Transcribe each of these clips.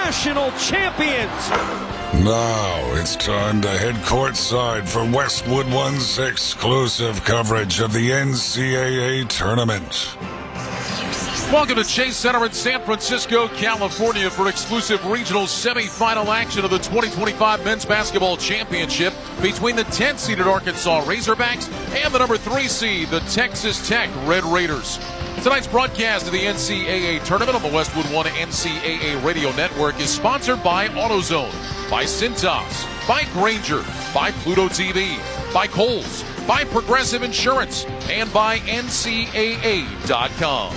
national champions. Now it's time to head courtside for Westwood One's exclusive coverage of the NCAA tournament. Welcome to Chase Center in San Francisco, California for exclusive regional semifinal action of the 2025 Men's Basketball Championship between the 10th-seeded Arkansas Razorbacks and the number 3 seed, the Texas Tech Red Raiders. Tonight's broadcast of the NCAA tournament on the Westwood One NCAA Radio Network is sponsored by AutoZone, by Cintas, by Grainger, by Pluto TV, by Kohl's, by Progressive Insurance, and by NCAA.com.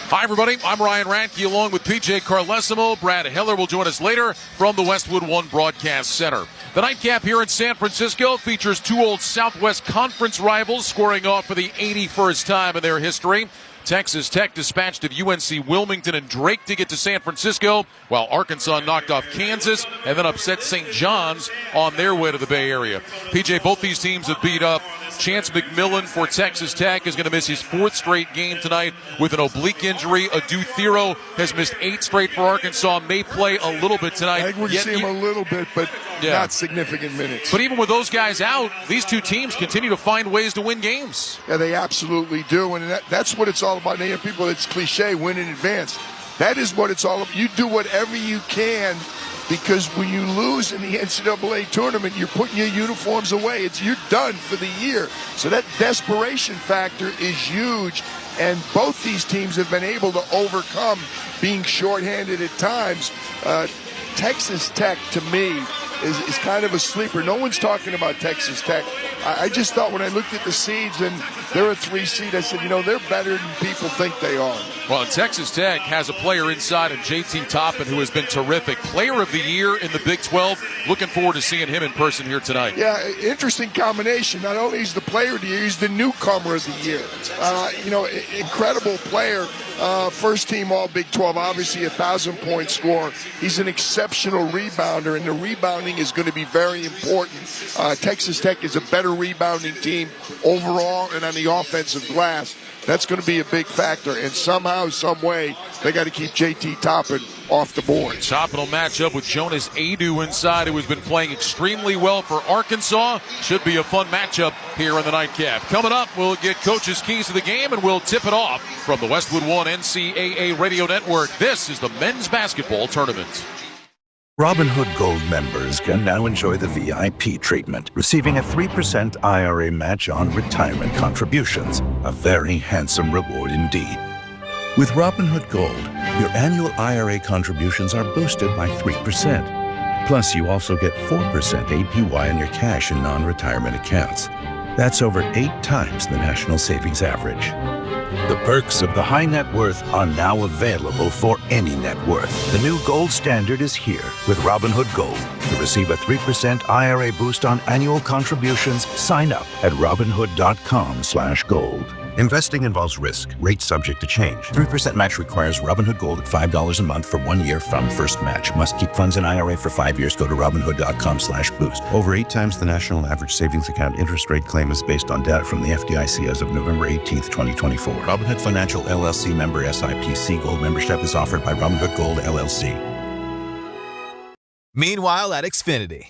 Hi, everybody. I'm Ryan Radke along with PJ Carlesimo. Brad Heller will join us later from the Westwood One Broadcast Center. The nightcap here in San Francisco features two old Southwest Conference rivals squaring off for the 81st time in their history. Texas Tech dispatched of UNC Wilmington and Drake to get to San Francisco, while Arkansas knocked off Kansas and then upset St. John's on their way to the Bay Area. PJ, both these teams have beat up. Chance McMillan for Texas Tech is going to miss his 4th straight game tonight with an oblique injury. Adu Thero has missed 8 straight for Arkansas, may play a little bit tonight. I think we see him a little bit, but not significant minutes. But even with those guys out, these two teams continue to find ways to win games. Yeah, they absolutely do, and that's what it's all about. Now, people, it's cliche, win in advance. That is what it's all about. You do whatever you can, because when you lose in the NCAA tournament, you're putting your uniforms away. You're done for the year. So that desperation factor is huge, and both these teams have been able to overcome being shorthanded at times. Texas Tech, to me, is kind of a sleeper. No one's talking about Texas Tech. I just thought when I looked at the seeds and they're a 3 seed, I said, they're better than people think they are. Well, Texas Tech has a player inside of JT Toppin who has been terrific. Player of the year in the Big 12. Looking forward to seeing him in person here tonight. Yeah, interesting combination. Not only is the player of the year, he's the newcomer of the year. Incredible player. First team all Big 12, obviously 1,000-point scorer. He's an exceptional rebounder, and the rebounding is going to be very important. Texas Tech is a better rebounding team overall and on the offensive glass. That's going to be a big factor, and somehow, some way, they got to keep JT Toppin off the board. Toppin will match up with Jonas Adu inside, who has been playing extremely well for Arkansas. Should be a fun matchup here in the nightcap. Coming up, we'll get Coach's keys to the game, and we'll tip it off from the Westwood One NCAA Radio Network. This is the Men's Basketball Tournament. Robinhood Gold members can now enjoy the VIP treatment, receiving a 3% IRA match on retirement contributions, a very handsome reward indeed. With Robinhood Gold, your annual IRA contributions are boosted by 3%. Plus, you also get 4% APY on your cash and non-retirement accounts. That's over 8 times the national savings average. The perks of the high net worth are now available for any net worth. The new gold standard is here with Robinhood Gold. To receive a 3% IRA boost on annual contributions, sign up at Robinhood.com/gold. Investing involves risk. Rates subject to change. 3% match requires Robinhood Gold at $5 a month for 1 year from first match. Must keep funds in IRA for 5 years. Go to Robinhood.com/boost. Over 8 times the national average savings account interest rate claim is based on data from the FDIC as of November 18th, 2024. Robinhood Financial LLC member SIPC. Gold membership is offered by Robinhood Gold LLC. Meanwhile at Xfinity.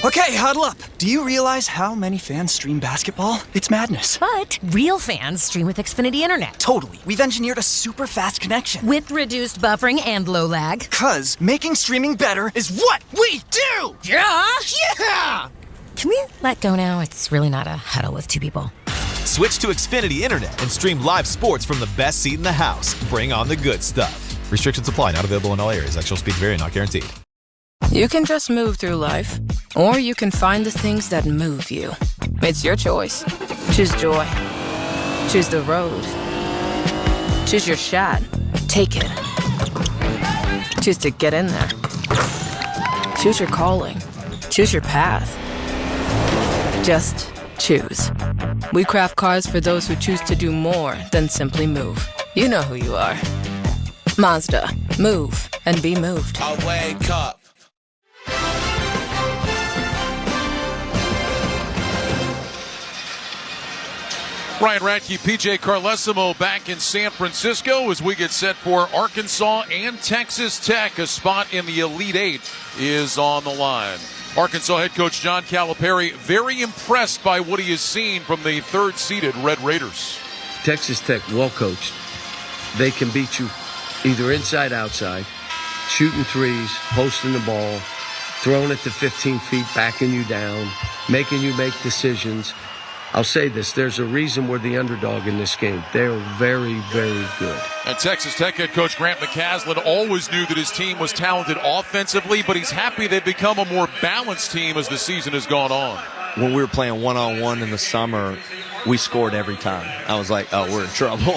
Okay, huddle up. Do you realize how many fans stream basketball? It's madness. But real fans stream with Xfinity Internet. Totally. We've engineered a super fast connection. With reduced buffering and low lag. 'Cause making streaming better is what we do! Yeah! Yeah! Can we let go now? It's really not a huddle with 2 people. Switch to Xfinity Internet and stream live sports from the best seat in the house. Bring on the good stuff. Restrictions apply. Not available in all areas. Actual speeds vary. Not guaranteed. You can just move through life, or you can find the things that move you. It's your choice. Choose joy. Choose the road. Choose your shot. Take it. Choose to get in there. Choose your calling. Choose your path. Just choose. We craft cars for those who choose to do more than simply move. You know who you are. Mazda. Move and be moved. I wake up. Ryan Radke, PJ Carlesimo back in San Francisco as we get set for Arkansas and Texas Tech. A spot in the Elite Eight is on the line. Arkansas head coach John Calipari very impressed by what he has seen from the third-seeded Red Raiders. Texas Tech, well coached. They can beat you either inside, outside, shooting threes, posting the ball, throwing it to 15 feet, backing you down, making you make decisions. I'll say this, there's a reason we're the underdog in this game. They're very, very good. And Texas Tech head coach Grant McCaslin always knew that his team was talented offensively, but he's happy they've become a more balanced team as the season has gone on. When we were playing one-on-one in the summer, we scored every time. I was like, oh, we're in trouble.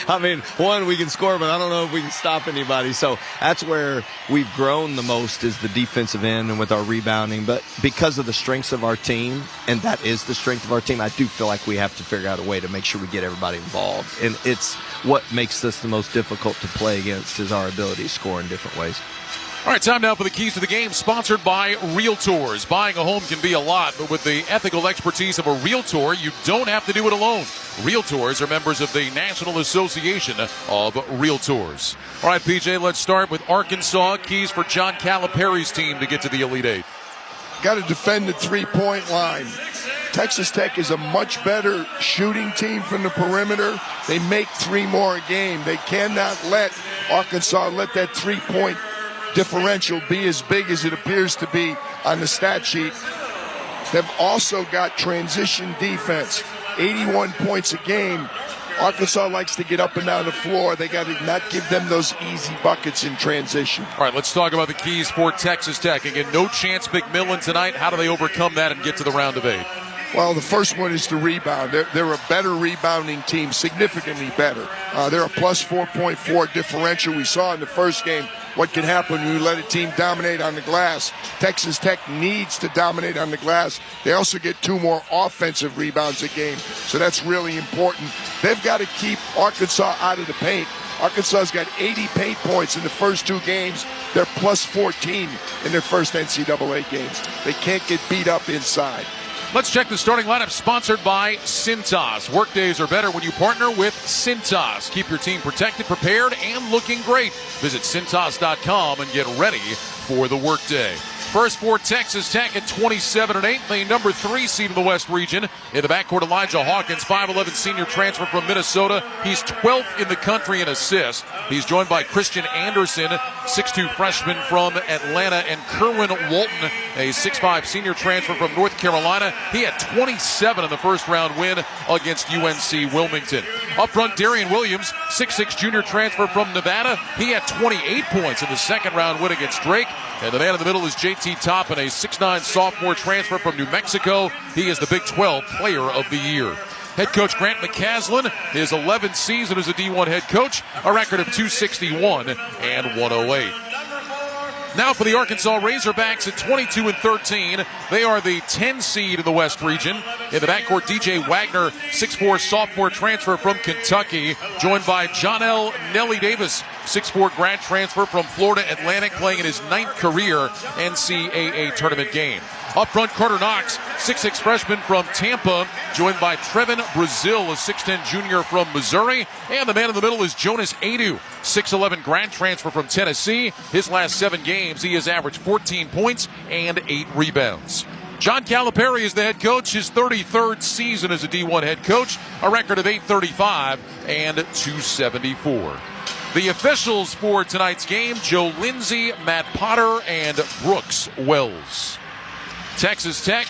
I mean, one, we can score, but I don't know if we can stop anybody. So that's where we've grown the most is the defensive end and with our rebounding. But because of the strengths of our team, and that is the strength of our team, I do feel like we have to figure out a way to make sure we get everybody involved. And it's what makes this the most difficult to play against is our ability to score in different ways. All right, time now for the keys to the game, sponsored by Realtors. Buying a home can be a lot, but with the ethical expertise of a Realtor, you don't have to do it alone. Realtors are members of the National Association of Realtors. All right, PJ, let's start with Arkansas. Keys for John Calipari's team to get to the Elite Eight. Got to defend the three-point line. Texas Tech is a much better shooting team from the perimeter. They make three more a game. They cannot let Arkansas let that three-point differential be as big as it appears to be on the stat sheet. They've also got transition defense, 81 points a game. Arkansas likes to get up and down the floor. They got to not give them those easy buckets in transition. All right, let's talk about the keys for Texas Tech. Again, no chance McMillan tonight. How do they overcome that and get to the round of 8? Well, the first one is to rebound. They're a better rebounding team, significantly better. They're a plus 4.4 differential. We saw in the first game what can happen when you let a team dominate on the glass. Texas Tech needs to dominate on the glass. They also get 2 more offensive rebounds a game, so that's really important. They've got to keep Arkansas out of the paint. Arkansas's got 80 paint points in the first 2 games. They're plus 14 in their first NCAA games. They can't get beat up inside. Let's check the starting lineup, sponsored by Cintas. Workdays are better when you partner with Cintas. Keep your team protected, prepared, and looking great. Visit Cintas.com and get ready for the workday. First for Texas Tech at 27-8, the number 3 seed in the West region. In the backcourt, Elijah Hawkins, 5'11" senior transfer from Minnesota. He's 12th in the country in assists. He's joined by Christian Anderson, 6'2" freshman from Atlanta, and Kerwin Walton, a 6'5" senior transfer from North Carolina. He had 27 in the first-round win against UNC Wilmington. Up front, Darian Williams, 6'6" junior transfer from Nevada. He had 28 points in the second-round win against Drake. And the man in the middle is J.T. Toppin, a 6'9" sophomore transfer from New Mexico. He is the Big 12 Player of the Year. Head coach Grant McCaslin, his 11th season as a D1 head coach, a record of 261 and 108. Now for the Arkansas Razorbacks at 22-13. They are the 10 seed in the West region. In the backcourt, DJ Wagner, 6'4" sophomore transfer from Kentucky, joined by Jonell Nelly Davis, 6'4" grad transfer from Florida Atlantic, playing in his 9th career NCAA tournament game. Up front, Carter Knox, 6'6" freshman from Tampa, joined by Trevin Brazil, a 6'10" junior from Missouri. And the man in the middle is Jonas Adu, 6'11" grad transfer from Tennessee. His last 7 games, he has averaged 14 points and 8 rebounds. John Calipari is the head coach, his 33rd season as a D1 head coach, a record of 835 and 274. The officials for tonight's game, Joe Lindsay, Matt Potter, and Brooks Wells. Texas Tech,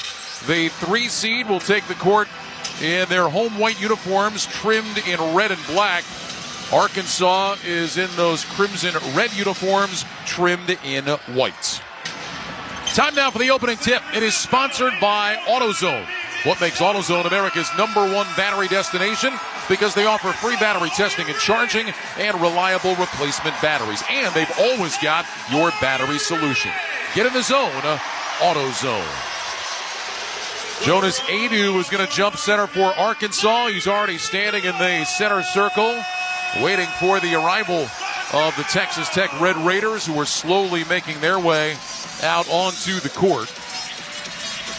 the 3 seed, will take the court in their home white uniforms trimmed in red and black. Arkansas is in those crimson red uniforms trimmed in white. Time now for the opening tip. It is sponsored by AutoZone. What makes AutoZone America's #1 battery destination? Because they offer free battery testing and charging and reliable replacement batteries. And they've always got your battery solution. Get in the zone, AutoZone. Jonas Adu is going to jump center for Arkansas. He's already standing in the center circle, waiting for the arrival of the Texas Tech Red Raiders, who are slowly making their way out onto the court.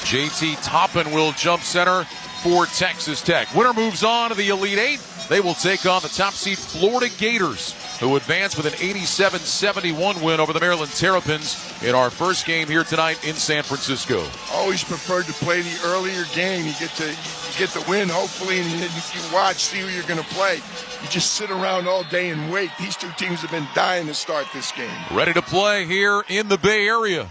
J.T. Toppin will jump center for Texas Tech. Winner moves on to the Elite Eight. They will take on the top seed Florida Gators, who advance with an 87-71 win over the Maryland Terrapins in our first game here tonight in San Francisco. Always preferred to play the earlier game. You get the win, hopefully, and you watch, see who you're going to play. You just sit around all day and wait. These two teams have been dying to start this game. Ready to play here in the Bay Area.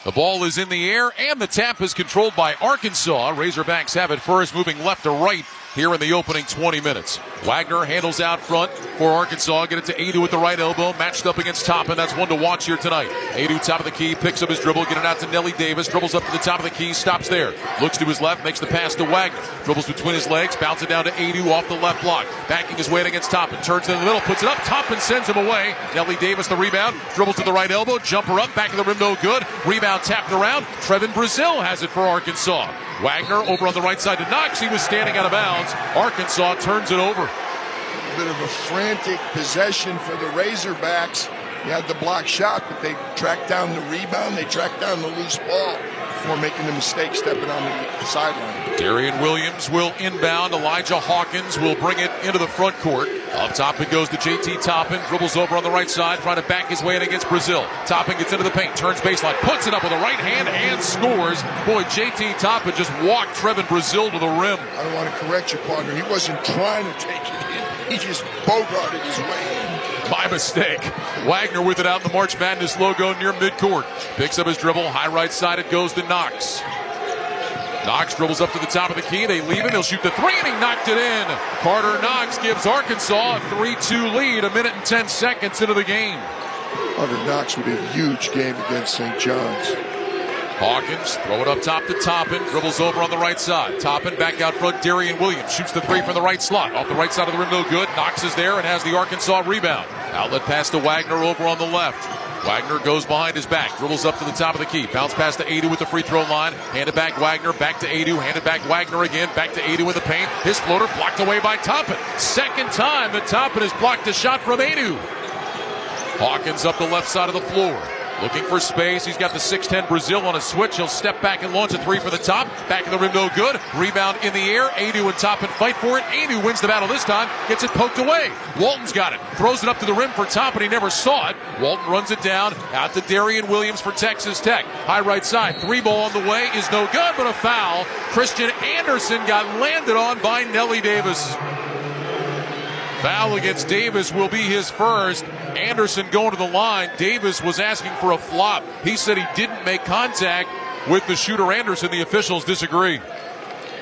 The ball is in the air, and the tap is controlled by Arkansas. Razorbacks have it first, moving left to right here in the opening 20 minutes. Wagner handles out front for Arkansas. Get it to Adu with the right elbow, matched up against Toppin. That's one to watch here tonight. Adu, top of the key, picks up his dribble, get it out to Nelly Davis, dribbles up to the top of the key, stops there. Looks to his left, makes the pass to Wagner. Dribbles between his legs, bounces it down to Adu off the left block. Backing his way against Toppin, turns in the middle, puts it up. Toppin sends him away. Nelly Davis the rebound, dribbles to the right elbow, jumper up, back of the rim, no good. Rebound tapped around. Trevin Brazil has it for Arkansas. Wagner over on the right side to Knox. He was standing out of bounds. Arkansas turns it over. A bit of a frantic possession for the Razorbacks. They had the block shot, but they tracked down the rebound. They tracked down the loose ball before making the mistake stepping on the sideline. Darian Williams will inbound. Elijah Hawkins will bring it into the front court. Up top it goes to JT Toppin. Dribbles over on the right side, trying to back his way in against Brazil. Toppin gets into the paint, turns baseline, puts it up with the right hand and scores. Boy, JT Toppin just walked Trevin Brazil to the rim. I don't want to correct you, partner. He wasn't trying to take it in. He just bogarted his way in. My mistake. Wagner with it out in the March Madness logo near midcourt. Picks up his dribble. High right side it goes to Knox. Knox dribbles up to the top of the key. They leave him. He'll shoot the three, and he knocked it in. Carter Knox gives Arkansas a 3-2 lead, a minute and 10 seconds into the game. Carter Knox with a huge game against St. John's. Hawkins, throw it up top to Toppin, dribbles over on the right side. Toppin back out front, Darian Williams shoots the three from the right slot. Off the right side of the rim, no good. Knox is there and has the Arkansas rebound. Outlet pass to Wagner over on the left. Wagner goes behind his back, dribbles up to the top of the key. Bounce pass to Adu with the free throw line. Hand it back Wagner, back to Adu. Hand it back Wagner again, back to Adu in the paint. His floater blocked away by Toppin. Second time that Toppin has blocked a shot from Adu. Hawkins up the left side of the floor. Looking for space. He's got the 6'10 Brazil on a switch. He'll step back and launch a three for the top. Back of the rim, no good. Rebound in the air. Adu and Toppin fight for it. Adu wins the battle this time. Gets it poked away. Walton's got it. Throws it up to the rim for Toppin. He never saw it. Walton runs it down. Out to Darian Williams for Texas Tech. High right side. Three ball on the way is no good, but a foul. Christian Anderson got landed on by Nelly Davis. Foul against Davis will be his first. Anderson going to the line. Davis was asking for a flop. He said he didn't make contact with the shooter Anderson. The officials disagree.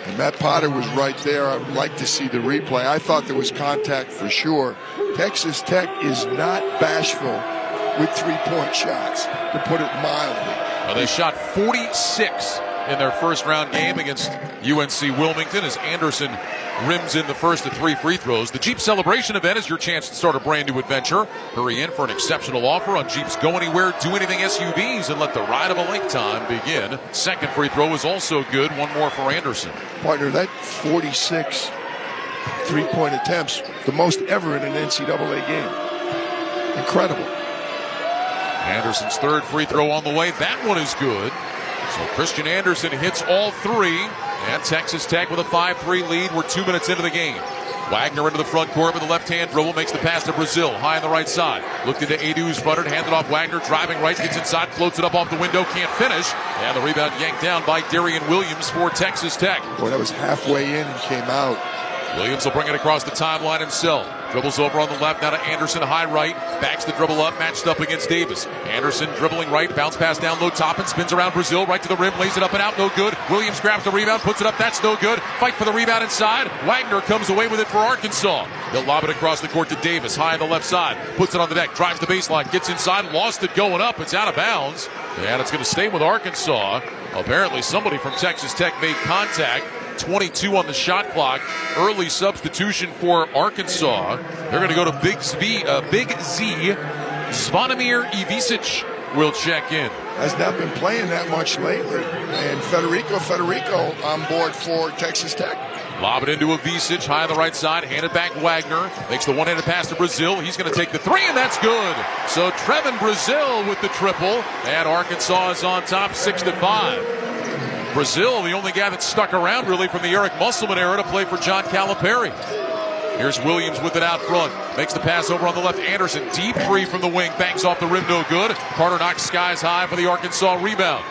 And Matt Potter was right there. I would like to see the replay. I thought there was contact for sure. Texas Tech is not bashful with three-point shots, to put it mildly. Well, they shot 46 in their first round game against UNC Wilmington as Anderson rims in the first of three free throws. The Jeep Celebration event is your chance to start a brand new adventure. Hurry in for an exceptional offer on Jeep's Go Anywhere, Do Anything SUVs and let the ride of a lifetime begin. Second free throw is also good. One more for Anderson. Partner, that 46 three-point attempts, the most ever in an NCAA game. Incredible. Anderson's third free throw on the way. That one is good. So Christian Anderson hits all three. And Texas Tech with a 5-3 lead. We're 2 minutes into the game. Wagner into the front court with a left-hand dribble. Makes the pass to Brazil. High on the right side. Looked into Adu's front. Handed off Wagner. Driving right. Gets inside. Floats it up off the window. Can't finish. And the rebound yanked down by Darian Williams for Texas Tech. Boy, that was halfway in and came out. Williams will bring it across the timeline himself. Dribbles over on the left, now to Anderson, high right. Backs the dribble up, matched up against Davis. Anderson dribbling right, bounce pass down low, Toppin spins around Brazil, right to the rim, lays it up and out, no good. Williams grabs the rebound, puts it up, that's no good. Fight for the rebound inside. Wagner comes away with it for Arkansas. They'll lob it across the court to Davis, high on the left side. Puts it on the deck, drives the baseline, gets inside, lost it going up, it's out of bounds. And it's going to stay with Arkansas. Apparently somebody from Texas Tech made contact. 22 on the shot clock. Early substitution for Arkansas. They're going to go to Big Z. Zvonimir Ivisic will check in. Has not been playing that much lately. And Federico on board for Texas Tech. Lob it into Ivisic, high on the right side. Hand it back Wagner. Makes the one-handed pass to Brazil. He's going to take the three, and that's good. So Trevin Brazil with the triple. And Arkansas is on top 6-5. Brazil, the only guy that stuck around really from the Eric Musselman era to play for John Calipari. Here's Williams with it out front. Makes the pass over on the left. Anderson, deep three from the wing. Bangs off the rim, no good. Carter knocks skies high for the Arkansas rebound.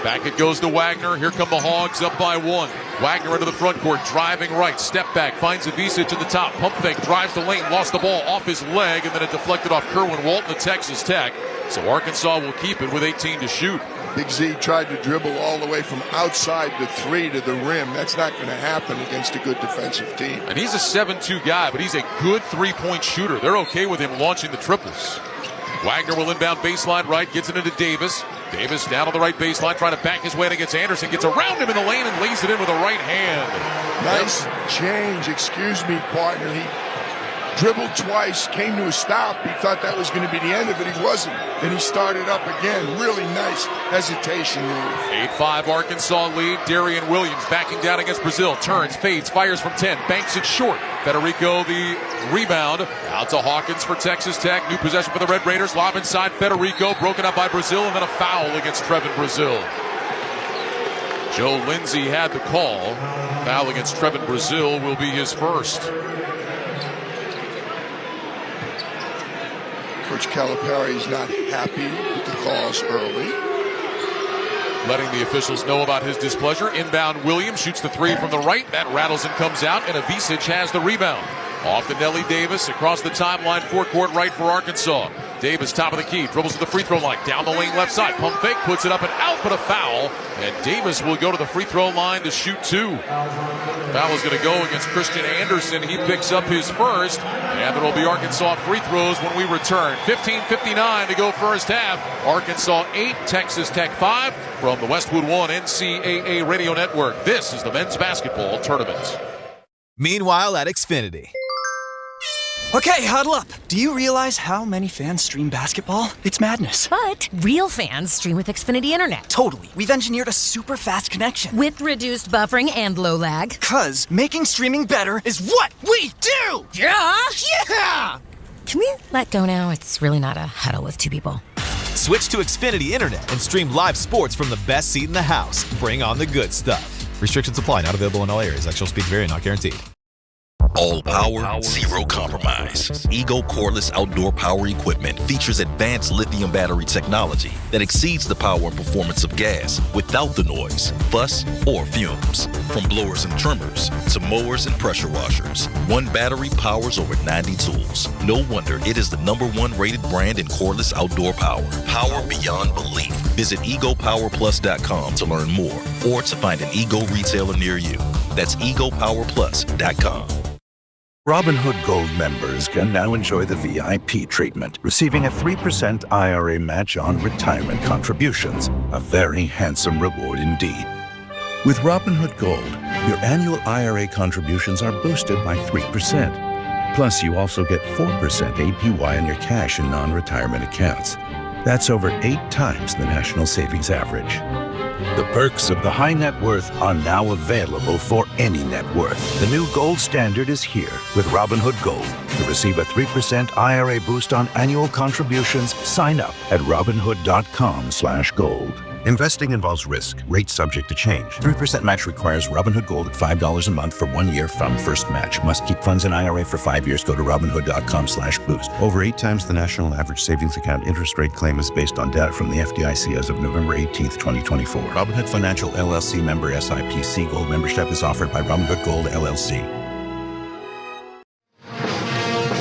Back it goes to Wagner. Here come the Hogs up by one. Wagner into the front court, driving right. Step back, finds Ivisic at the top. Pump fake, drives the lane, lost the ball off his leg, and then it deflected off Kerwin Walton of Texas Tech. So Arkansas will keep it with 18 to shoot. Big Z tried to dribble all the way from outside the three to the rim. That's not going to happen against a good defensive team. And he's a 7'2" guy, but he's a good three-point shooter. They're okay with him launching the triples. Wagner will inbound baseline right, gets it into Davis. Davis down on the right baseline, trying to back his way against Anderson. Gets around him in the lane and lays it in with a right hand. Nice change. Excuse me, partner. He dribbled twice, came to a stop. He thought that was going to be the end of it. He wasn't. Then he started up again. Really nice hesitation move. 8-5 Arkansas lead. Darian Williams backing down against Brazil. Turns, fades, fires from 10. Banks it short. Federico the rebound. Out to Hawkins for Texas Tech. New possession for the Red Raiders. Lob inside Federico. Broken up by Brazil. And then a foul against Trevin Brazil. Joe Lindsay had the call. Foul against Trevin Brazil will be his first. Coach Calipari is not happy with the calls early. Letting the officials know about his displeasure. Inbound Williams shoots the three from the right. That rattles and comes out, and Ivisic has the rebound. Off to Nelly Davis across the timeline, forecourt right for Arkansas. Davis, top of the key, dribbles to the free throw line, down the lane left side. Pump fake, puts it up and out, but a foul. And Davis will go to the free throw line to shoot two. Foul is going to go against Christian Anderson. He picks up his first, and there will be Arkansas free throws when we return. 15:59 to go first half. Arkansas 8, Texas Tech 5 from the Westwood One NCAA Radio Network. This is the men's basketball tournament. Meanwhile at Xfinity. Okay, huddle up. Do you realize how many fans stream basketball? It's madness. But real fans stream with Xfinity Internet. Totally. We've engineered a super fast connection. With reduced buffering and low lag. 'Cause making streaming better is what we do! Yeah! Yeah! Can we let go now? It's really not a huddle with two people. Switch to Xfinity Internet and stream live sports from the best seat in the house. Bring on the good stuff. Restrictions apply. Not available in all areas. Actual speeds vary. Not guaranteed. All power, zero compromise. Ego cordless outdoor power equipment features advanced lithium battery technology that exceeds the power and performance of gas without the noise, fuss, or fumes. From blowers and trimmers to mowers and pressure washers, one battery powers over 90 tools. No wonder it is the #1 rated brand in cordless outdoor power. Power beyond belief. Visit egopowerplus.com to learn more or to find an Ego retailer near you. That's egopowerplus.com. Robinhood Gold members can now enjoy the VIP treatment, receiving a 3% IRA match on retirement contributions, a very handsome reward indeed. With Robinhood Gold, your annual IRA contributions are boosted by 3%. Plus, you also get 4% APY on your cash and non-retirement accounts. That's over 8 times the national savings average. The perks of the high net worth are now available for any net worth. The new gold standard is here with Robinhood Gold. To receive a 3% IRA boost on annual contributions, sign up at Robinhood.com/gold. Investing involves risk. Rates subject to change. 3% match requires Robinhood Gold at $5 a month for 1 year from first match. Must keep funds in IRA for 5 years. Go to Robinhood.com/boost. Over 8 times the national average savings account interest rate claim is based on data from the FDIC as of November 18th, 2024. Robinhood Financial LLC member SIPC. Gold membership is offered by Robinhood Gold LLC.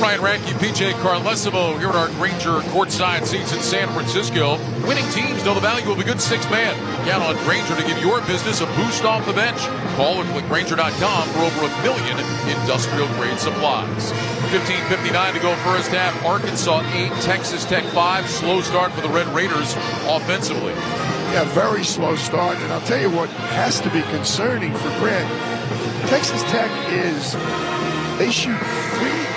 Ryan Radke, PJ Carlesimo here at our Granger courtside seats in San Francisco. Winning teams know the value of a good sixth man. Count on Granger to give your business a boost off the bench. Call or click Granger.com for over 1 million industrial-grade supplies. 15:59 to go first half. Arkansas 8, Texas Tech 5. Slow start for the Red Raiders offensively. Yeah, very slow start. And I'll tell you what has to be concerning for Grant. Texas Tech they shoot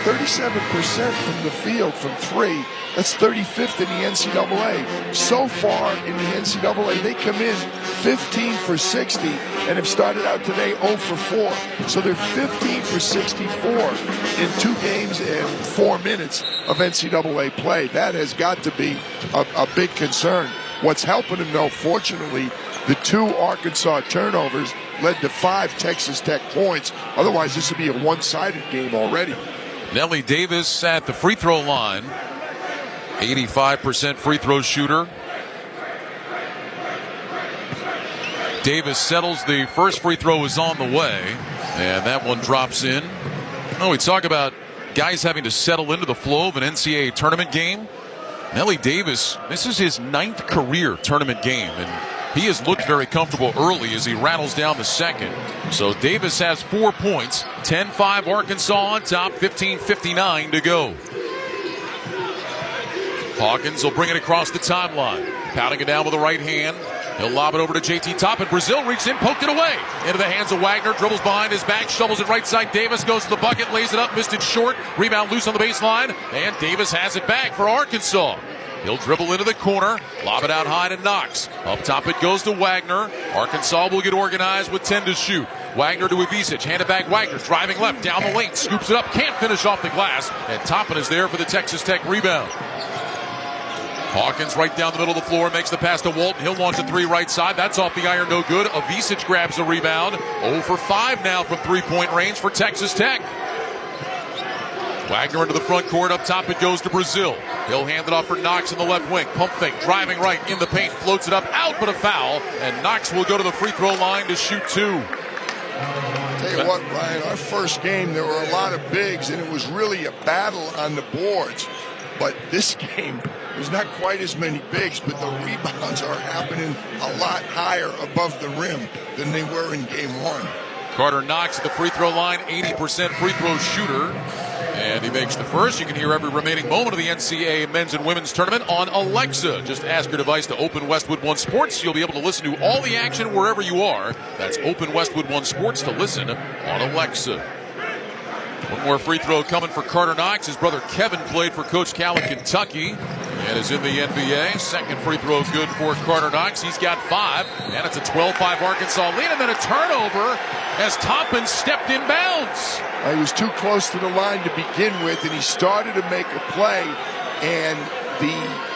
37% from the field from 3. That's 35th in the NCAA. So far in the NCAA, they come in 15 for 60 and have started out today 0 for 4. So they're 15 for 64 in 2 games and 4 minutes of NCAA play. That has got to be a big concern. What's helping them, though, fortunately, The 2 Arkansas turnovers led to 5 Texas Tech points. Otherwise, this would be a one-sided game already. Nellie Davis at the free throw line. 85% free throw shooter. Davis settles. The first free throw is on the way, and that one drops in. Oh, we talk about guys having to settle into the flow of an NCAA tournament game. Nellie Davis, this is his 9th career tournament game, and he has looked very comfortable early as he rattles down the second. So Davis has 4 points, 10-5 Arkansas on top, 15:59 to go. Hawkins will bring it across the timeline, pounding it down with the right hand. He'll lob it over to JT Toppin. Brazil reaches in, poked it away. Into the hands of Wagner, dribbles behind his back, shovels it right side. Davis goes to the bucket, lays it up, missed it short. Rebound loose on the baseline, and Davis has it back for Arkansas. He'll dribble into the corner, lob it out high to Knox. Up top it goes to Wagner. Arkansas will get organized with 10 to shoot. Wagner to Ivisic, hand it back. Wagner's driving left, down the lane, scoops it up, can't finish off the glass, and Toppin is there for the Texas Tech rebound. Hawkins right down the middle of the floor, makes the pass to Walton. He'll launch a 3 right side. That's off the iron, no good. Ivisic grabs the rebound. 0 for 5 now from 3-point range for Texas Tech. Wagner into the front court. Up top it goes to Brazil. He'll hand it off for Knox in the left wing. Pump fake, driving right in the paint. Floats it up, out, but a foul. And Knox will go to the free throw line to shoot 2. Tell you what, Ryan, our first game, there were a lot of bigs, and it was really a battle on the boards. But this game, there's not quite as many bigs, but the rebounds are happening a lot higher above the rim than they were in game 1. Carter Knox at the free throw line, 80% free throw shooter. And he makes the first. You can hear every remaining moment of the NCAA men's and women's tournament on Alexa. Just ask your device to open Westwood One Sports. You'll be able to listen to all the action wherever you are. That's open Westwood One Sports to listen on Alexa. One more free throw coming for Carter Knox. His brother Kevin played for Coach Cal in Kentucky and is in the NBA. Second free throw good for Carter Knox. He's got 5, and it's a 12-5 Arkansas lead, and then a turnover as Toppin stepped in bounds. He was too close to the line to begin with, and he started to make a play, and the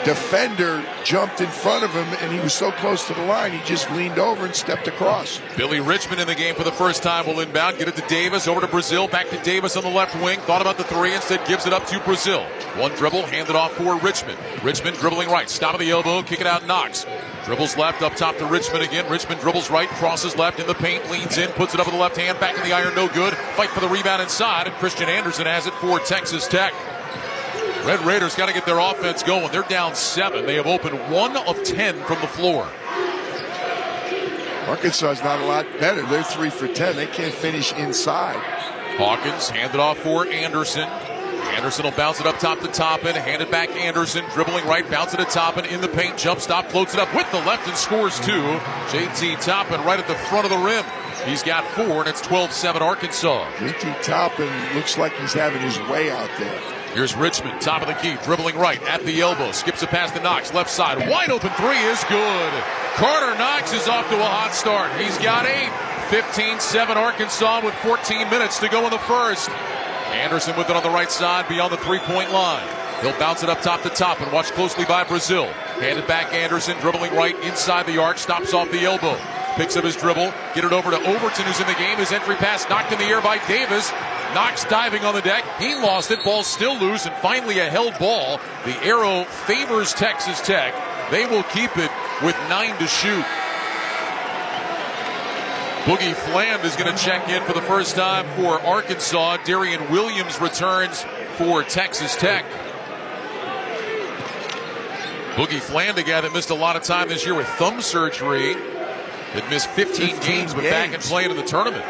defender jumped in front of him, and he was so close to the line, he just leaned over and stepped across. Billy Richmond in the game for the first time will inbound, get it to Davis, over to Brazil, back to Davis on the left wing, thought about the 3, instead gives it up to Brazil. One dribble, handed off for Richmond. Richmond dribbling right, stop of the elbow, kick it out, Knox. Dribbles left, up top to Richmond again. Richmond dribbles right, crosses left in the paint, leans in, puts it up with the left hand, back in the iron, no good. Fight for the rebound inside, and Christian Anderson has it for Texas Tech. Red Raiders got to get their offense going. They're down 7. They have opened 1 of 10 from the floor. Arkansas is not a lot better. They're 3 for 10. They can't finish inside. Hawkins handed off for Anderson. Anderson will bounce it up top to Toppin. Hand it back Anderson. Dribbling right, bounce it to Toppin. In the paint, jump stop, floats it up with the left and scores 2. JT Toppin right at the front of the rim. He's got 4, and it's 12-7 Arkansas. JT Toppin looks like he's having his way out there. Here's Richmond, top of the key, dribbling right at the elbow. Skips it past the Knox, left side. Wide open 3 is good. Carter Knox is off to a hot start. He's got 8. 15-7 Arkansas with 14 minutes to go in the first. Anderson with it on the right side beyond the 3-point line. He'll bounce it up top to top and watch closely by Brazil. Hand it back Anderson, dribbling right inside the arc, stops off the elbow. Picks up his dribble, get it over to Overton, who's in the game. His entry pass knocked in the air by Davis. Knox diving on the deck. He lost it. Ball still loose, and finally a held ball. The arrow favors Texas Tech. They will keep it with 9 to shoot. Boogie Fland is going to check in for the first time for Arkansas. Darian Williams returns for Texas Tech. Boogie Fland, a guy that missed a lot of time this year with thumb surgery. Had missed 15 games, but back and playing in the tournament.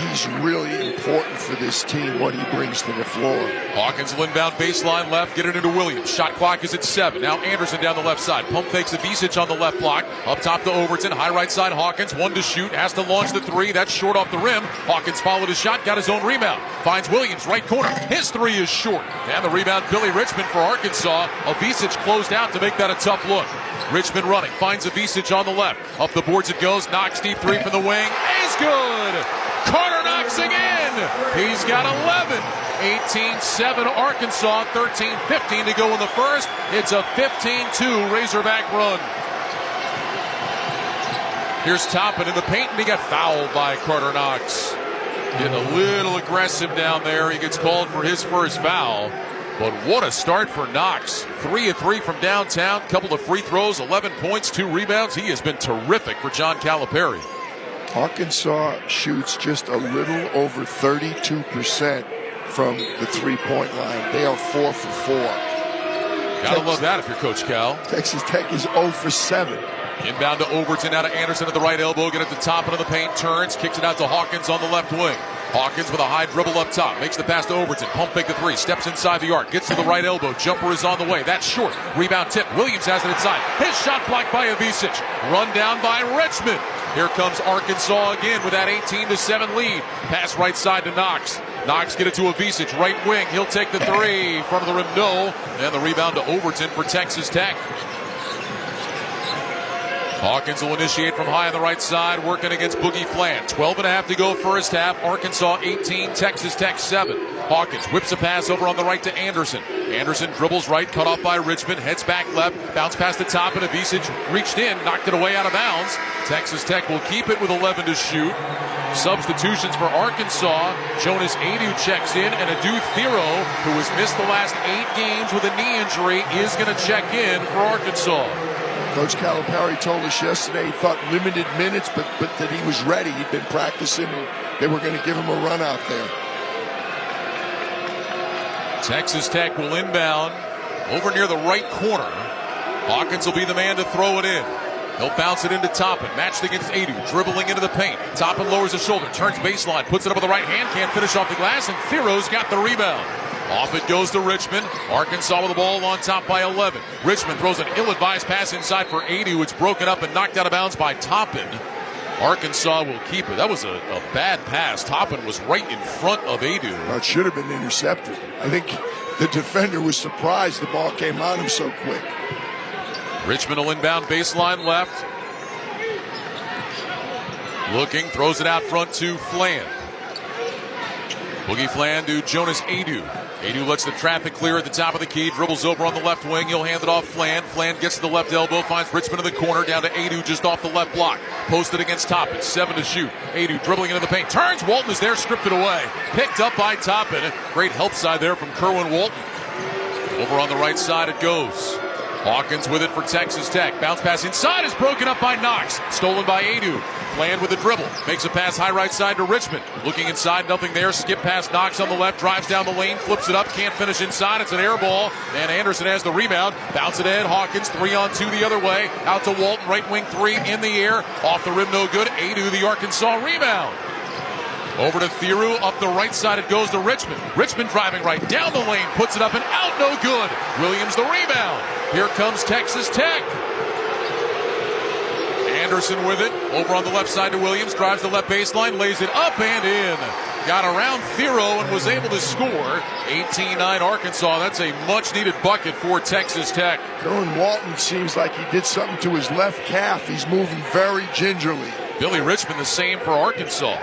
He's really important for this team, what he brings to the floor. Hawkins will inbound baseline left, get it into Williams. Shot clock is at 7. Now Anderson down the left side. Pump fakes Ivisic on the left block. Up top to Overton. High right side Hawkins. 1 to shoot. Has to launch the 3. That's short off the rim. Hawkins followed his shot. Got his own rebound. Finds Williams right corner. His 3 is short. And the rebound Billy Richmond for Arkansas. Ivisic closed out to make that a tough look. Richmond running. Finds Ivisic on the left. Up the boards it goes. Knocks deep 3 from the wing. Is good. Carter Knox again. He's got 11. 18-7 Arkansas. 13-15 to go in the first. It's a 15-2 Razorback run. Here's Toppin in the paint, and he got fouled by Carter Knox. Getting a little aggressive down there. He gets called for his first foul. But what a start for Knox. 3 of 3 from downtown, couple of free throws, 11 points, 2 rebounds. He has been terrific for John Calipari. Arkansas shoots just a little over 32% from the three-point line. They are 4 for 4. Gotta love that if you're Coach Cal. Texas Tech is 0 for 7. Inbound to Overton, out to Anderson at the right elbow. Get at the top into the paint, turns, kicks it out to Hawkins on the left wing. Hawkins with a high dribble up top, makes the pass to Overton. Pump fake the 3, steps inside the arc, gets to the right elbow. Jumper is on the way. That's short. Rebound tip. Williams has it inside. His shot blocked by Avicic. Run down by Richmond. Here comes Arkansas again with that 18-7 lead. Pass right side to Knox. Knox get it to Avicic, right wing. He'll take the 3. Front of the rim, no. And the rebound to Overton for Texas Tech. Hawkins will initiate from high on the right side, working against Boogie Flan. 12.5 to go first half. Arkansas 18, Texas Tech 7. Hawkins whips a pass over on the right to Anderson. Anderson dribbles right, cut off by Richmond, heads back left, bounce past the top, and Avicic reached in, knocked it away out of bounds. Texas Tech will keep it with 11 to shoot. Substitutions for Arkansas. Jonas Adu checks in, and Adu Thero, who has missed the last 8 games with a knee injury, is going to check in for Arkansas. Coach Calipari told us yesterday he thought limited minutes, but that he was ready. He'd been practicing, and they were going to give him a run out there. Texas Tech will inbound over near the right corner. Hawkins will be the man to throw it in. He'll bounce it into Toppin, matched against Adu, dribbling into the paint. Toppin lowers his shoulder, turns baseline, puts it up with the right hand, can't finish off the glass, and Thero's got the rebound. Off it goes to Richmond. Arkansas with the ball on top by 11. Richmond throws an ill-advised pass inside for Adu. It's broken up and knocked out of bounds by Toppin. Arkansas will keep it. That was a bad pass. Toppin was right in front of Adu. Well, it should have been intercepted. I think the defender was surprised the ball came on him so quick. Richmond will inbound baseline left. Looking, throws it out front to Flan. Boogie Flan to Jonas Adu. Adu lets the traffic clear at the top of the key, dribbles over on the left wing. He'll hand it off Flan. Flan gets to the left elbow, finds Richmond in the corner, down to Adu just off the left block. Posted against Toppin, 7 to shoot. Adu dribbling into the paint, turns, Walton is there, stripped it away. Picked up by Toppin. Great help side there from Kerwin Walton. Over on the right side it goes. Hawkins with it for Texas Tech. Bounce pass inside is broken up by Knox. Stolen by Adu. Flan with the dribble. Makes a pass high right side to Richmond. Looking inside, nothing there. Skip past Knox on the left. Drives down the lane. Flips it up. Can't finish inside. It's an air ball. And Anderson has the rebound. Bounce it in. Hawkins 3-on-2 the other way. Out to Walton. Right wing 3 in the air. Off the rim, no good. Adu the Arkansas rebound. Over to Thiru, up the right side it goes to Richmond. Richmond driving right down the lane, puts it up and out, no good. Williams the rebound. Here comes Texas Tech. Anderson with it, over on the left side to Williams, drives the left baseline, lays it up and in. Got around Thiru and was able to score. 18-9 Arkansas, that's a much-needed bucket for Texas Tech. Kerwin Walton seems like he did something to his left calf. He's moving very gingerly. Billy Richmond the same for Arkansas.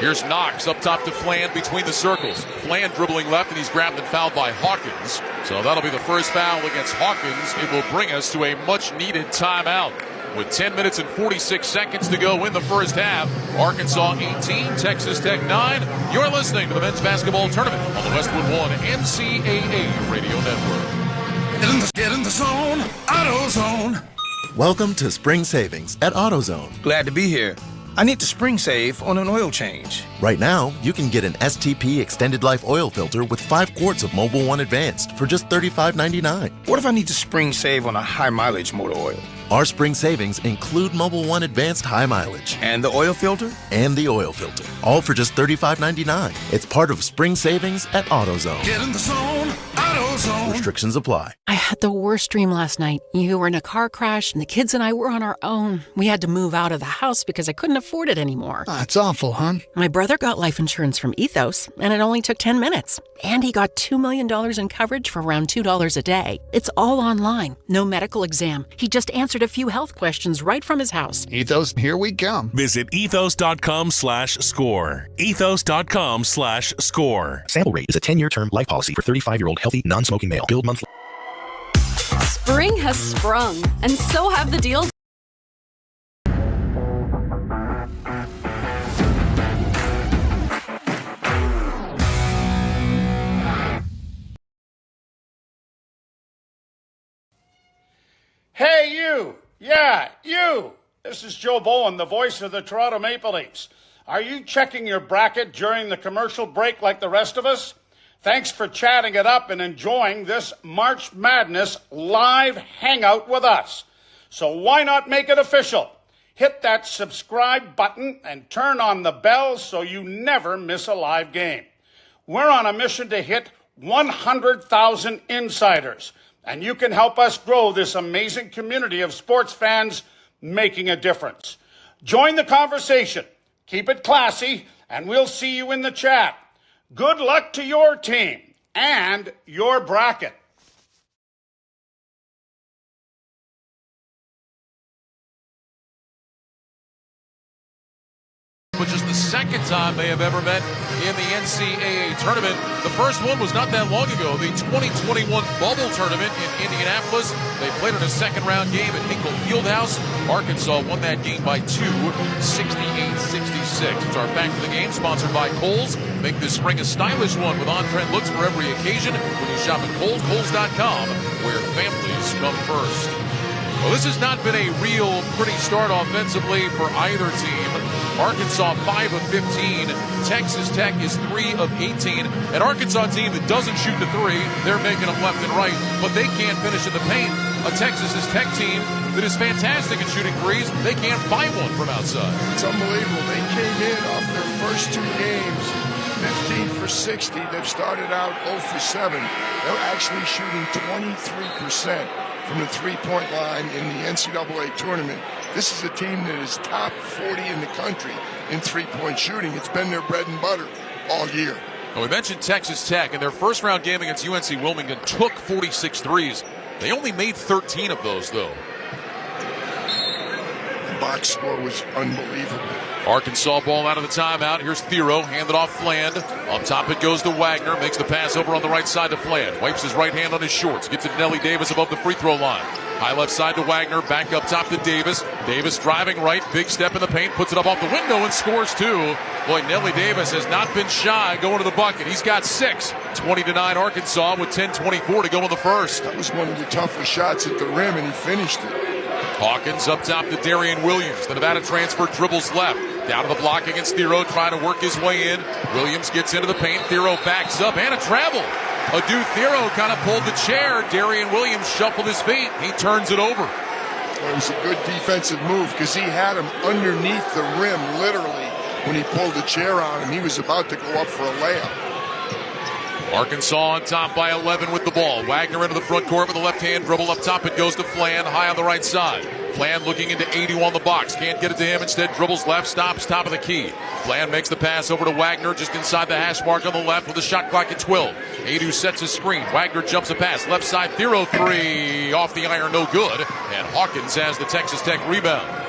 Here's Knox up top to Flan between the circles. Flan dribbling left, and he's grabbed and fouled by Hawkins. So that'll be the first foul against Hawkins. It will bring us to a much-needed timeout. With 10 minutes and 46 seconds to go in the first half, Arkansas 18, Texas Tech 9. You're listening to the men's basketball tournament on the Westwood One NCAA Radio Network. Get in the zone, AutoZone. Welcome to Spring Savings at AutoZone. Glad to be here. I need to spring save on an oil change. Right now, you can get an STP Extended Life Oil Filter with 5 quarts of Mobil 1 Advanced for just $35.99. What if I need to spring save on a high mileage motor oil? Our spring savings include Mobil 1 Advanced High Mileage. And the oil filter? And the oil filter. All for just $35.99. It's part of Spring Savings at AutoZone. Get in the zone, AutoZone. Restrictions apply. I had the worst dream last night. You were in a car crash, and the kids and I were on our own. We had to move out of the house because I couldn't afford it anymore. That's awful, hon. My brother got life insurance from Ethos, and it only took 10 minutes. And he got $2 million in coverage for around $2 a day. It's all online. No medical exam. He just answered a few health questions right from his house. Ethos, here we come. Visit ethos.com/score. Ethos.com/score. Sample rate is a 10-year term life policy for 35-year-old healthy, non-smoking male. Billed monthly. Spring has sprung, and so have the deals. Yeah, you. This is Joe Bowen, the voice of the Toronto Maple Leafs. Are you checking your bracket during the commercial break like the rest of us? Thanks for chatting it up and enjoying this March Madness live hangout with us. So why not make it official? Hit that subscribe button and turn on the bell so you never miss a live game. We're on a mission to hit 100,000 insiders, and you can help us grow this amazing community of sports fans making a difference. Join the conversation, keep it classy, and we'll see you in the chat. Good luck to your team and your bracket. Which is the second time they have ever met in the NCAA tournament. The first one was not that long ago, the 2021 bubble tournament in Indianapolis. They played in a second-round game at Hinkle Fieldhouse. Arkansas won that game by 2, 68-66. It's our Back to the Game, sponsored by Kohl's. Make this spring a stylish one with on-trend looks for every occasion when you shop at Kohl's, Kohl's.com, where families come first. Well, this has not been a real pretty start offensively for either team. Arkansas 5 of 15. Texas Tech is 3 of 18. An Arkansas team that doesn't shoot the three, they're making them left and right, but they can't finish in the paint. A Texas Tech team that is fantastic at shooting threes, they can't find one from outside. It's unbelievable. They came in off their first 2 games, 15 for 60. They've started out 0 for 7. They're actually shooting 23% from the three-point line in the NCAA tournament. This is a team that is top 40 in the country in three-point shooting. It's been their bread and butter all year. Well, we mentioned Texas Tech. In their first-round game against UNC Wilmington, took 46 threes. They only made 13 of those, though. The box score was unbelievable. Arkansas ball out of the timeout. Here's Thero, handed off Fland. Up top it goes to Wagner. Makes the pass over on the right side to Fland. Wipes his right hand on his shorts. Gets it to Nelly Davis above the free throw line. High left side to Wagner. Back up top to Davis. Davis driving right. Big step in the paint. Puts it up off the window and scores 2. Boy, Nelly Davis has not been shy going to the bucket. He's got 6. 20-9 Arkansas with 10:24 to go in the first. That was one of the toughest shots at the rim, and he finished it. Hawkins up top to Darian Williams. The Nevada transfer dribbles left. Down to the block against Thero, trying to work his way in. Williams gets into the paint. Thero backs up, and a travel. Adu Thero kind of pulled the chair. Darian Williams shuffled his feet. He turns it over. It was a good defensive move because he had him underneath the rim, literally, when he pulled the chair on him. He was about to go up for a layup. Arkansas on top by 11 with the ball. Wagner into the front court with a left-hand dribble. Up top it goes to Fland, high on the right side. Fland looking into Adu on the box. Can't get it to him. Instead dribbles left, stops top of the key. Fland makes the pass over to Wagner just inside the hash mark on the left with the shot clock at 12. Adu sets his screen. Wagner jumps a pass. Left side, Thero 3. Off the iron, no good. And Hawkins has the Texas Tech rebound.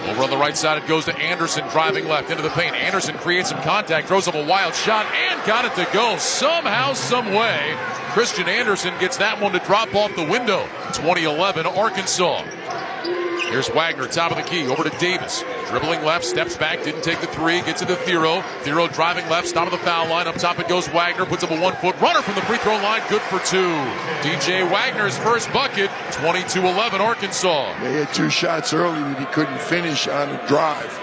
Over on the right side, it goes to Anderson driving left into the paint. Anderson creates some contact, throws up a wild shot, and got it to go somehow, some way. Christian Anderson gets that one to drop off the window. 2011 Arkansas. Here's Wagner, top of the key, over to Davis. Dribbling left, steps back, didn't take the 3, gets it to Thero. Thero driving left, stop of the foul line. Up top it goes Wagner, puts up a 1-foot runner from the free throw line, good for 2. DJ Wagner's first bucket, 22-11 Arkansas. They had 2 shots early that he couldn't finish on a drive.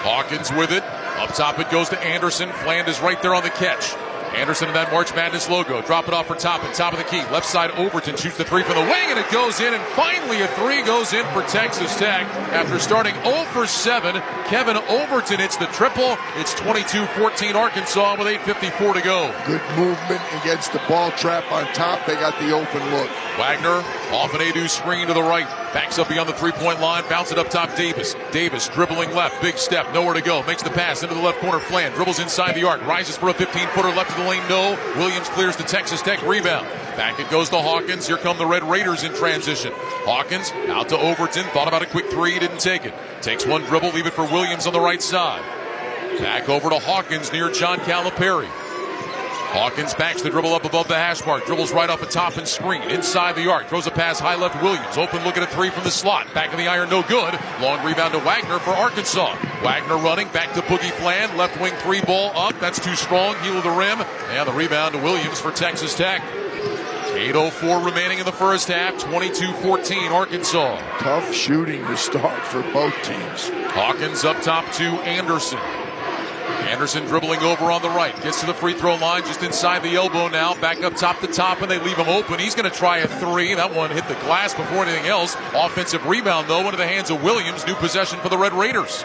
Hawkins with it. Up top it goes to Anderson. Fland is right there on the catch. Anderson in that March Madness logo. Drop it off for Toppin. Top of the key. Left side Overton shoots the 3 from the wing, and it goes in. And finally a 3 goes in for Texas Tech. After starting 0 for 7, Kevin Overton hits the triple. It's 22-14 Arkansas with 8:54 to go. Good movement against the ball trap on top. They got the open look. Wagner off an Adu screen to the right. Backs up beyond the three-point line. Bounce it up top Davis. Davis dribbling left. Big step. Nowhere to go. Makes the pass into the left corner. Fland dribbles inside the arc. Rises for a 15-footer left of the lane. No. Williams clears the Texas Tech rebound. Back it goes to Hawkins. Here come the Red Raiders in transition. Hawkins out to Overton. Thought about a quick 3. Didn't take it. Takes one dribble. Leave it for Williams on the right side. Back over to Hawkins near John Calipari. Hawkins backs the dribble up above the hash mark. Dribbles right off the top and screen. Inside the arc. Throws a pass high left Williams. Open look at a 3 from the slot. Back of the iron, no good. Long rebound to Wagner for Arkansas. Wagner running. Back to Boogie Fland. Left wing 3 ball up. That's too strong. Heel of the rim. And the rebound to Williams for Texas Tech. 8:04 remaining in the first half, 22-14 Arkansas. Tough shooting to start for both teams. Hawkins up top to Anderson. Anderson dribbling over on the right. Gets to the free throw line just inside the elbow now. Back up top to top, and they leave him open. He's going to try a three. That one hit the glass before anything else. Offensive rebound, though, into the hands of Williams. New possession for the Red Raiders.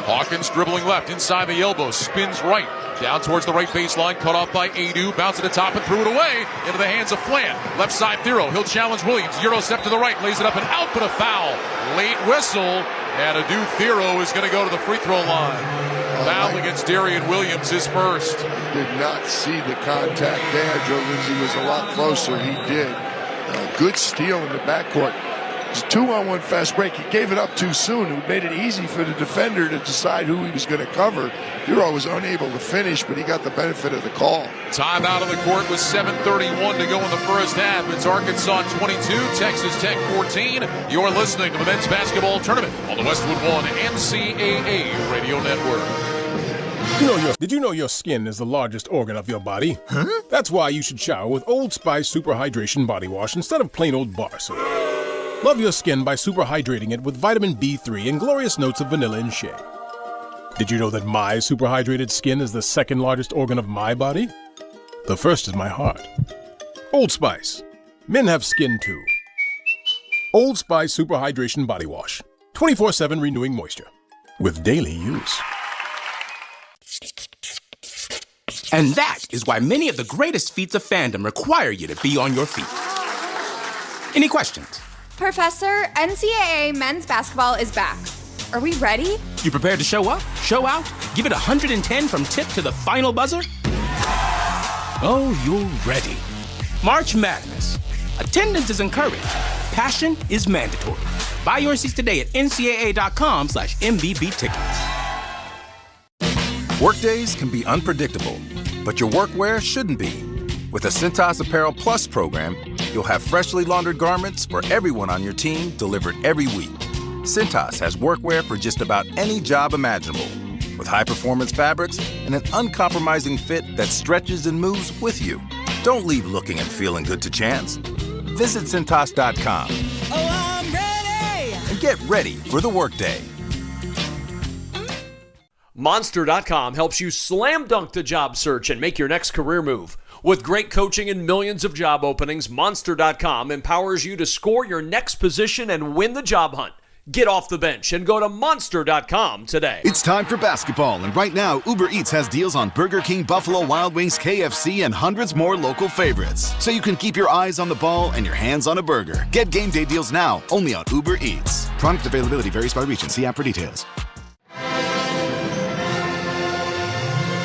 Hawkins dribbling left inside the elbow. Spins right. Down towards the right baseline. Cut off by Adu. Bounce to the top and threw it away into the hands of Flant. Left side Thero. He'll challenge Williams. Euro step to the right. Lays it up and out, but a foul. Late whistle. And Adu Thero is going to go to the free throw line. Foul against Darian Williams, his first. Did not see the contact there. Joe Lindsay was a lot closer. He did. Good steal in the backcourt. It's a 2-on-1 fast break. He gave it up too soon. It made it easy for the defender to decide who he was going to cover. Hero was unable to finish, but he got the benefit of the call. Time out on the court with 7:31 to go in the first half. It's Arkansas 22, Texas Tech 14. You're listening to the men's basketball tournament on the Westwood One NCAA Radio Network. Did you know your skin is the largest organ of your body? Huh? That's why you should shower with Old Spice Super Hydration Body Wash instead of plain old bar soap. Love your skin by super hydrating it with vitamin B3 and glorious notes of vanilla and shea. Did you know that my super hydrated skin is the second largest organ of my body? The first is my heart. Old Spice. Men have skin too. Old Spice Super Hydration Body Wash. 24/7 renewing moisture. With daily use. And that is why many of the greatest feats of fandom require you to be on your feet. Any questions? Professor, NCAA men's basketball is back. Are we ready? You prepared to show up, show out, give it 110 from tip to the final buzzer? Oh, you're ready. March Madness. Attendance is encouraged. Passion is mandatory. Buy your seats today at ncaa.com/MVB tickets. Workdays can be unpredictable, but your workwear shouldn't be. With the Cintas Apparel Plus program, you'll have freshly laundered garments for everyone on your team delivered every week. Cintas has workwear for just about any job imaginable, with high-performance fabrics and an uncompromising fit that stretches and moves with you. Don't leave looking and feeling good to chance. Visit Cintas.com. Oh, I'm ready! And get ready for the workday. Monster.com helps you slam dunk the job search and make your next career move. With great coaching and millions of job openings, Monster.com empowers you to score your next position and win the job hunt. Get off the bench and go to Monster.com today. It's time for basketball, and right now, Uber Eats has deals on Burger King, Buffalo Wild Wings, KFC, and hundreds more local favorites. So you can keep your eyes on the ball and your hands on a burger. Get game day deals now, only on Uber Eats. Product availability varies by region. See app for details.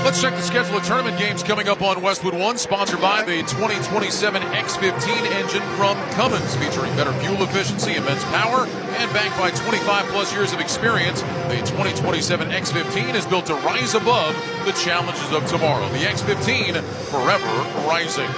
Let's check the schedule of tournament games coming up on Westwood One, sponsored by the 2027 X15 engine from Cummins, featuring better fuel efficiency and immense power, and backed by 25-plus years of experience. The 2027 X15 is built to rise above the challenges of tomorrow. The X15, forever rising.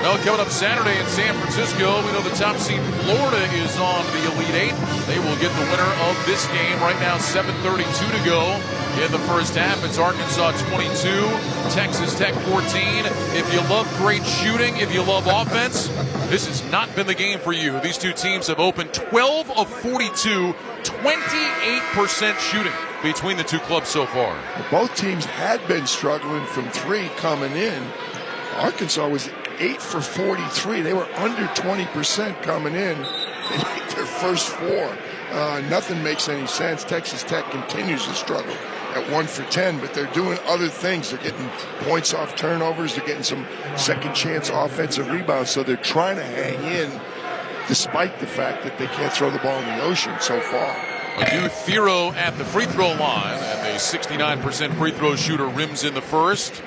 Well, coming up Saturday in San Francisco, we know the top seed Florida is on the Elite Eight. They will get the winner of this game. Right now, 7:32 to go in the first half. It's Arkansas 22, Texas Tech 14. If you love great shooting, if you love offense, this has not been the game for you. These two teams have opened 12 of 42, 28% shooting between the two clubs so far. Both teams had been struggling from three coming in. Arkansas was 8 for 43. They were under 20% coming in. They made their first four. Nothing makes any sense. Texas Tech continues to struggle at 1 for 10, but they're doing other things. They're getting points off turnovers. They're getting some second chance offensive rebounds. So they're trying to hang in despite the fact that they can't throw the ball in the ocean so far. Adu Thero at the free throw line, and a 69% free throw shooter rims in the first.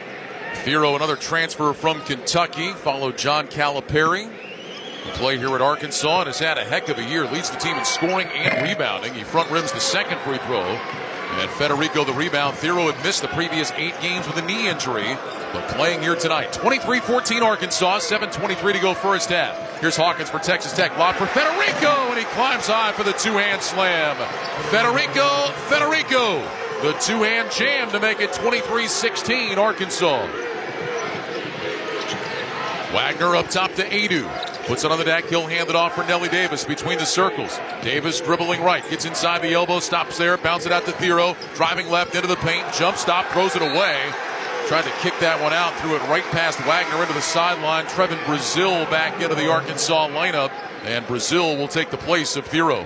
Thero, another transfer from Kentucky, followed John Calipari, who played here at Arkansas and has had a heck of a year. Leads the team in scoring and rebounding. He front rims the second free throw. And Federico the rebound. Thero had missed the previous 8 games with a knee injury, but playing here tonight. 23-14 Arkansas, 7:23 to go first half. Here's Hawkins for Texas Tech. Lob for Federico, and he climbs high for the two-hand slam. Federico, the two-hand jam to make it 23-16 Arkansas. Wagner up top to Adu. Puts it on the deck. He'll hand it off for Nelly Davis between the circles. Davis dribbling right. Gets inside the elbow. Stops there. Bounce it out to Thero. Driving left into the paint. Jump stop. Throws it away. Tried to kick that one out. Threw it right past Wagner into the sideline. Trevin Brazil back into the Arkansas lineup. And Brazil will take the place of Thero.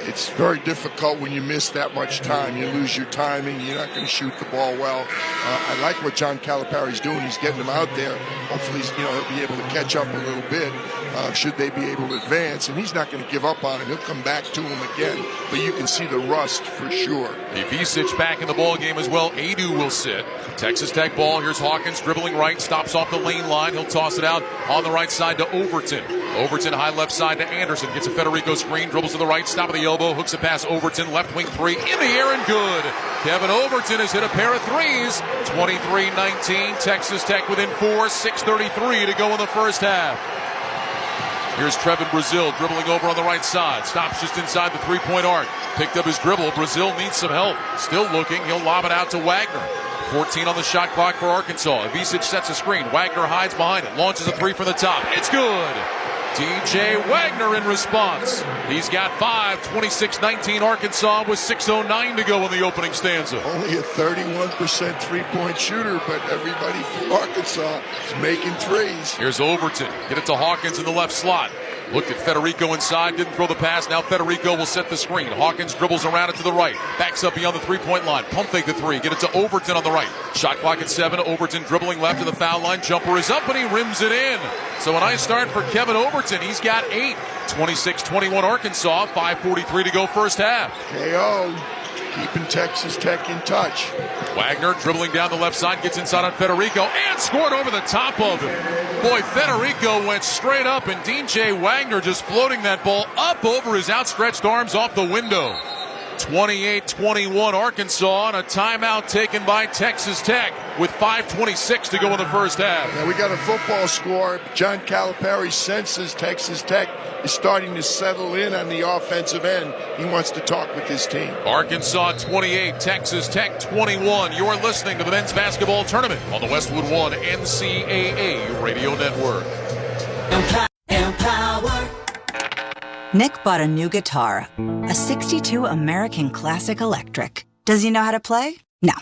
It's very difficult when you miss that much time. You lose your timing. You're not going to shoot the ball well. I like what John Calipari's doing. He's getting them out there. Hopefully, he'll be able to catch up a little bit. Should they be able to advance? And he's not going to give up on him. He'll come back to him again. But you can see the rust for sure. Ivisic back in the ball game as well. Adu will sit. Texas Tech ball. Here's Hawkins dribbling right. Stops off the lane line. He'll toss it out on the right side to Overton. Overton high left side to Anderson. Gets a Federico screen. Dribbles to the right. Stop of the elbow. Hooks it past Overton. Left wing three. In the air and good. Kevin Overton has hit a pair of threes. 23-19. Texas Tech within 4. 6:33 to go in the first half. Here's Trevin Brazil dribbling over on the right side. Stops just inside the three-point arc. Picked up his dribble. Brazil needs some help. Still looking. He'll lob it out to Wagner. 14 on the shot clock for Arkansas. Ivisic sets a screen. Wagner hides behind it. Launches a three from the top. It's good. DJ Wagner in response. He's got 5. 26-19 Arkansas with 6:09 to go in the opening stanza. Only a 31% three-point shooter, but everybody from Arkansas is making threes. Here's Overton. Get it to Hawkins in the left slot. Looked at Federico inside, didn't throw the pass. Now Federico will set the screen. Hawkins dribbles around it to the right. Backs up beyond the three-point line. Pump fake the three. Get it to Overton on the right. Shot clock at 7. Overton dribbling left to the foul line. Jumper is up and he rims it in. So a nice start for Kevin Overton. He's got 8. 26-21 Arkansas. 5:43 to go first half. KO. Keeping Texas Tech in touch. Wagner dribbling down the left side, gets inside on Federico, and scored over the top of him. Boy, Federico went straight up, and DJ Wagner just floating that ball up over his outstretched arms off the window. 28-21 Arkansas, and a timeout taken by Texas Tech with 5:26 to go in the first half. Yeah, we got a football score. John Calipari senses Texas Tech is starting to settle in on the offensive end. He wants to talk with his team. Arkansas 28, Texas Tech 21. You're listening to the men's basketball tournament on the Westwood One NCAA Radio Network. Empower. Nick bought a new guitar, a 62 American Classic Electric. Does he know how to play? No.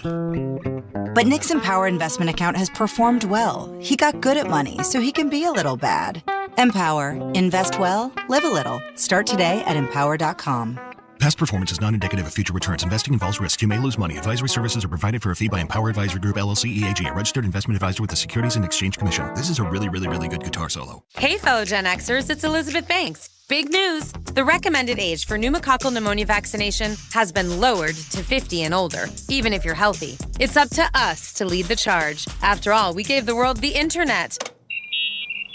But Nick's Empower investment account has performed well. He got good at money, so he can be a little bad. Empower. Invest well, live a little. Start today at empower.com. Past performance is not indicative of future returns. Investing involves risk. You may lose money. Advisory services are provided for a fee by Empower Advisory Group, LLC, EAG, a registered investment advisor with the Securities and Exchange Commission. This is a really good guitar solo. Hey, fellow Gen Xers, it's Elizabeth Banks. Big news! The recommended age for pneumococcal pneumonia vaccination has been lowered to 50 and older, even if you're healthy. It's up to us to lead the charge. After all, we gave the world the internet.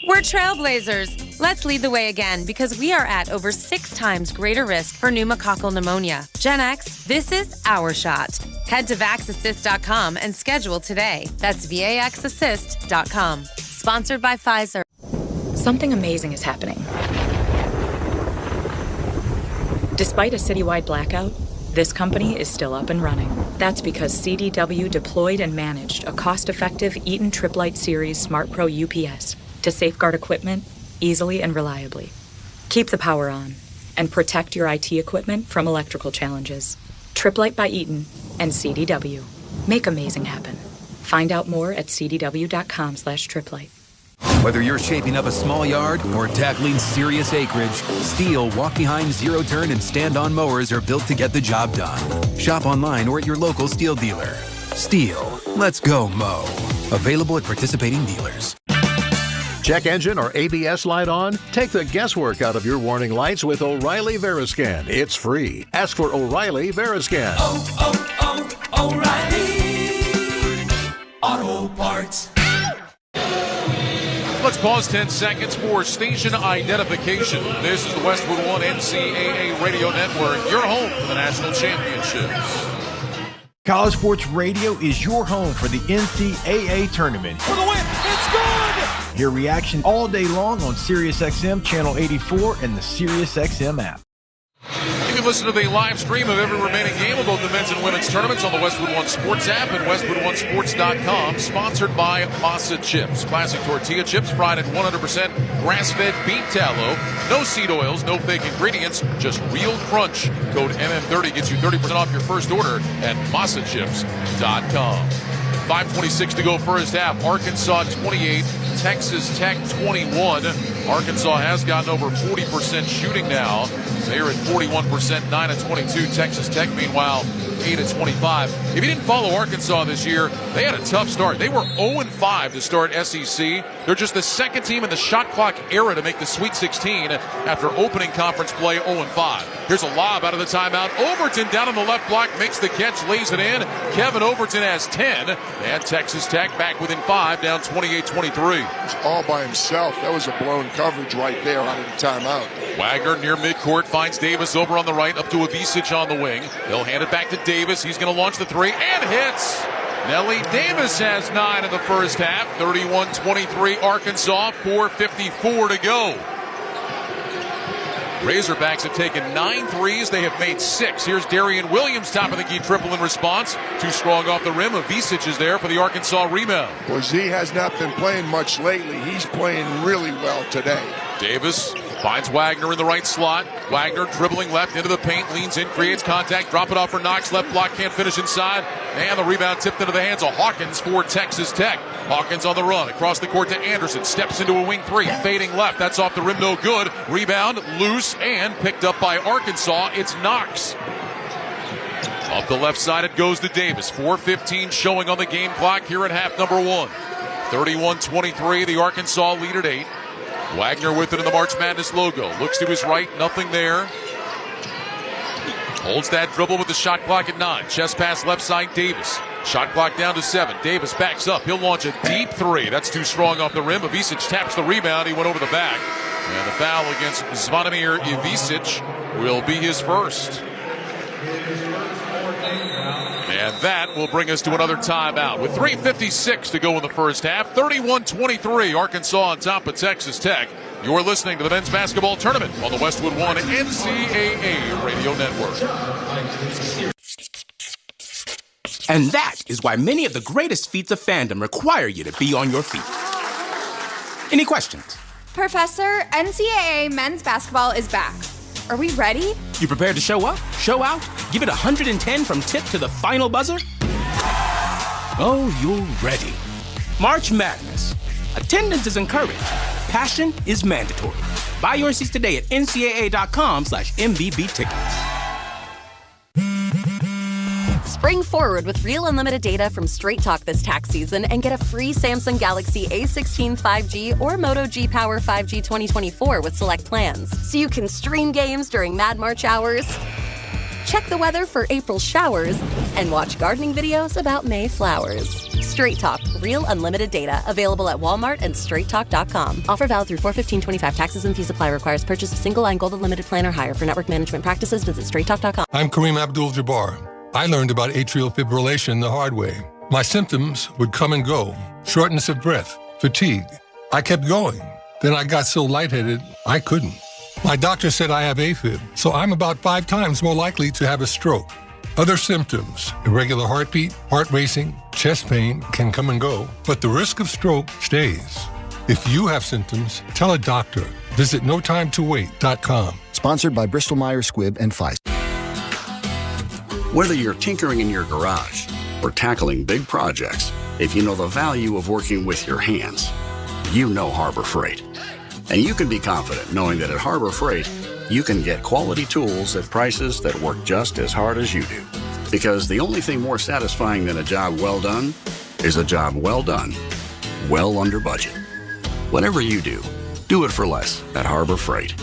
We're trailblazers. Let's lead the way again because we are at over 6 times greater risk for pneumococcal pneumonia. Gen X, this is our shot. Head to VaxAssist.com and schedule today. That's VaxAssist.com. Sponsored by Pfizer. Something amazing is happening. Despite a citywide blackout, this company is still up and running. That's because CDW deployed and managed a cost-effective Eaton Triplite Series Smart Pro UPS to safeguard equipment easily and reliably. Keep the power on and protect your IT equipment from electrical challenges. Triplite by Eaton and CDW. Make amazing happen. Find out more at cdw.com/triplite. Whether you're shaping up a small yard or tackling serious acreage, Steel walk-behind, zero-turn, and stand-on mowers are built to get the job done. Shop online or at your local Steel dealer. Steel. Let's go mow. Available at participating dealers. Check engine or ABS light on? Take the guesswork out of your warning lights with O'Reilly Veriscan. It's free. Ask for O'Reilly Veriscan. O'Reilly Auto Parts. Let's pause 10 seconds for station identification. This is the Westwood One NCAA Radio Network, your home for the national championships. College Sports Radio is your home for the NCAA tournament. For the win, it's good! Hear reaction all day long on SiriusXM Channel 84 and the SiriusXM app. You can listen to the live stream of every remaining game of both the men's and women's tournaments on the Westwood One Sports app and westwoodonesports.com. Sponsored by Masa Chips. Classic tortilla chips fried in 100% grass-fed beef tallow. No seed oils, no fake ingredients, just real crunch. Code MM30 gets you 30% off your first order at masachips.com. 5:26 to go first half. Arkansas 28, Texas Tech 21. Arkansas has gotten over 40% shooting now. They're at 41%, 9 of 22. Texas Tech, meanwhile, 8 of 25. If you didn't follow Arkansas this year, they had a tough start. They were 0-5 to start SEC. They're just the second team in the shot clock era to make the Sweet 16 after opening conference play 0-5. Here's a lob out of the timeout. Overton down on the left block, makes the catch, lays it in. Kevin Overton has 10. And Texas Tech back within 5, down 28-23. He's all by himself. That was a blown coverage right there out of the timeout. Wagner near midcourt finds Davis over on the right, up to Avicic on the wing. They'll hand it back to Davis. He's going to launch the three and hits. Nellie Davis has 9 in the first half. 31-23 Arkansas, 4:54 to go. Razorbacks have taken 9 threes. They have made 6. Here's Darian Williams, top of the key triple in response. Too strong off the rim. Avicic is there for the Arkansas rebound. Well, Z has not been playing much lately. He's playing really well today. Davis finds Wagner in the right slot. Wagner dribbling left into the paint, leans in, creates contact, drop it off for Knox. Left block, can't finish inside. And the rebound tipped into the hands of Hawkins for Texas Tech. Hawkins on the run, across the court to Anderson. Steps into a wing three, fading left. That's off the rim, no good. Rebound, loose, and picked up by Arkansas. It's Knox. Up the left side, it goes to Davis. 4:15 showing on the game clock here at half number 1. 31-23, the Arkansas lead at 8. Wagner with it in the March Madness logo. Looks to his right, nothing there. Holds that dribble with the shot clock at 9. Chest pass left side, Davis. Shot clock down to 7. Davis backs up. He'll launch a deep 3. That's too strong off the rim. Avicic taps the rebound. He went over the back. And the foul against Zvonimir Ivicic will be his first. And that will bring us to another timeout. With 3:56 to go in the first half, 31-23, Arkansas on top of Texas Tech. You're listening to the men's basketball tournament on the Westwood One NCAA Radio Network. And that is why many of the greatest feats of fandom require you to be on your feet. Any questions? Professor, NCAA men's basketball is back. Are we ready? You prepared to show up, show out, give it 110 from tip to the final buzzer? Oh, you're ready. March Madness. Attendance is encouraged. Passion is mandatory. Buy your seats today at ncaa.com/MBB tickets. Spring forward with real unlimited data from Straight Talk this tax season and get a free Samsung Galaxy A16 5G or Moto G Power 5G 2024 with select plans. So you can stream games during Mad March hours, check the weather for April showers, and watch gardening videos about May flowers. Straight Talk, real unlimited data. Available at Walmart and straighttalk.com. Offer valid through 4/15/25. Taxes and fees apply. Requires purchase of single line gold unlimited plan or higher. For network management practices, visit straighttalk.com. I'm Kareem Abdul-Jabbar. I learned about atrial fibrillation the hard way. My symptoms would come and go. Shortness of breath, fatigue. I kept going. Then I got so lightheaded, I couldn't. My doctor said I have AFib, so I'm about 5 times more likely to have a stroke. Other symptoms, irregular heartbeat, heart racing, chest pain can come and go, but the risk of stroke stays. If you have symptoms, tell a doctor. Visit notimetowait.com. Sponsored by Bristol-Myers Squibb and Pfizer. Whether you're tinkering in your garage or tackling big projects, if you know the value of working with your hands, you know Harbor Freight. And you can be confident knowing that at Harbor Freight, you can get quality tools at prices that work just as hard as you do. Because the only thing more satisfying than a job well done is a job well done, well under budget. Whatever you do it for less at Harbor Freight.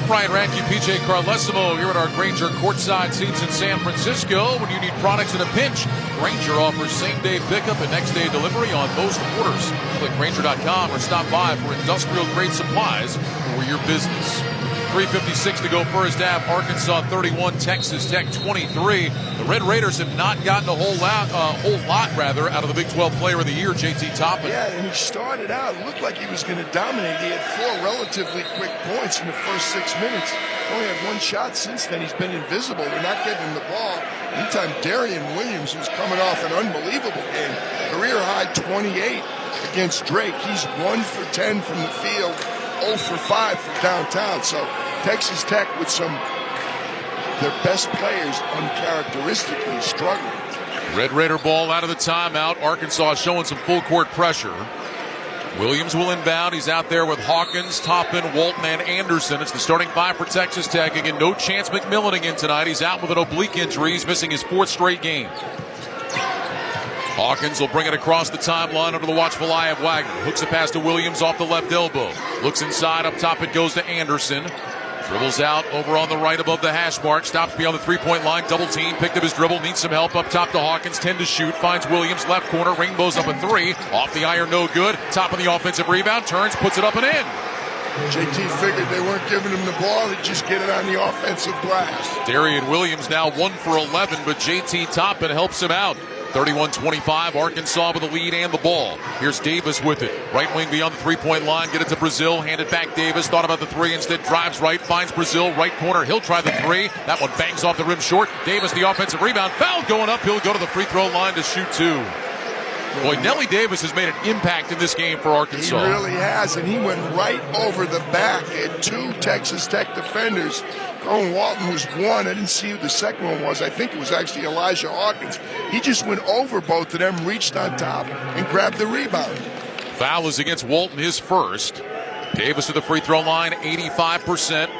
Ryan Radke, PJ Carlesimo here at our Grainger courtside seats in San Francisco. When you need products in a pinch, Grainger offers same-day pickup and next-day delivery on most orders. Click Grainger.com or stop by for industrial-grade supplies for your business. 3:56 to go first half. Arkansas 31, Texas Tech 23. The Red Raiders have not gotten a whole lot out of the Big 12 Player of the Year, J.T. Toppin. Yeah, and he started out, it looked like he was going to dominate. He had 4 relatively quick points in the first 6 minutes. Only had 1 shot since then. He's been invisible. They're not getting him the ball. Anytime Darian Williams, who's coming off an unbelievable game, career high 28 against Drake. He's 1 for 10 from the field, 0 for 5 from downtown. So Texas Tech with their best players uncharacteristically struggling. Red Raider ball out of the timeout. Arkansas showing some full court pressure. Williams will inbound. He's out there with Hawkins, Toppin, Walton, and Anderson. It's the starting 5 for Texas Tech. Again, no Chance McMillan again tonight. He's out with an oblique injury. He's missing his 4th straight game. Hawkins will bring it across the timeline under the watchful eye of Wagner. Hooks a pass to Williams off the left elbow. Looks inside. Up top it goes to Anderson. Dribbles out over on the right above the hash mark. Stops beyond the 3-point line. Double team. Picked up his dribble. Needs some help. Up top to Hawkins. 10 to shoot. Finds Williams. Left corner. Rainbows up a 3. Off the iron. No good. Top of the offensive rebound. Turns. Puts it up and in. JT figured they weren't giving him the ball. He'd just get it on the offensive glass. Darian Williams now 1 for 11, but JT Toppin helps him out. 31-25, Arkansas with the lead and the ball. Here's Davis with it. Right wing beyond the 3-point line. Get it to Brazil. Hand it back Davis. Thought about the 3 instead. Drives right. Finds Brazil. Right corner. He'll try the 3. That one bangs off the rim short. Davis the offensive rebound. Foul going up. He'll go to the free throw line to shoot 2. Boy, Nelly Davis has made an impact in this game for Arkansas. He really has, and he went right over the back at 2 Texas Tech defenders. Cohen Walton was 1. I didn't see who the second one was. I think it was actually Elijah Hawkins. He just went over both of them, reached on top, and grabbed the rebound. Foul is against Walton, his first. Davis to the free throw line, 85%.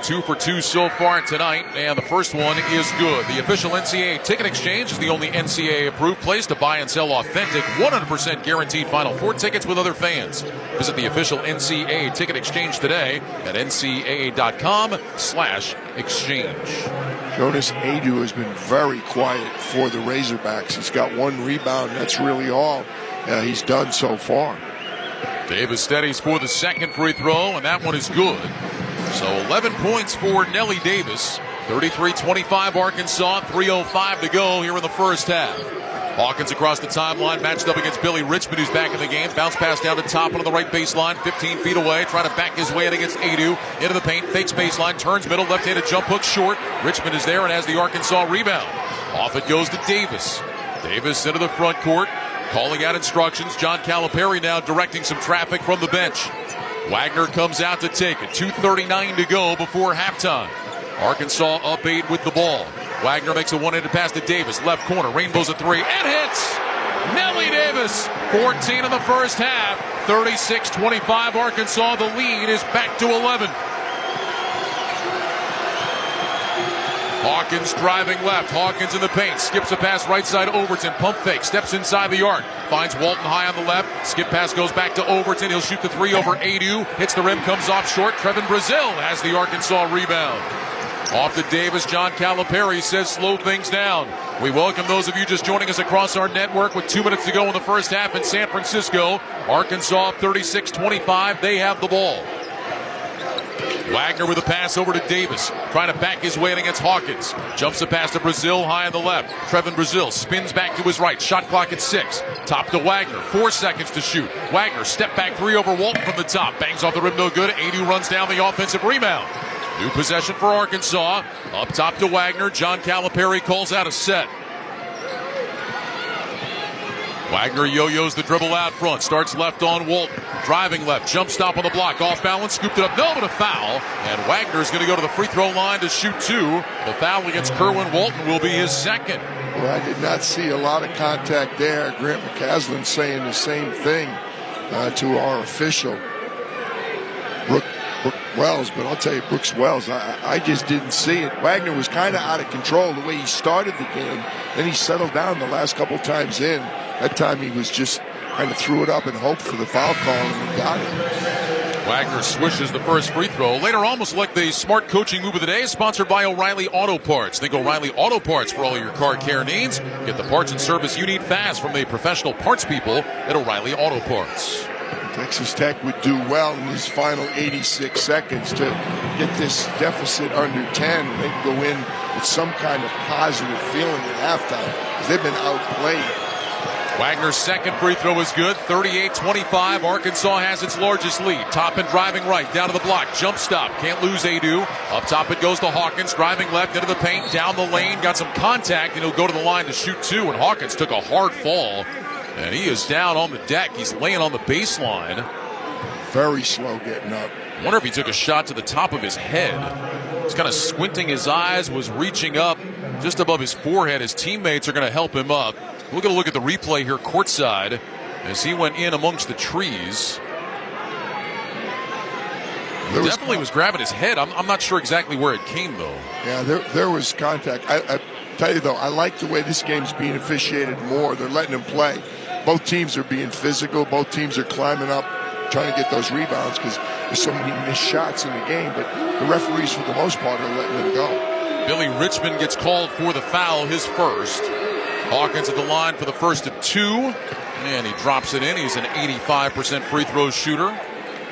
2 for 2 so far tonight, and the first one is good. The official NCAA Ticket Exchange is the only NCAA-approved place to buy and sell authentic, 100% guaranteed Final Four tickets with other fans. Visit the official NCAA Ticket Exchange today at ncaa.com/exchange. Jonas Adu has been very quiet for the Razorbacks. He's got 1 rebound. That's really all he's done so far. Davis steadies for the second free throw, and that one is good. So 11 points for Nelly Davis. 33-25 Arkansas. 3:05 to go here in the first half. Hawkins across the timeline, matched up against Billy Richmond, who's back in the game. Bounce pass down to Toppin on the right baseline, 15 feet away. Trying to back his way in against Adu. Into the paint, fakes baseline, turns middle, left-handed jump hook short. Richmond is there and has the Arkansas rebound. Off it goes to Davis. Davis into the front court, calling out instructions. John Calipari now directing some traffic from the bench. Wagner comes out to take it. 2:39 to go before halftime. Arkansas up 8 with the ball. Wagner makes a one-handed pass to Davis. Left corner. Rainbows a 3 and hits. Nelly Davis. 14 in the first half. 36-25 Arkansas. The lead is back to 11. Hawkins driving left. Hawkins in the paint. Skips a pass right side. Overton. Pump fake. Steps inside the arc. Finds Walton high on the left. Skip pass goes back to Overton. He'll shoot the 3 over Adu. Hits the rim. Comes off short. Trevin Brazil has the Arkansas rebound. Off to Davis. John Calipari says slow things down. We welcome those of you just joining us across our network with 2 minutes to go in the first half in San Francisco. Arkansas up 36-25. They have the ball. Wagner with a pass over to Davis, trying to back his way in against Hawkins. Jumps the pass to Brazil high on the left. Trevin Brazil spins back to his right. Shot clock at 6. Top to Wagner. 4 seconds to shoot. Wagner step back 3 over Walton from the top. Bangs off the rim, no good. Adu runs down the offensive rebound. New possession for Arkansas. Up top to Wagner. John Calipari calls out a set. Wagner yo-yos the dribble out front. Starts left on Walton. Driving left. Jump stop on the block. Off balance. Scooped it up. No, but a foul. And Wagner's going to go to the free throw line to shoot 2. The foul against Kerwin Walton will be his second. Well, I did not see a lot of contact there. Grant McCaslin saying the same thing to our official, Brooke Wells. But I'll tell you, Brooks Wells, I just didn't see it. Wagner was kind of out of control the way he started the game. Then he settled down the last couple times in. That time he was just kind of threw it up and hoped for the foul call, and he got it. Wagner swishes the first free throw. Later, almost like the smart coaching move of the day, sponsored by O'Reilly Auto Parts. Think O'Reilly Auto Parts for all your car care needs. Get the parts and service you need fast from the professional parts people at O'Reilly Auto Parts. Texas Tech would do well in these final 86 seconds to get this deficit under 10. They can go in with some kind of positive feeling at halftime because they've been outplayed. Wagner's second free throw is good. 38-25. Arkansas has its largest lead. Toppin driving right, down to the block. Jump stop. Can't lose Adu. Up top it goes to Hawkins. Driving left into the paint. Down the lane. Got some contact, and he'll go to the line to shoot two. And Hawkins took a hard fall. And he is down on the deck. He's laying on the baseline. Very slow getting up. I wonder if he took a shot to the top of his head. He's kind of squinting his eyes, was reaching up just above his forehead. His teammates are going to help him up. We're going to look at the replay here courtside as he went in amongst the trees. He definitely was grabbing his head. I'm not sure exactly where it came, though. Yeah, there was contact. I tell you, though, I like the way this game's being officiated more. They're letting him play. Both teams are being physical. Both teams are climbing up, trying to get those rebounds because there's so many missed shots in the game. But the referees, for the most part, are letting them go. Billy Richmond gets called for the foul, his first. Hawkins at the line for the first of two, and he drops it in. He's an 85% free throw shooter.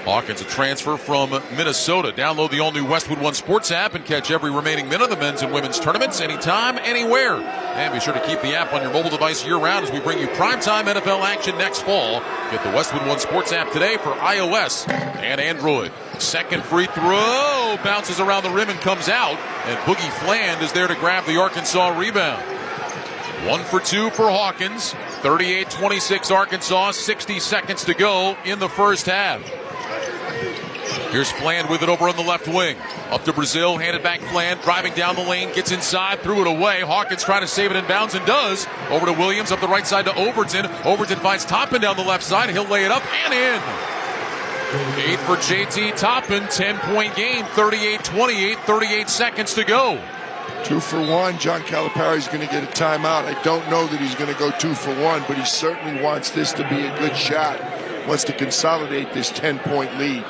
Hawkins, a transfer from Minnesota. Download the all-new Westwood One Sports app and catch every remaining minute of the men's and women's tournaments anytime, anywhere. And be sure to keep the app on your mobile device year-round as we bring you primetime NFL action next fall. Get the Westwood One Sports app today for iOS and Android. Second free throw bounces around the rim and comes out, and Boogie Fland is there to grab the Arkansas rebound. 1 for 2 for Hawkins. 38-26 Arkansas. 60 seconds to go in the first half. Here's Fland with it over on the left wing. Up to Brazil, handed back Fland, driving down the lane, gets inside, threw it away. Hawkins trying to save it in bounds and does. Over to Williams, up the right side to Overton. Overton finds Toppin down the left side. He'll lay it up and in. 8 for JT Toppin, 10-point game, 38-28, 38 seconds to go. 2 for 1. John Calipari's going to get a timeout. I don't know that he's going to go 2 for 1, but he certainly wants this to be a good shot. Wants to consolidate this 10-point lead.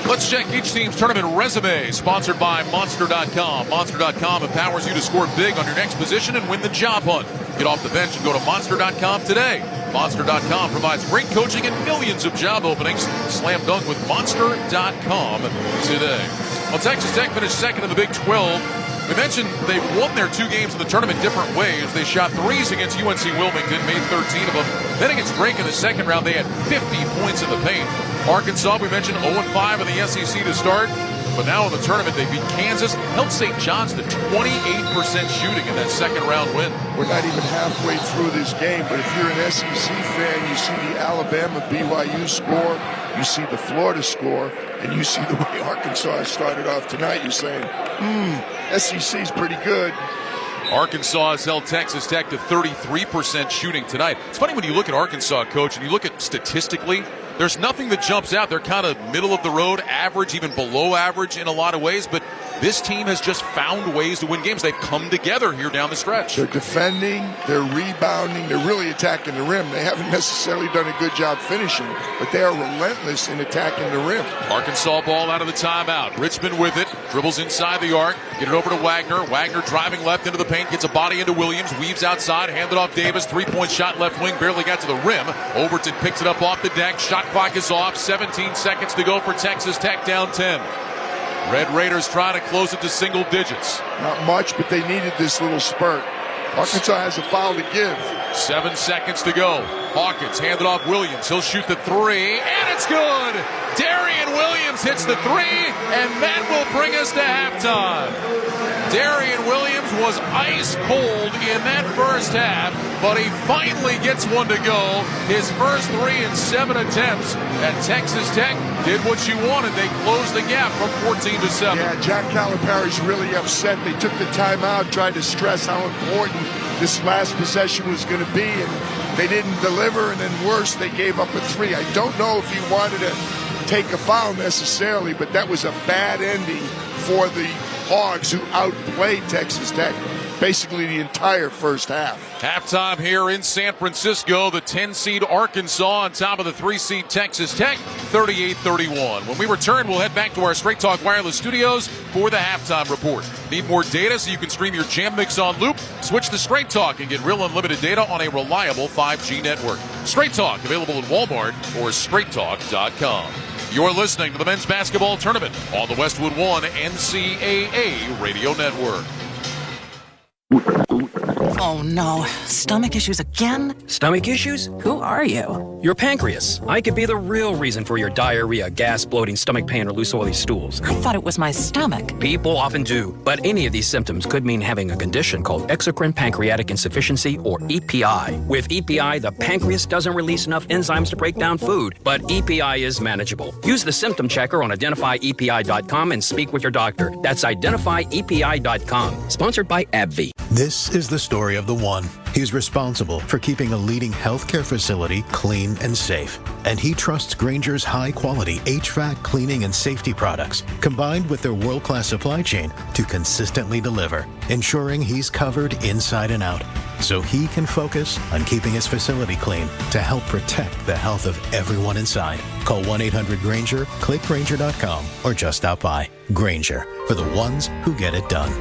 Let's check each team's tournament resume, sponsored by Monster.com. Monster.com empowers you to score big on your next position and win the job hunt. Get off the bench and go to Monster.com today. Monster.com provides great coaching and millions of job openings. Slam dunk with Monster.com today. Well, Texas Tech finished second in the Big 12. We mentioned they won their 2 games in the tournament different ways. They shot threes against UNC Wilmington, made 13 of them. Then against Drake in the second round, they had 50 points in the paint. Arkansas, we mentioned 0-5 in the SEC to start. But now in the tournament, they beat Kansas, held St. John's to 28% shooting in that second round win. We're not even halfway through this game, but if you're an SEC fan, you see the Alabama BYU score, you see the Florida score, and you see the way Arkansas started off tonight. You're saying, SEC's pretty good. Arkansas has held Texas Tech to 33% shooting tonight. It's funny when you look at Arkansas, Coach, and you look at statistically, there's nothing that jumps out. They're kind of middle of the road, average, even below average in a lot of ways, but this team has just found ways to win games. They've come together here down the stretch. They're defending, they're rebounding, they're really attacking the rim. They haven't necessarily done a good job finishing, but they are relentless in attacking the rim. Arkansas ball out of the timeout. Richmond with it, dribbles inside the arc, get it over to Wagner. Wagner driving left into the paint, gets a body into Williams, weaves outside, handed off Davis, 3-point shot left wing, barely got to the rim. Overton picks it up off the deck, shot clock is off, 17 seconds to go for Texas Tech, down 10. Red Raiders trying to close it to single digits. Not much, but they needed this little spurt. Arkansas has a foul to give. 7 seconds to go. Hawkins handed off Williams. He'll shoot the three, and it's good. Darian Williams hits the three, and that will bring us to halftime. Darian Williams was ice cold in that first half, but he finally gets one to go. His first 3 in 7 attempts, and Texas Tech did what you wanted. They closed the gap from 14 to 7. Yeah, Jack Calipari's really upset. They took the timeout, tried to stress how important this last possession was going to be, and they didn't deliver, and then worse, they gave up a 3. I don't know if he wanted to take a foul necessarily, but that was a bad ending for the Hogs, who outplayed Texas Tech basically the entire first half. Halftime here in San Francisco. The 10-seed Arkansas on top of the 3-seed Texas Tech, 38-31. When we return, we'll head back to our Straight Talk Wireless studios for the halftime report. Need more data so you can stream your Jam Mix on loop? Switch to Straight Talk and get real unlimited data on a reliable 5G network. Straight Talk, available in Walmart or straighttalk.com. You're listening to the men's basketball tournament on the Westwood One NCAA Radio Network. Oh no, stomach issues again? Stomach issues? Who are you? Your pancreas. I could be the real reason for your diarrhea, gas, bloating, stomach pain, or loose oily stools. I thought it was my stomach. People often do, but any of these symptoms could mean having a condition called exocrine pancreatic insufficiency, or EPI. With EPI, the pancreas doesn't release enough enzymes to break down food, but EPI is manageable. Use the symptom checker on identifyepi.com and speak with your doctor. That's identifyepi.com. Sponsored by AbbVie. This is the story of the one. He's responsible for keeping a leading healthcare facility clean and safe. And he trusts Grainger's high-quality HVAC cleaning and safety products, combined with their world-class supply chain, to consistently deliver, ensuring he's covered inside and out, so he can focus on keeping his facility clean to help protect the health of everyone inside. Call 1-800-GRAINGER, click Grainger.com, or just stop by. Grainger, for the ones who get it done.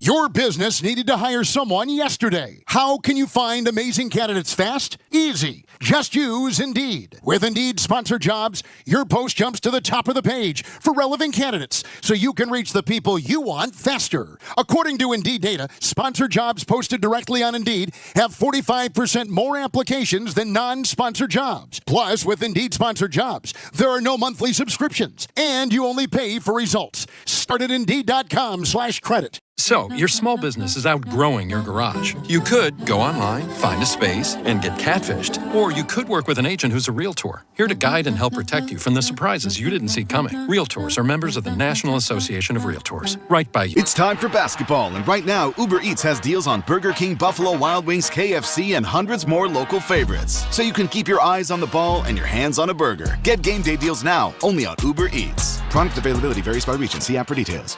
Your business needed to hire someone yesterday. How can you find amazing candidates fast? Easy. Just use Indeed. With Indeed Sponsored Jobs, your post jumps to the top of the page for relevant candidates, so you can reach the people you want faster. According to Indeed data, sponsored jobs posted directly on Indeed have 45% more applications than non-sponsored jobs. Plus, with Indeed Sponsored Jobs, there are no monthly subscriptions, and you only pay for results. Start at Indeed.com/credit. So, your small business is outgrowing your garage. You could go online, find a space, and get catfished. Or you could work with an agent who's a realtor, here to guide and help protect you from the surprises you didn't see coming. Realtors are members of the National Association of Realtors. Right by you. It's time for basketball, and right now, Uber Eats has deals on Burger King, Buffalo Wild Wings, KFC, and hundreds more local favorites. So you can keep your eyes on the ball and your hands on a burger. Get game day deals now, only on Uber Eats. Product availability varies by region. See app for details.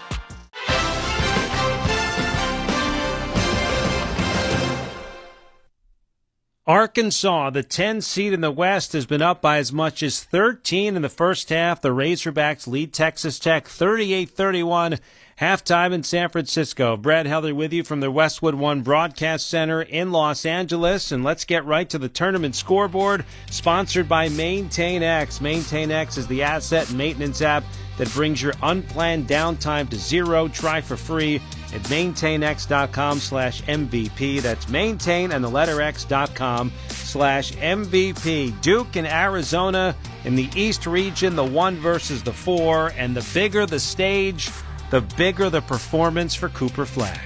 Arkansas, the 10 seed in the West, has been up by as much as 13 in the first half. The Razorbacks lead Texas Tech 38-31. Halftime in San Francisco. Brad Heller with you from the Westwood One Broadcast Center in Los Angeles. And let's get right to the tournament scoreboard, sponsored by MaintainX. MaintainX is the asset maintenance app that brings your unplanned downtime to zero. Try for free at maintainx.com/MVP. That's maintain and the letter x.com/MVP. Duke and Arizona in the East region, the 1 versus the 4. And the bigger the stage, the bigger the performance for Cooper Flagg.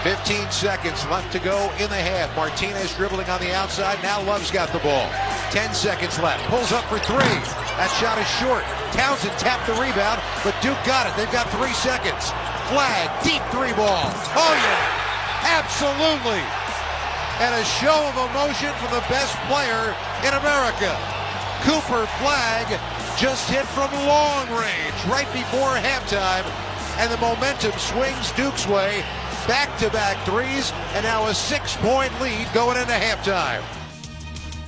15 seconds left to go in the half. Martinez dribbling on the outside. Now Love's got the ball. 10 seconds left. Pulls up for 3. That shot is short. Townsend tapped the rebound, but Duke got it. They've got 3 seconds. Flagg, deep 3 ball. Oh, yeah. Absolutely. And a show of emotion from the best player in America. Cooper Flagg just hit from long range right before halftime. And the momentum swings Duke's way. Back-to-back threes, and now a 6-point lead going into halftime.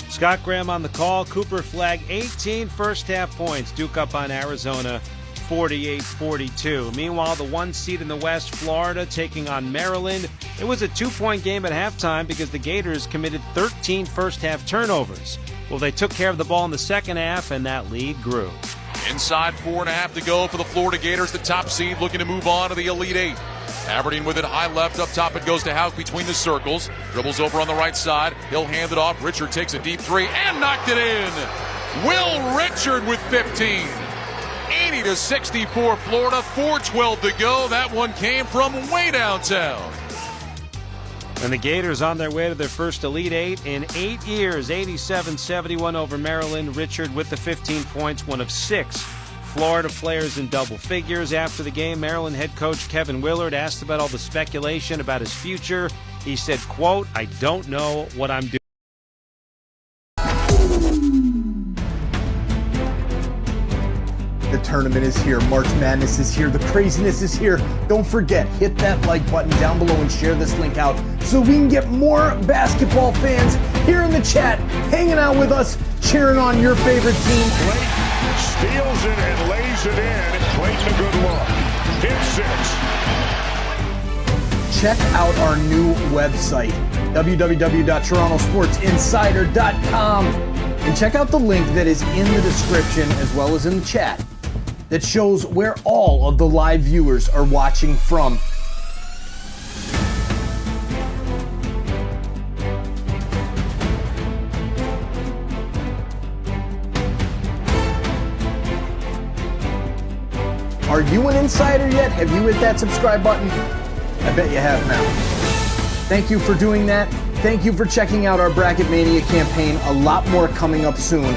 Scott Graham on the call. Cooper Flagg, 18 first-half points. Duke up on Arizona, 48-42. Meanwhile, the 1 seed in the West, Florida, taking on Maryland. It was a 2-point game at halftime because the Gators committed 13 first-half turnovers. Well, they took care of the ball in the second half, and that lead grew. Inside 4.5 to go for the Florida Gators, the top seed looking to move on to the Elite Eight. Aberdeen with it high left. Up top it goes to Houck between the circles. Dribbles over on the right side. He'll hand it off. Richard takes a deep 3 and knocked it in. Will Richard with 15. 80-64 Florida. 4:12 to go. That one came from way downtown. And the Gators on their way to their first Elite Eight in 8 years. 87-71 over Maryland. Richard with the 15 points, one of 6 Florida players in double figures. After the game, Maryland head coach Kevin Willard asked about all the speculation about his future. He said, quote, "I don't know what I'm doing." The tournament is here. March Madness is here. The craziness is here. Don't forget, hit that like button down below and share this link out so we can get more basketball fans here in the chat, hanging out with us, cheering on your favorite team. Steals it and lays it in. Clayton a good look. Hit 6. Check out our new website, www.torontosportsinsider.com, and check out the link that is in the description as well as in the chat that shows where all of the live viewers are watching from. Are you an insider yet? Have you hit that subscribe button? I bet you have now. Thank you for doing that. Thank you for checking out our Bracket Mania campaign. A lot more coming up soon.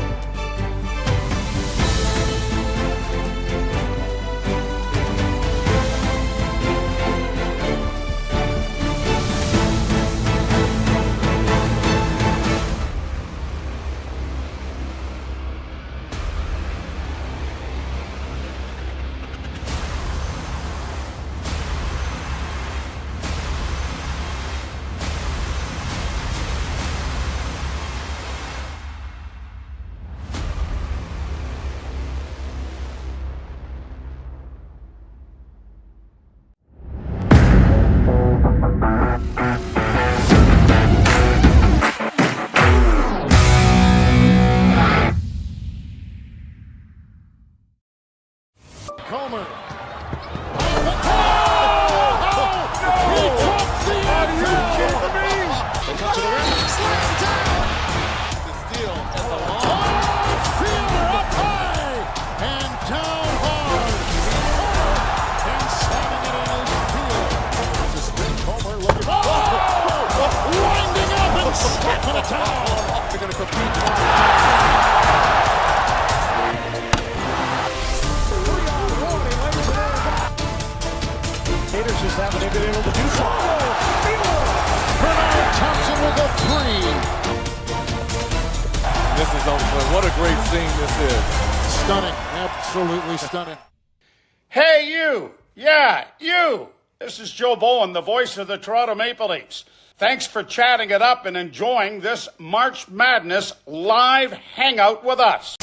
What a great scene this is. Stunning. Absolutely stunning. Hey, you. Yeah, you. This is Joe Bowen, the voice of the Toronto Maple Leafs. Thanks for chatting it up and enjoying this March Madness live hangout with us.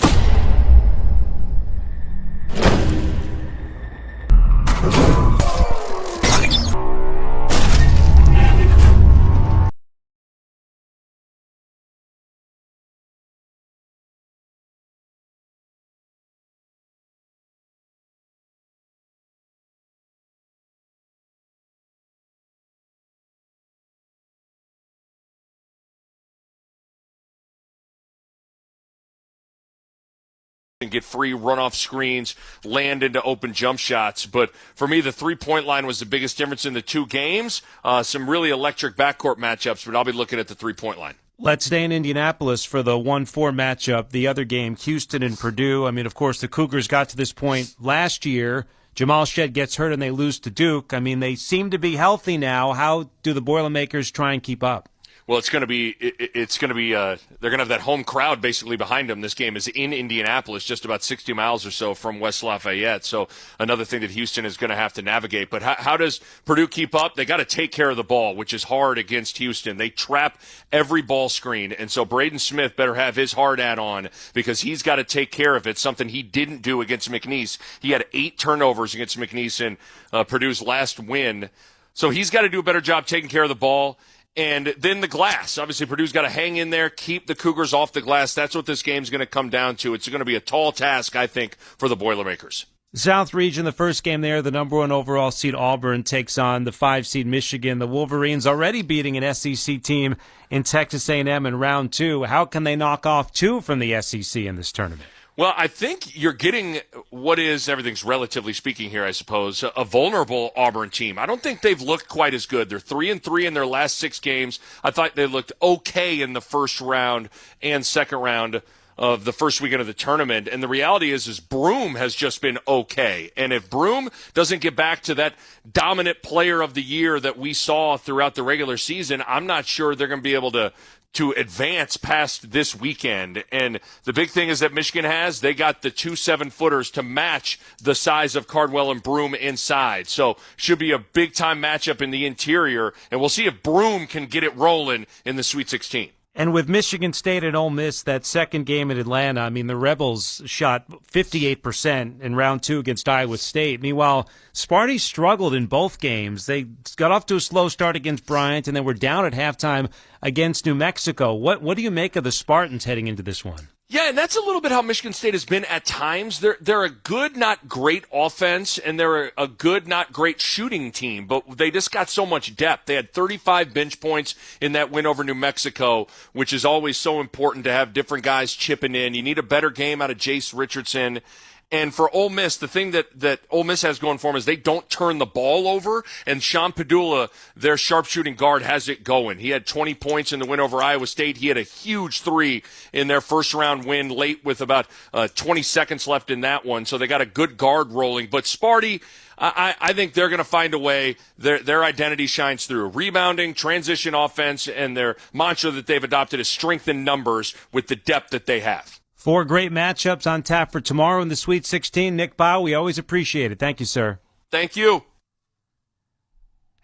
And get free runoff screens, land into open jump shots. But for me, the three-point line was the biggest difference in the two games. Some really electric backcourt matchups, but I'll be looking at the three-point line. Let's stay in Indianapolis for the 1-4 matchup. The other game, Houston and Purdue. I mean, of course, the Cougars got to this point last year. Jamal Shedd gets hurt and they lose to Duke. I mean, they seem to be healthy now. How do the Boilermakers try and keep up? Well, they're going to have that home crowd basically behind them. This game is in Indianapolis, just about 60 miles or so from West Lafayette. So another thing that Houston is going to have to navigate. But how does Purdue keep up? They got to take care of the ball, which is hard against Houston. They trap every ball screen. And so Braden Smith better have his hard hat on because he's got to take care of it, something he didn't do against McNeese. He had 8 turnovers against McNeese in Purdue's last win. So he's got to do a better job taking care of the ball. And then the glass. Obviously, Purdue's got to hang in there, keep the Cougars off the glass. That's what this game's going to come down to. It's going to be a tall task, I think, for the Boilermakers. South Region, the first game there, the number 1 overall seed Auburn takes on the 5 seed Michigan. The Wolverines already beating an SEC team in Texas A&M in round 2. How can they knock off 2 from the SEC in this tournament? Well, I think you're getting what is, everything's relatively speaking here, I suppose, a vulnerable Auburn team. I don't think they've looked quite as good. They're 3-3 in their last 6 games. I thought they looked okay in the first round and second round of the first weekend of the tournament. And the reality is Broome has just been okay. And if Broome doesn't get back to that dominant player of the year that we saw throughout the regular season, I'm not sure they're going to be able to advance past this weekend. And the big thing is that Michigan they got the 2 7-footers to match the size of Cardwell and Broome inside. So should be a big-time matchup in the interior, and we'll see if Broome can get it rolling in the Sweet 16. And with Michigan State and Ole Miss, that second game in Atlanta, I mean, the Rebels shot 58% in round 2 against Iowa State. Meanwhile, Sparty struggled in both games. They got off to a slow start against Bryant, and then were down at halftime against New Mexico. What do you make of the Spartans heading into this one? Yeah, and that's a little bit how Michigan State has been at times. They're a good, not great offense, and they're a good, not great shooting team, but they just got so much depth. They had 35 bench points in that win over New Mexico, which is always so important to have different guys chipping in. You need a better game out of Jace Richardson. And for Ole Miss, the thing that Ole Miss has going for them is they don't turn the ball over, and Sean Padula, their sharpshooting guard, has it going. He had 20 points in the win over Iowa State. He had a huge 3 in their first-round win late with about 20 seconds left in that one, so they got a good guard rolling. But Sparty, I think they're going to find a way. Their identity shines through. Rebounding, transition offense, and their mantra that they've adopted is strength in numbers with the depth that they have. 4 great matchups on tap for tomorrow in the Sweet 16. Nick Bau, we always appreciate it. Thank you, sir. Thank you.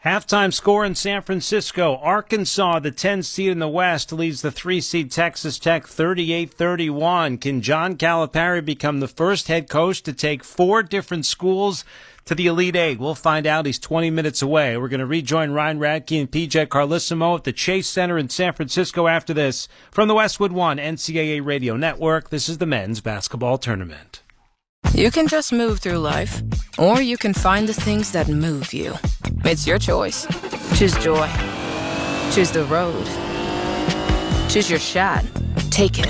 Halftime score in San Francisco. Arkansas, the 10 seed in the West, leads the 3 seed Texas Tech 38-31. Can John Calipari become the first head coach to take 4 different schools to the Elite Eight? We'll find out. He's 20 minutes away. We're going to rejoin Ryan Radke and PJ Carlissimo at the Chase Center in San Francisco after this. From the Westwood One NCAA Radio Network, this is the men's basketball tournament. You can just move through life, or you can find the things that move you. It's your choice. Choose joy. Choose the road. Choose your shot. Take it.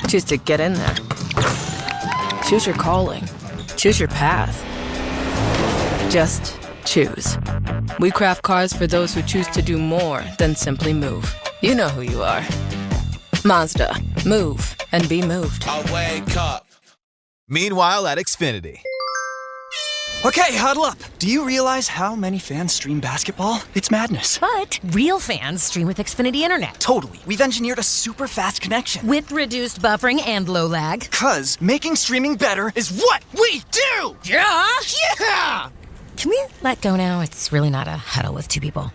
Choose to get in there. Choose your calling. Choose your path. Just choose. We craft cars for those who choose to do more than simply move. You know who you are. Mazda. Move and be moved. I wake up. Meanwhile at Xfinity. Okay, huddle up. Do you realize how many fans stream basketball? It's madness. But real fans stream with Xfinity Internet. Totally. We've engineered a super fast connection. With reduced buffering and low lag. 'Cause making streaming better is what we do! Yeah! Yeah! Can we let go now? It's really not a huddle with 2 people.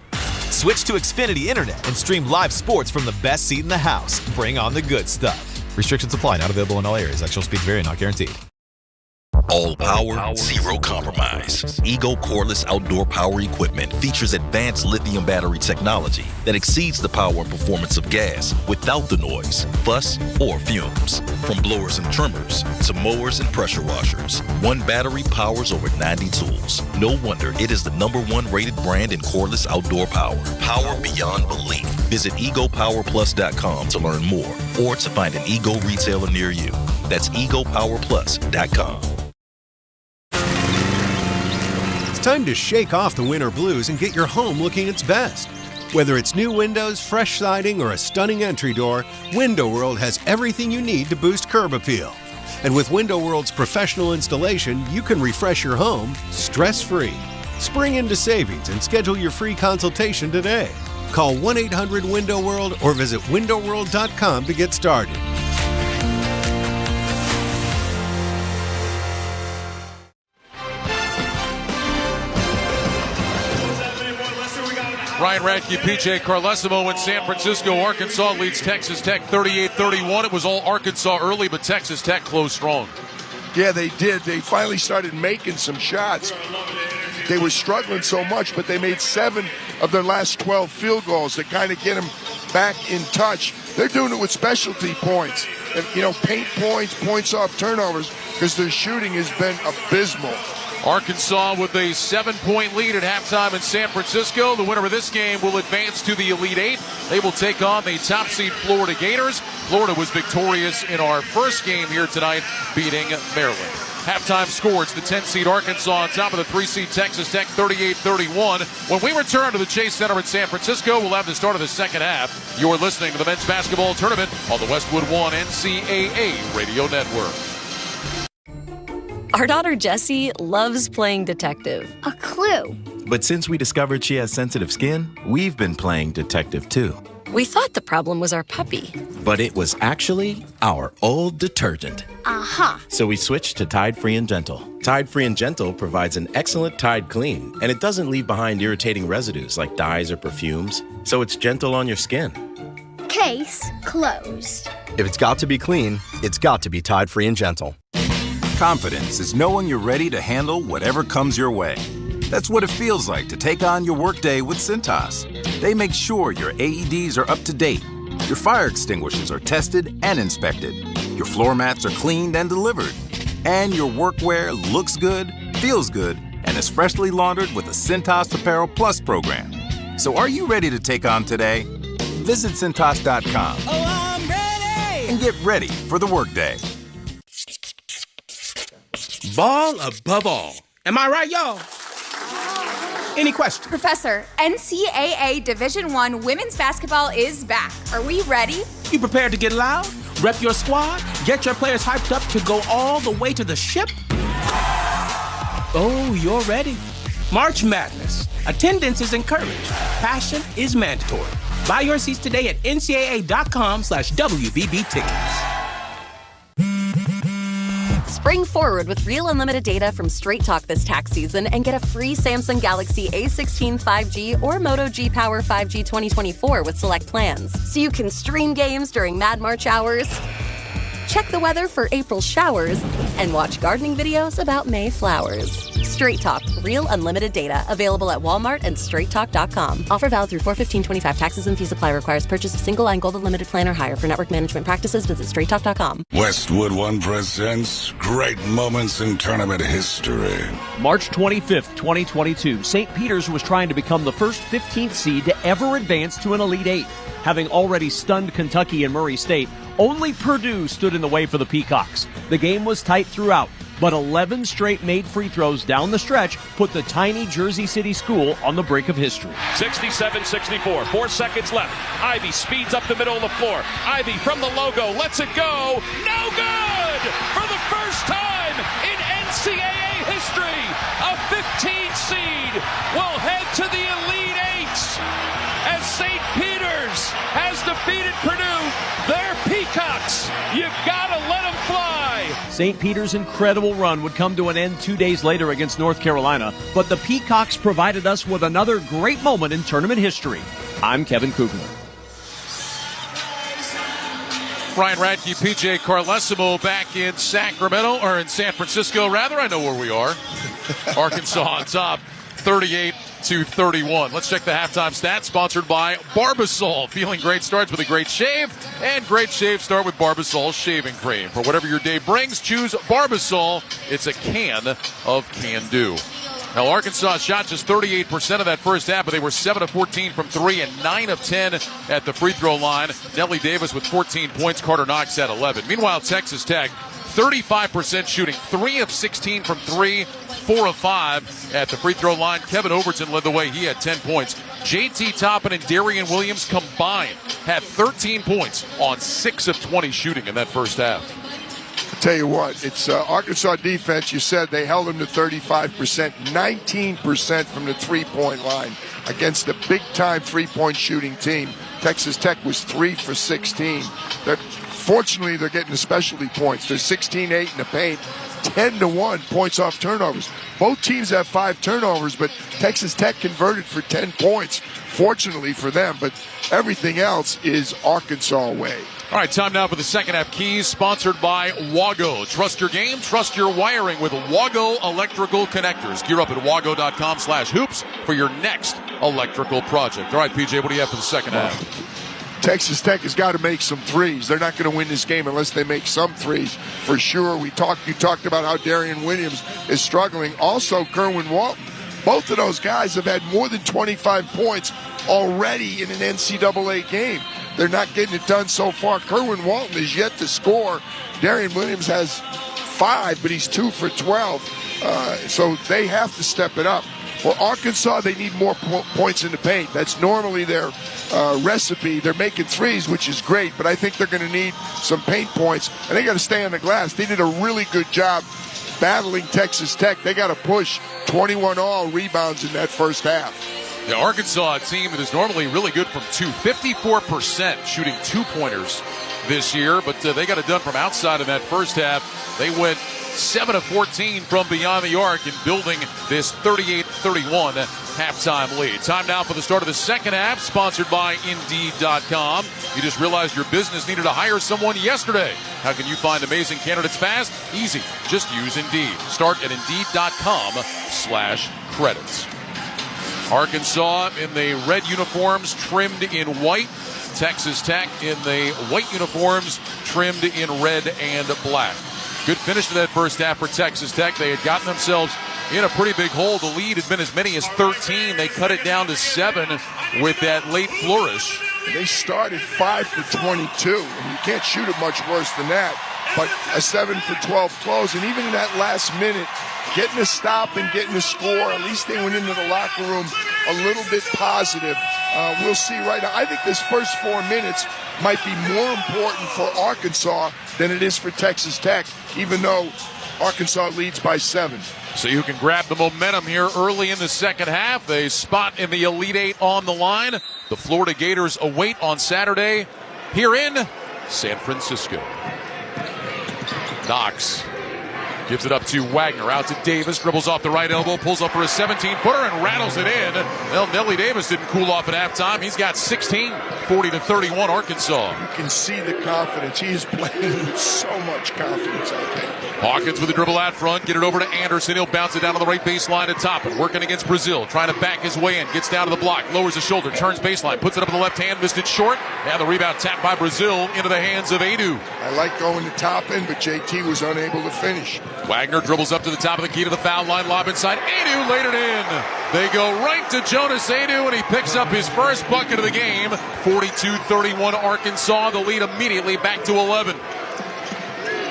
Switch to Xfinity Internet and stream live sports from the best seat in the house. Bring on the good stuff. Restrictions apply. Not available in all areas. Actual speeds vary. Not guaranteed. All power, zero compromise. Ego cordless outdoor power equipment features advanced lithium battery technology that exceeds the power and performance of gas without the noise, fuss, or fumes. From blowers and trimmers to mowers and pressure washers, one battery powers over 90 tools. No wonder it is the #1 rated brand in cordless outdoor power. Power beyond belief. Visit egopowerplus.com to learn more or to find an Ego retailer near you. That's egopowerplus.com. Time to shake off the winter blues and get your home looking its best. Whether it's new windows, fresh siding, or a stunning entry door, Window World has everything you need to boost curb appeal. And with Window World's professional installation, you can refresh your home stress-free. Spring into savings and schedule your free consultation today. Call 1-800-WINDOW-WORLD or visit windowworld.com to get started. Ryan Radke, PJ Carlissimo in San Francisco. Arkansas leads Texas Tech 38-31. It was all Arkansas early, but Texas Tech closed strong. Yeah, they did. They finally started making some shots. They were struggling so much, but they made 7 of their last 12 field goals to kind of get them back in touch. They're doing it with specialty points. And, paint points, points off turnovers, because their shooting has been abysmal. Arkansas with a 7-point lead at halftime in San Francisco. The winner of this game will advance to the Elite Eight. They will take on the top seed Florida Gators. Florida was victorious in our first game here tonight, beating Maryland. Halftime score, it's the 10 seed Arkansas on top of the 3 seed Texas Tech, 38-31. When we return to the Chase Center in San Francisco, we'll have the start of the second half. You're listening to the men's basketball tournament on the Westwood One NCAA Radio Network. Our daughter Jessie loves playing detective. A clue. But since we discovered she has sensitive skin, we've been playing detective too. We thought the problem was our puppy. But it was actually our old detergent. Aha. So we switched to Tide Free and Gentle. Tide Free and Gentle provides an excellent Tide clean, and it doesn't leave behind irritating residues like dyes or perfumes, so it's gentle on your skin. Case closed. If it's got to be clean, it's got to be Tide Free and Gentle. Confidence is knowing you're ready to handle whatever comes your way. That's what it feels like to take on your workday with Cintas. They make sure your AEDs are up to date, your fire extinguishers are tested and inspected, your floor mats are cleaned and delivered, and your workwear looks good, feels good, and is freshly laundered with the Cintas Apparel Plus program. So are you ready to take on today? Visit Cintas.com and get ready for the workday. Ball above all. Am I right, y'all? Any questions? Professor, NCAA Division I women's basketball is back. Are we ready? You prepared to get loud? Rep your squad? Get your players hyped up to go all the way to the ship? Oh, you're ready. March Madness. Attendance is encouraged. Passion is mandatory. Buy your seats today at ncaa.com/WBB tickets. Spring forward with real unlimited data from Straight Talk this tax season and get a free Samsung Galaxy A16 5G or Moto G Power 5G 2024 with select plans. So you can stream games during Mad March hours, check the weather for April showers, and watch gardening videos about May flowers. Straight Talk, real unlimited data. Available at Walmart and straighttalk.com. Offer valid through 4/15/25. Taxes and fees apply. Requires purchase of single line gold unlimited plan or higher. For network management practices, visit straighttalk.com. Westwood One presents Great Moments in Tournament History. March 25th, 2022, St. Peter's was trying to become the first 15th seed to ever advance to an Elite Eight. Having already stunned Kentucky and Murray State, only Purdue stood in the way for the Peacocks. The game was tight throughout, but 11 straight made free throws down the stretch put the tiny Jersey City school on the brink of history. 67-64, 4 seconds left. Ivy speeds up the middle of the floor. Ivy from the logo, lets it go. No good! For the first time in NCAA history, a 15 seed will head to the Elite Eight as St. Peter's has defeated Purdue. They're Peacocks. You gotta let them fly. St. Peter's incredible run would come to an end 2 days later against North Carolina, but the Peacocks provided us with another great moment in tournament history. I'm Kevin Kugler. Ryan Radke, PJ Carlesimo back in Sacramento, or in San Francisco, rather. I know where we are. Arkansas on top, 38-31. Let's check the halftime stats, sponsored by Barbasol. Feeling great starts with a great shave, and great shave start with Barbasol shaving cream. For whatever your day brings, choose Barbasol. It's a can of can-do. Now, Arkansas shot just 38% of that first half, but they were 7 of 14 from 3 and 9 of 10 at the free throw line. Nellie Davis with 14 points, Carter Knox had 11. Meanwhile, Texas Tech, 35% shooting, 3 of 16 from 3, 4 of 5 at the free throw line. Kevin Overton led the way. He had 10 points. JT Toppin and Darian Williams combined had 13 points on 6 of 20 shooting in that first half. Tell you what, it's Arkansas defense. You said they held them to 35%, 19% from the three-point line against a big-time three-point shooting team. Texas Tech was 3 for 16. Fortunately, they're getting the specialty points. They're 16-8 in the paint, 10-1 points off turnovers. Both teams have 5 turnovers, but Texas Tech converted for 10 points, fortunately for them. But everything else is Arkansas way. All right, time now for the second half keys, sponsored by Wago. Trust your game, trust your wiring with Wago electrical connectors. Gear up at wago.com/hoops for your next electrical project. All right, PJ, what do you have for the second half? Texas Tech has got to make some threes. They're not going to win this game unless they make some threes, for sure. You talked about how Darian Williams is struggling. Also, Kerwin Walton. Both of those guys have had more than 25 points already in an NCAA game. They're not getting it done so far. Kerwin Walton is yet to score. Darian Williams has 5, but he's 2 for 12. So they have to step it up. For Arkansas, they need more points in the paint. That's normally their recipe. They're making threes, which is great, but I think they're going to need some paint points, and they got to stay on the glass. They did a really good job battling Texas Tech. They got to push 21 all rebounds in that first half. The Arkansas team that is normally really good from 2, 54% shooting 2-pointers this year, but they got it done from outside in that first half. They went 7 of 14 from beyond the arc in building this 38-31 halftime lead. Time now for the start of the second half, sponsored by Indeed.com. You just realized your business needed to hire someone yesterday. How can you find amazing candidates fast? Easy. Just use Indeed. Start at Indeed.com/credits. Arkansas in the red uniforms trimmed in white. Texas Tech in the white uniforms trimmed in red and black. Good finish to that first half for Texas Tech. They had gotten themselves in a pretty big hole. The lead had been as many as 13. They cut it down to 7 with that late flourish. They started 5 for 22. And you can't shoot it much worse than that. But a 7 for 12 close. And even in that last minute, getting a stop and getting a score, at least they went into the locker room a little bit positive. We'll see right now. I think this first 4 minutes might be more important for Arkansas than it is for Texas Tech, even though Arkansas leads by 7. So you can grab the momentum here early in the second half. A spot in the Elite Eight on the line. The Florida Gators await on Saturday here in San Francisco. Knox gives it up to Wagner, out to Davis, dribbles off the right elbow, pulls up for a 17-footer and rattles it in. Well, Nelly Davis didn't cool off at halftime. He's got 16, 40-31 Arkansas. You can see the confidence. He is playing with so much confidence out there. Hawkins with the dribble out front, get it over to Anderson. He'll bounce it down to the right baseline to Toppin, working against Brazil, trying to back his way in, gets down to the block, lowers the shoulder, turns baseline, puts it up in the left hand, missed it short. Now the rebound tapped by Brazil into the hands of Adu. I like going to Toppin, but JT was unable to finish. Wagner dribbles up to the top of the key to the foul line, lob inside. Adu laid it in. They go right to Jonas Adu, and he picks up his first bucket of the game. 42-31 Arkansas, the lead immediately back to 11.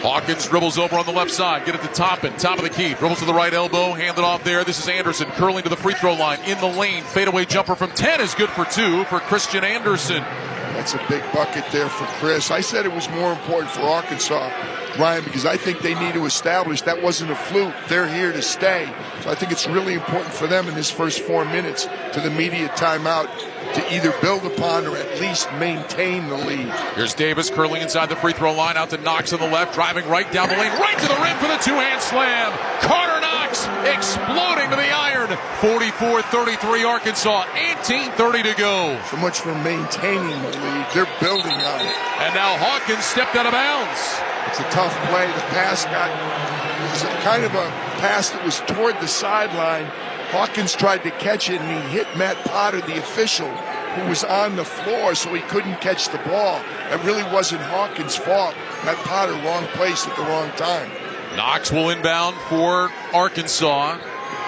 Hawkins dribbles over on the left side, get it to Toppin, top of the key, dribbles to the right elbow, hand it off there. This is Anderson curling to the free throw line, in the lane, fadeaway jumper from 10 is good for 2 for Christian Anderson. That's a big bucket there for Chris. I said it was more important for Arkansas, Ryan, because I think they need to establish that wasn't a fluke. They're here to stay. So I think it's really important for them in this first 4 minutes to the immediate timeout to either build upon or at least maintain the lead. Here's Davis curling inside the free throw line, out to Knox on the left, driving right down the lane, right to the rim for the two-hand slam. Carter Knox exploding to the iron. 44-33 Arkansas, 18:30 to go. So much for maintaining the lead. They're building on it. And now Hawkins stepped out of bounds. It's a tough play. The pass it was kind of a pass that was toward the sideline. Hawkins tried to catch it, and he hit Matt Potter, the official, who was on the floor, so he couldn't catch the ball. That really wasn't Hawkins' fault. Matt Potter, wrong place at the wrong time. Knox will inbound for Arkansas.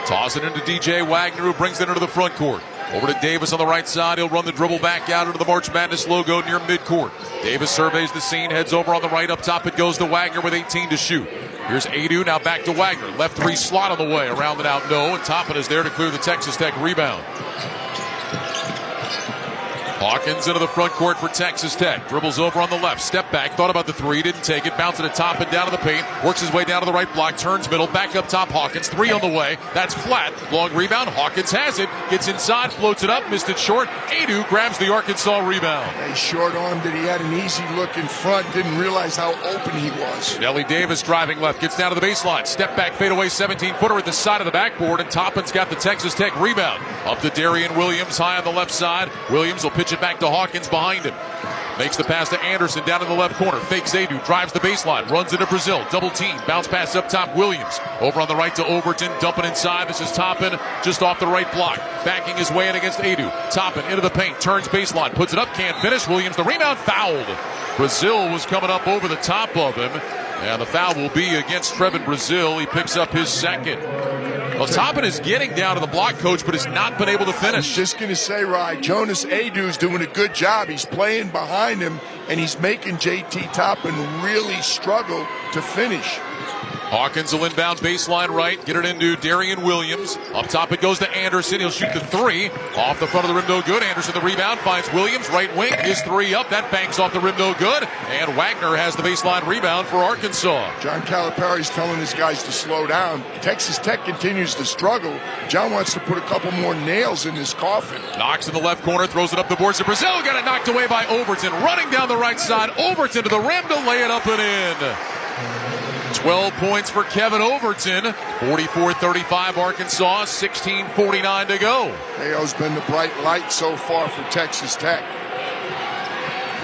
Toss it into DJ Wagner, who brings it into the front court. Over to Davis on the right side. He'll run the dribble back out into the March Madness logo near midcourt. Davis surveys the scene, heads over on the right. Up top it goes to Wagner with 18 to shoot. Here's Adu, now back to Wagner. Left 3 slot on the way. Around and out, no. And Toppin is there to clear the Texas Tech rebound. Hawkins into the front court for Texas Tech. Dribbles over on the left. Step back. Thought about the 3. Didn't take it. Bounce it to Toppin down to the paint. Works his way down to the right block. Turns middle. Back up top. Hawkins. 3 on the way. That's flat. Long rebound. Hawkins has it. Gets inside. Floats it up. Missed it short. Adu grabs the Arkansas rebound. He short-armed it. He had an easy look in front. Didn't realize how open he was. Nelly Davis driving left. Gets down to the baseline. Step back. Fadeaway 17-footer at the side of the backboard. And Toppin's got the Texas Tech rebound. Up to Darian Williams. High on the left side. Williams will pitch it back to Hawkins behind him. Makes the pass to Anderson down in the left corner. Fakes Adu, drives the baseline, runs into Brazil. Double team, bounce pass up top. Williams over on the right to Overton, dumping inside. This is Toppin just off the right block, backing his way in against Adu. Toppin into the paint, turns baseline, puts it up, can't finish. Williams, the rebound, fouled. Brazil was coming up over the top of him, and the foul will be against Trevin Brazil. He picks up his second. Well, Toppin is getting down to the block, coach, but has not been able to finish. I was just going to say, Ryan, Jonas Adu's doing a good job. He's playing behind him, and he's making JT Toppin really struggle to finish. Hawkins will inbound baseline right, get it into Darian Williams. Up top it goes to Anderson. He'll shoot the 3. Off the front of the rim, no good. Anderson the rebound, finds Williams, right wing, his 3 up. That banks off the rim, no good. And Wagner has the baseline rebound for Arkansas. John Calipari's telling his guys to slow down. Texas Tech continues to struggle. John wants to put a couple more nails in this coffin. Knox in the left corner, throws it up the boards to Brazil. Got it knocked away by Overton. Running down the right side, Overton to the rim to lay it up and in. 12 points for Kevin Overton. 44-35 Arkansas, 16:49 to go. Ayo's been the bright light so far for Texas Tech.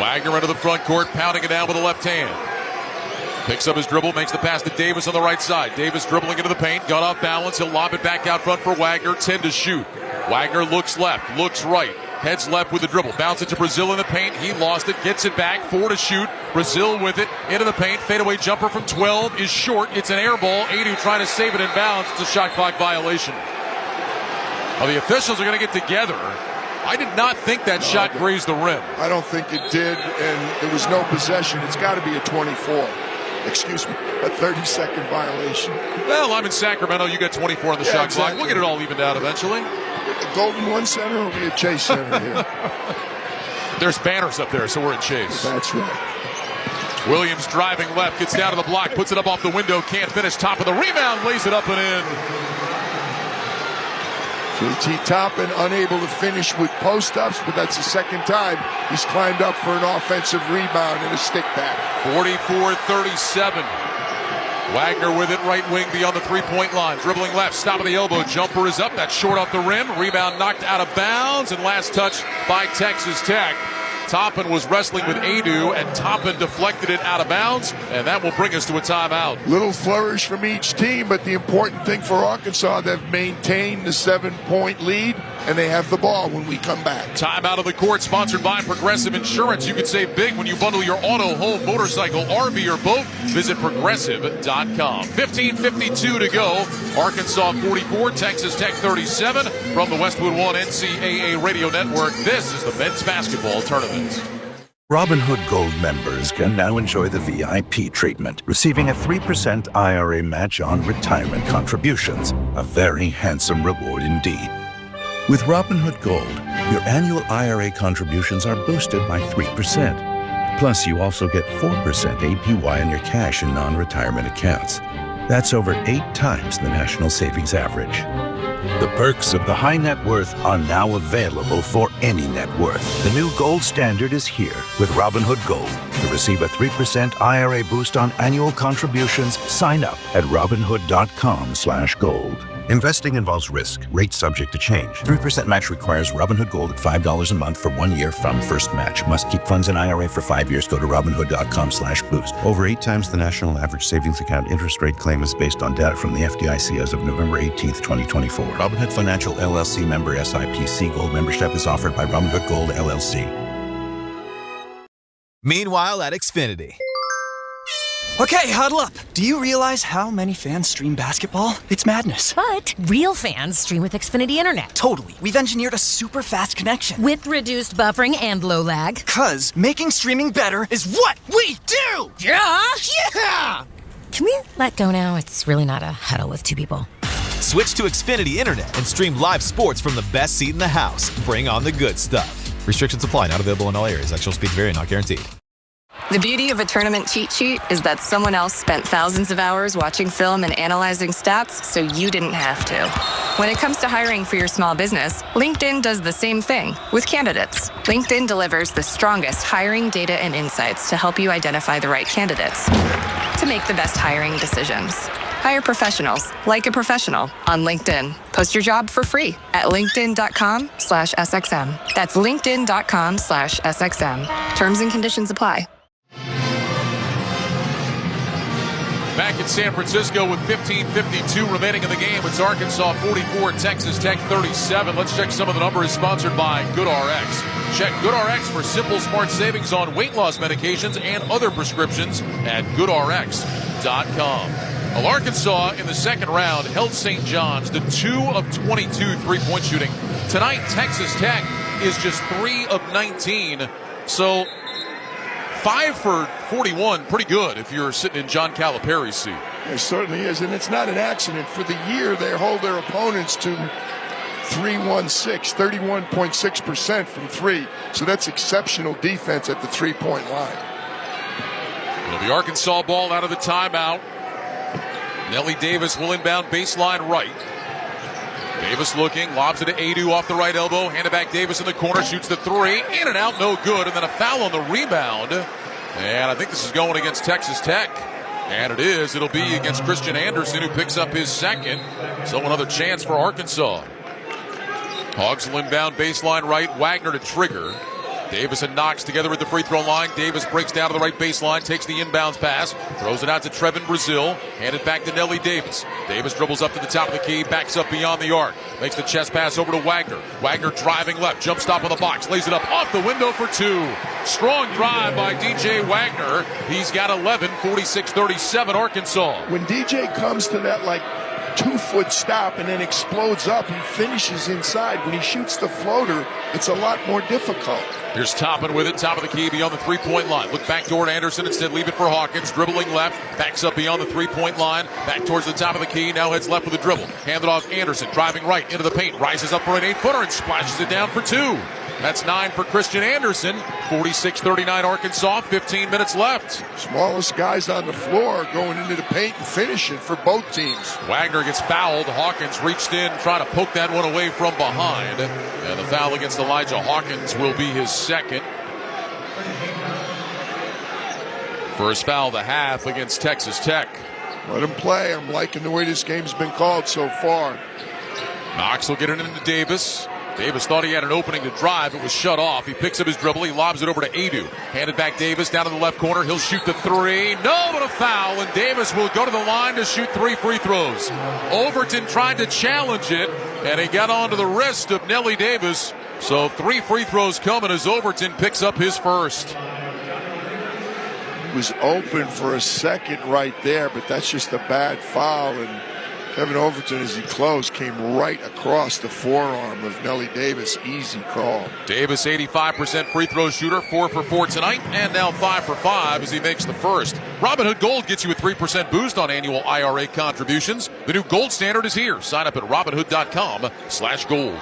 Wagner into the front court, pounding it down with the left hand. Picks up his dribble, makes the pass to Davis on the right side. Davis dribbling into the paint, got off balance. He'll lob it back out front for Wagner. 10 to shoot. Wagner looks left, looks right. Heads left with the dribble. Bounce it to Brazil in the paint. He lost it, gets it back. 4 to shoot. Brazil with it into the paint. Fadeaway jumper from 12 is short. It's an air ball. Adu trying to save it in bounds. It's a shot clock violation. Well, the officials are going to get together. I did not think that shot grazed the rim. I don't think it did, and there was no possession. It's got to be a 24. Excuse me, a 30-second violation. Well, I'm in Sacramento. You got 24 on the shot clock. We'll get it all evened out eventually. The Golden One Center will be a Chase Center here. There's banners up there, so we're in Chase. That's right. Williams driving left, gets down to the block, puts it up off the window, can't finish. Top of the rebound, lays it up and in. JT Toppin unable to finish with post-ups, but that's the second time he's climbed up for an offensive rebound and a stick back. 44-37. Wagner with it, right wing beyond the three-point line. Dribbling left, stop of the elbow, jumper is up, that's short off the rim. Rebound knocked out of bounds, and last touch by Texas Tech. Toppin was wrestling with Adu, and Toppin deflected it out of bounds, and that will bring us to a timeout. Little flourish from each team, but the important thing for Arkansas, they've maintained the 7-point lead, and they have the ball when we come back. Timeout of the court, sponsored by Progressive Insurance. You can save big when you bundle your auto, home, motorcycle, RV, or boat. Visit Progressive.com. 15:52 to go. Arkansas 44, Texas Tech 37. From the Westwood One NCAA Radio Network, this is the men's basketball tournament. Robinhood Gold members can now enjoy the VIP treatment, receiving a 3% IRA match on retirement contributions. A very handsome reward indeed. With Robinhood Gold, your annual IRA contributions are boosted by 3%. Plus, you also get 4% APY on your cash and non-retirement accounts. That's over 8 times the national savings average. The perks of the high net worth are now available for any net worth. The new gold standard is here with Robinhood Gold. To receive a 3% IRA boost on annual contributions, sign up at Robinhood.com/gold. Investing involves risk. Rates subject to change. 3% match requires Robinhood Gold at $5 a month for 1 year from first match. Must keep funds in IRA for 5 years. Go to Robinhood.com/boost. Over 8 times the national average savings account interest rate claim is based on data from the FDIC as of November 18th, 2024. Robinhood Financial LLC member SIPC. Gold membership is offered by Robinhood Gold LLC. Meanwhile at Xfinity. Okay, huddle up. Do you realize how many fans stream basketball? It's madness. But real fans stream with Xfinity Internet. Totally. We've engineered a super fast connection. With reduced buffering and low lag. 'Cause making streaming better is what we do! Yeah! Yeah! Can we let go now? It's really not a huddle with 2 people. Switch to Xfinity Internet and stream live sports from the best seat in the house. Bring on the good stuff. Restrictions apply. Not available in all areas. Actual speeds vary. Not guaranteed. The beauty of a tournament cheat sheet is that someone else spent thousands of hours watching film and analyzing stats, so you didn't have to. When it comes to hiring for your small business, LinkedIn does the same thing with candidates. LinkedIn delivers the strongest hiring data and insights to help you identify the right candidates to make the best hiring decisions. Hire professionals like a professional on LinkedIn. Post your job for free at linkedin.com/SXM. That's linkedin.com/SXM. Terms and conditions apply. Back in San Francisco with 15:52 remaining in the game. It's Arkansas 44, Texas Tech 37. Let's check some of the numbers sponsored by GoodRx. Check GoodRx for simple, smart savings on weight loss medications and other prescriptions at GoodRx.com. Well, Arkansas in the second round held St. John's to 2 of 22 three-point shooting. Tonight, Texas Tech is just 3 of 19. So 5 for 41, pretty good if you're sitting in John Calipari's seat. It certainly is, and it's not an accident. For the year, they hold their opponents to 31.6% from 3. So that's exceptional defense at the three-point line. Well, the Arkansas ball out of the timeout. Nellie Davis will inbound baseline right. Davis looking, lobs it to Adu off the right elbow, handed back Davis in the corner, shoots the 3, in and out, no good, and then a foul on the rebound. And I think this is going against Texas Tech. And it is. It'll be against Christian Anderson, who picks up his second. So another chance for Arkansas. Hogs will inbound baseline right, Wagner to trigger. Davis and Knox together at the free throw line. Davis breaks down to the right baseline, takes the inbounds pass, throws it out to Trevin Brazil, handed back to Nelly Davis. Davis dribbles up to the top of the key, backs up beyond the arc, makes the chest pass over to Wagner. Wagner driving left, jump stop on the box, lays it up off the window for two. Strong drive by DJ Wagner. He's got 11, 46-37 Arkansas. When DJ comes to that 2-foot stop and then explodes up, he finishes inside. When he shoots the floater, it's a lot more difficult. Here's Toppin with it, top of the key beyond the three-point line. Look back toward Anderson, instead leave it for Hawkins. Dribbling left, backs up beyond the three-point line, back towards the top of the key, now heads left with a dribble. Hand it off Anderson, driving right into the paint, rises up for an 8-footer and splashes it down for two. That's 9 for Christian Anderson. 46-39 Arkansas, 15 minutes left. Smallest guys on the floor going into the paint and finishing for both teams. Wagner gets fouled. Hawkins reached in, trying to poke that one away from behind. And the foul against Elijah Hawkins will be his second. First foul of the half against Texas Tech. Let him play. I'm liking the way this game's been called so far. Knox will get it into Davis. Davis thought he had an opening to drive. It was shut off. He picks up his dribble. He lobs it over to Adu. Handed back Davis down to the left corner. He'll shoot the three. No, but a foul. And Davis will go to the line to shoot 3 free throws. Overton tried to challenge it, and he got onto the wrist of Nelly Davis. So 3 free throws coming as Overton picks up his first. He was open for a second right there, but that's just a bad foul. And Kevin Overton, as he closed, came right across the forearm of Nelly Davis. Easy call. Davis, 85% free throw shooter, 4 for 4 tonight, and now 5 for 5 as he makes the first. Robinhood Gold gets you a 3% boost on annual IRA contributions. The new gold standard is here. Sign up at Robinhood.com/gold.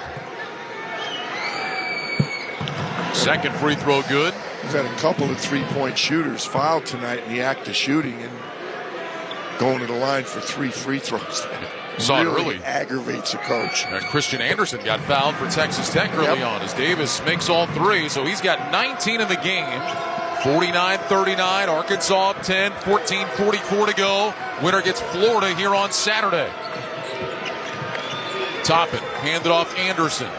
Second free throw good. We've had a couple of three-point shooters fouled tonight in the act of shooting and going to the line for 3 free throws. Saw really it early. Aggravates a coach. And Christian Anderson got fouled for Texas Tech early on as Davis makes all 3, so he's got 19 in the game. 49-39, Arkansas up 10, 14-44 to go. Winner gets Florida here on Saturday. Toppin, handed off Anderson.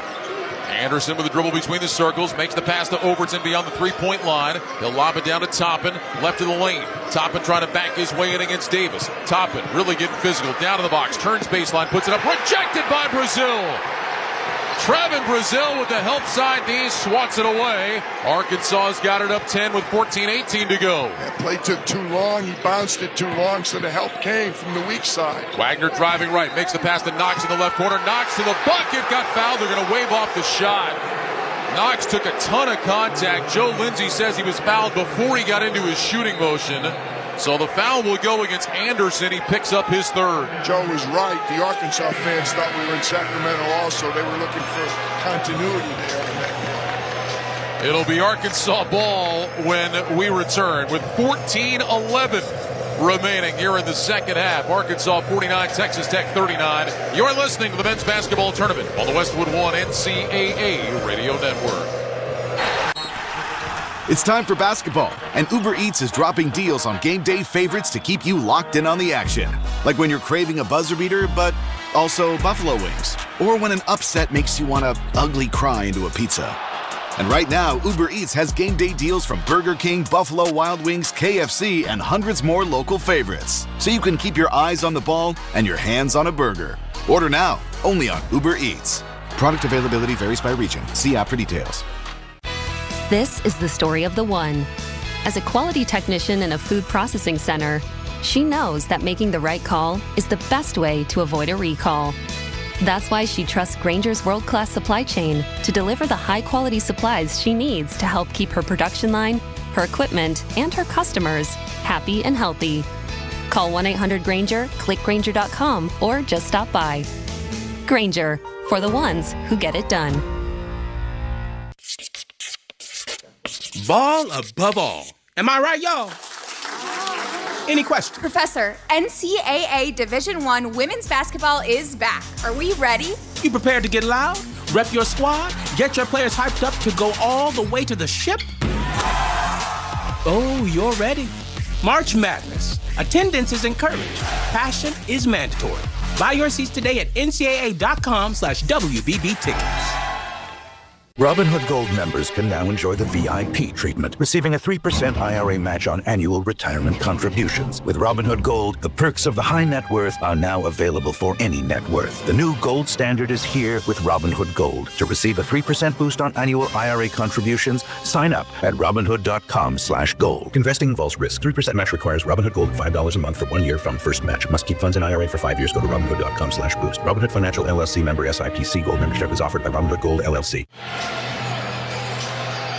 Anderson with a dribble between the circles, makes the pass to Overton beyond the three-point line. He'll lob it down to Toppin, left of the lane. Toppin trying to back his way in against Davis. Toppin really getting physical, down to the box, turns baseline, puts it up, rejected by Brazil. Trevin Brazil with the help side D, swats it away. Arkansas's got it up 10 with 14-18 to go. That play took too long. He bounced it too long, so the help came from the weak side. Wagner driving right, makes the pass to Knox in the left corner. Knox to the bucket, got fouled. They're going to wave off the shot. Knox took a ton of contact. Joe Lindsay says he was fouled before he got into his shooting motion. So the foul will go against Anderson. He picks up his third. Joe was right. The Arkansas fans thought we were in Sacramento also. They were looking for continuity there. It'll be Arkansas ball when we return with 14-11 remaining here in the second half. Arkansas 49, Texas Tech 39. You're listening to the men's basketball tournament on the Westwood One NCAA Radio Network. It's time for basketball, and Uber Eats is dropping deals on game day favorites to keep you locked in on the action. Like when you're craving a buzzer beater, but also buffalo wings. Or when an upset makes you want to ugly cry into a pizza. And right now, Uber Eats has game day deals from Burger King, Buffalo Wild Wings, KFC, and hundreds more local favorites. So you can keep your eyes on the ball and your hands on a burger. Order now, only on Uber Eats. Product availability varies by region. See app for details. This is the story of the one. As a quality technician in a food processing center, she knows that making the right call is the best way to avoid a recall. That's why she trusts Grainger's world-class supply chain to deliver the high-quality supplies she needs to help keep her production line, her equipment, and her customers happy and healthy. Call 1-800-GRAINGER, click Grainger.com, or just stop by. Grainger, for the ones who get it done. Ball above all. Am I right, y'all? Any questions? Professor, NCAA Division I women's basketball is back. Are we ready? You prepared to get loud? Rep your squad? Get your players hyped up to go all the way to the ship? Oh, you're ready. March Madness. Attendance is encouraged. Passion is mandatory. Buy your seats today at ncaa.com/WBB tickets. Robinhood Gold members can now enjoy the VIP treatment, receiving a 3% IRA match on annual retirement contributions. With Robinhood Gold, the perks of the high net worth are now available for any net worth. The new gold standard is here with Robinhood Gold. To receive a 3% boost on annual IRA contributions, sign up at Robinhood.com/gold. Investing involves risk. 3% match requires Robinhood Gold $5 a month for 1 year from first match. Must keep funds in IRA for 5 years. Go to Robinhood.com/boost. Robinhood Financial LLC member SIPC. Gold membership is offered by Robinhood Gold LLC.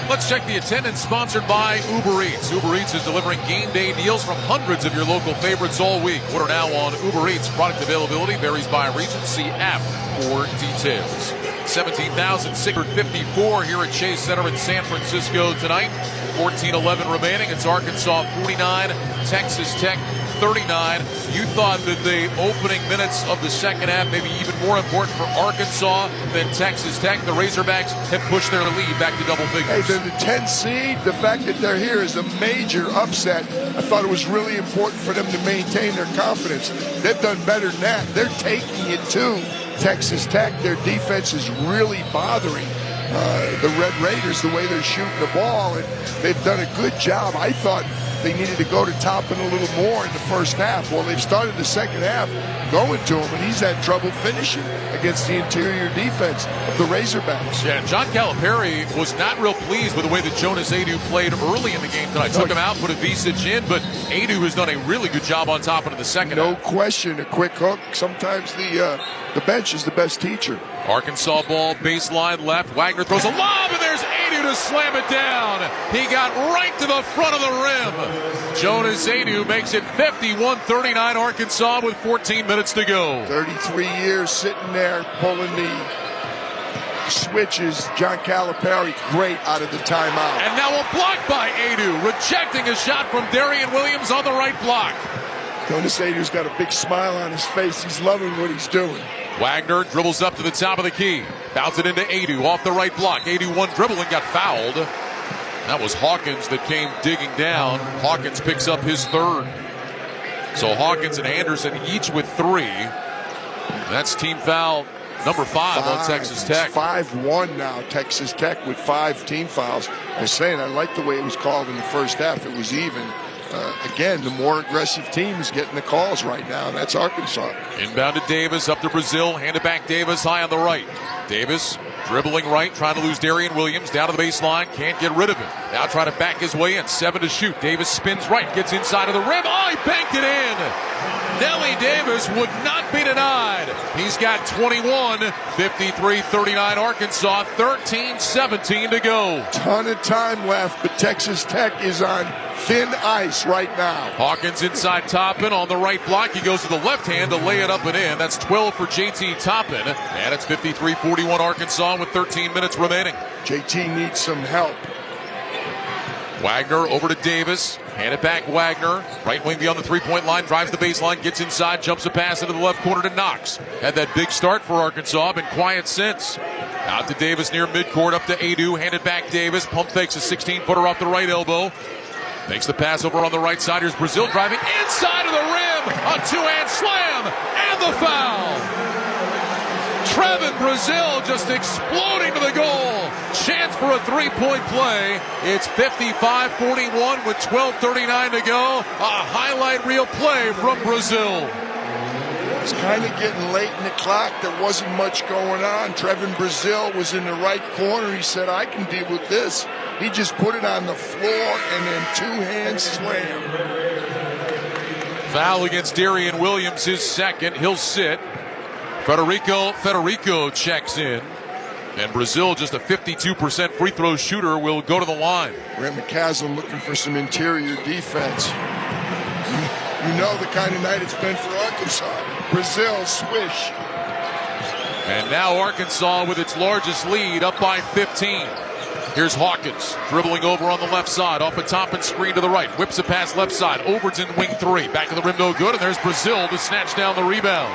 Let's check the attendance, sponsored by Uber Eats. Uber Eats is delivering game day deals from hundreds of your local favorites all week. Order now on Uber Eats. Product availability varies by region. See app for details. 17,654 here at Chase Center in San Francisco tonight. 14-11 remaining. It's Arkansas 49, Texas Tech 39. You thought that the opening minutes of the second half may be even more important for Arkansas than Texas Tech. The Razorbacks have pushed their lead back to double figures. Hey, they're the 10th seed. The fact that they're here is a major upset. I thought it was really important for them to maintain their confidence. They've done better than that. They're taking it to Texas Tech. Their defense is really bothering the Red Raiders, the way they're shooting the ball, and they've done a good job. I thought they needed to go to Toppin a little more in the first half. Well, they've started the second half going to him, and he's had trouble finishing against the interior defense of the Razorbacks. Yeah, John Calipari was not real pleased with the way that Jonas Adu played early in the game tonight. Took him out, put a Visage in, but Adu has done a really good job on top of the second half. No question, a quick hook. Sometimes the bench is the best teacher. Arkansas ball, baseline left. Wagner throws a lob, and there's Adu to slam it down. He got right to the front of the rim. Jonas Adu makes it 51-39 Arkansas with 14 minutes to go. 33 years sitting there pulling the switches. John Calipari great out of the timeout. And now a block by Adu, rejecting a shot from Darian Williams on the right block. Jonas Adu's got a big smile on his face. He's loving what he's doing. Wagner dribbles up to the top of the key. Bounce it into Adu off the right block. Adu one dribble and got fouled. That was Hawkins that came digging down. Hawkins picks up his third. So Hawkins and Anderson each with 3. That's team foul number 5 on Texas Tech. It's 5-1 now. Texas Tech with 5 team fouls. I was saying I like the way it was called in the first half. It was even. Again, the more aggressive team is getting the calls right now, and that's Arkansas. Inbound to Davis, up to Brazil, handed back Davis, high on the right. Davis dribbling right, trying to lose Darian Williams, down to the baseline, can't get rid of him. Now trying to back his way in, 7 to shoot. Davis spins right, gets inside of the rim, he banked it in! Nelly Davis would not be denied. He's got 21, 53-39 Arkansas, 13-17 to go. Ton of time left, but Texas Tech is on thin ice right now. Hawkins inside Toppin on the right block. He goes to the left hand to lay it up and in. That's 12 for JT Toppin. And it's 53-41 Arkansas with 13 minutes remaining. JT needs some help. Wagner over to Davis. Hand it back, Wagner. Right wing beyond the three-point line. Drives the baseline. Gets inside. Jumps a pass into the left corner to Knox. Had that big start for Arkansas. Been quiet since. Out to Davis near midcourt. Up to Adu. Handed back Davis. Pump fakes a 16-footer off the right elbow. Makes the pass over on the right side. Here's Brazil driving inside of the rim. A two-hand slam. And the foul. Trevin Brazil just exploding to the goal. Chance for a three-point play. It's 55-41 with 12:39 to go. A highlight reel play from Brazil. It's kind of getting late in the clock. There wasn't much going on. Trevin Brazil was in the right corner. He said, I can deal with this. He just put it on the floor and then two-hand slam. Foul against Darian Williams, his second. He'll sit. Federico checks in. And Brazil, just a 52% free throw shooter, will go to the line. Grant McCaslin looking for some interior defense. You know the kind of night it's been for Arkansas. Brazil, swish. And now Arkansas with its largest lead, up by 15. Here's Hawkins dribbling over on the left side, off a top and screen to the right. Whips a pass left side. Overton wing 3. Back to the rim, no good. And there's Brazil to snatch down the rebound.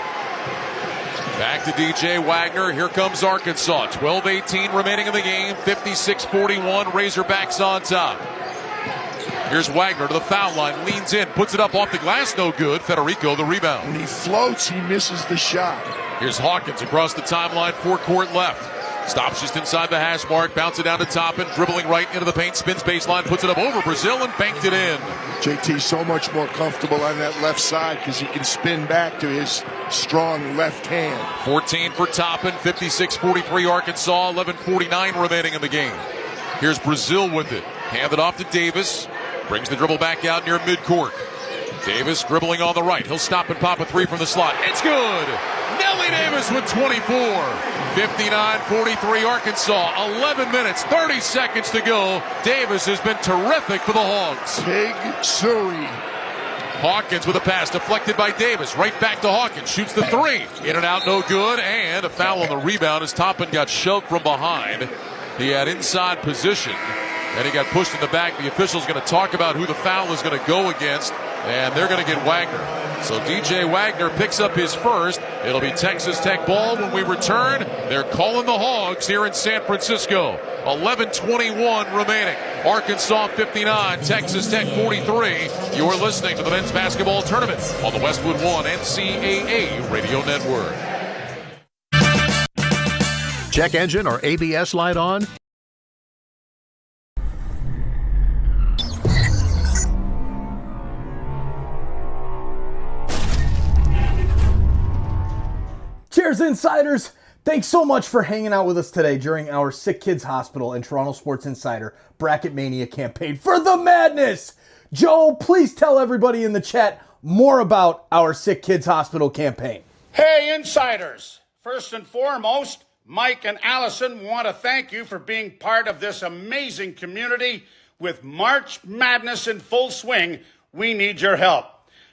Back to DJ Wagner. Here comes Arkansas. 12-18 remaining in the game. 56-41. Razorbacks on top. Here's Wagner to the foul line. Leans in. Puts it up off the glass. No good. Federico the rebound. When he floats, he misses the shot. Here's Hawkins across the timeline. Forecourt left. Stops just inside the hash mark, bounce it down to Toppin, dribbling right into the paint, spins baseline, puts it up over Brazil and banked it in. JT's so much more comfortable on that left side because he can spin back to his strong left hand. 14 for Toppin, 56-43 Arkansas, 11:49 remaining in the game. Here's Brazil with it. Handed off to Davis. Brings the dribble back out near midcourt. Davis dribbling on the right. He'll stop and pop a three from the slot. It's good! Nelly Davis with 24. 59-43 Arkansas. 11 minutes, 30 seconds to go. Davis has been terrific for the Hogs. Big Surrey. Hawkins with a pass deflected by Davis. Right back to Hawkins. Shoots the three. In and out, no good. And a foul on the rebound as Toppin got shoved from behind. He had inside position, and he got pushed in the back. The official's going to talk about who the foul is going to go against, and they're going to get Wagner. So DJ Wagner picks up his first. It'll be Texas Tech ball when we return. They're calling the Hogs here in San Francisco. 11:21 remaining. Arkansas 59, Texas Tech 43. You're listening to the men's basketball tournament on the Westwood One NCAA Radio Network. Check engine or ABS light on? Cheers, Insiders! Thanks so much for hanging out with us today during our SickKids Hospital and Toronto Sports Insider Bracket Mania campaign for the madness! Joe, please tell everybody in the chat more about our SickKids Hospital campaign. Hey, Insiders! First and foremost, Mike and Allison want to thank you for being part of this amazing community. With March Madness in full swing, we need your help.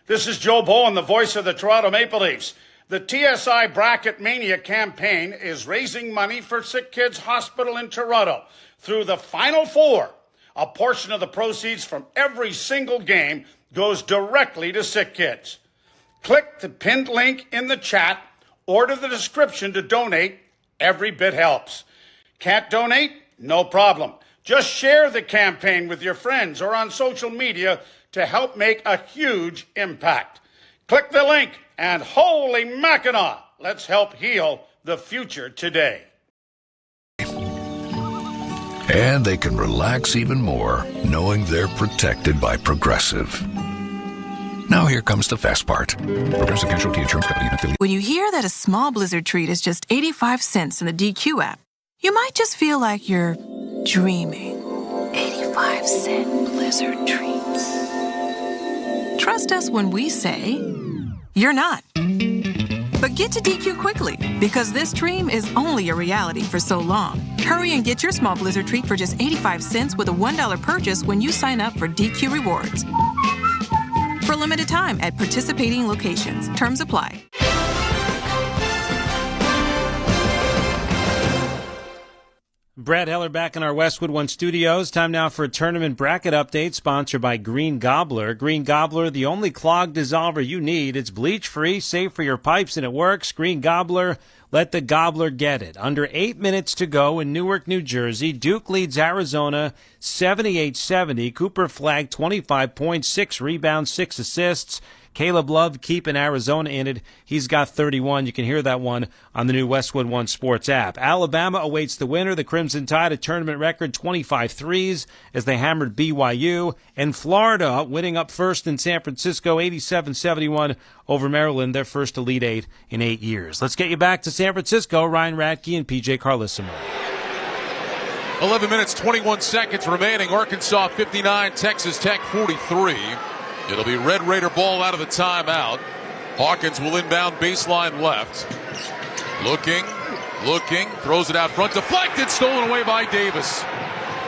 This is Joe Bowen, the voice of the Toronto Maple Leafs. The TSI Bracket Mania campaign is raising money for SickKids Hospital in Toronto. Through the Final Four, a portion of the proceeds from every single game goes directly to SickKids. Click the pinned link in the chat or to the description to donate. Every bit helps. Can't donate? No problem. Just share the campaign with your friends or on social media to help make a huge impact. Click the link and holy Mackinac, let's help heal the future today. And they can relax even more knowing they're protected by Progressive. Now here comes the fast part. Progressive Casualty Insurance Company and affiliate. When you hear that a small blizzard treat is just 85 cents in the DQ app, you might just feel like you're dreaming. 85-cent blizzard treats. Trust us when we say you're not. But get to DQ quickly, because this dream is only a reality for so long. Hurry and get your small blizzard treat for just 85 cents with a $1 purchase when you sign up for DQ Rewards. For a limited time at participating locations. Terms apply. Brad Heller back in our Westwood One studios. Time now for a tournament bracket update sponsored by Green Gobbler. Green Gobbler, the only clog dissolver you need. It's bleach-free, safe for your pipes, and it works. Green Gobbler, let the gobbler get it. Under 8 minutes to go in Newark, New Jersey, Duke leads Arizona 78-70. Cooper Flagg 25 points, 6 rebounds, 6 assists. Caleb Love keeping Arizona in it. He's got 31. You can hear that one on the new Westwood One Sports app. Alabama awaits the winner. The Crimson Tide, a tournament record 25 threes as they hammered BYU. And Florida winning up first in San Francisco, 87-71 over Maryland, their first Elite Eight in 8 years. Let's get you back to San Francisco. Ryan Radke and PJ Carlissimo. 11 minutes, 21 seconds remaining. Arkansas 59, Texas Tech 43. It'll be Red Raider ball out of the timeout. Hawkins will inbound baseline left. Looking, throws it out front, deflected, stolen away by Davis.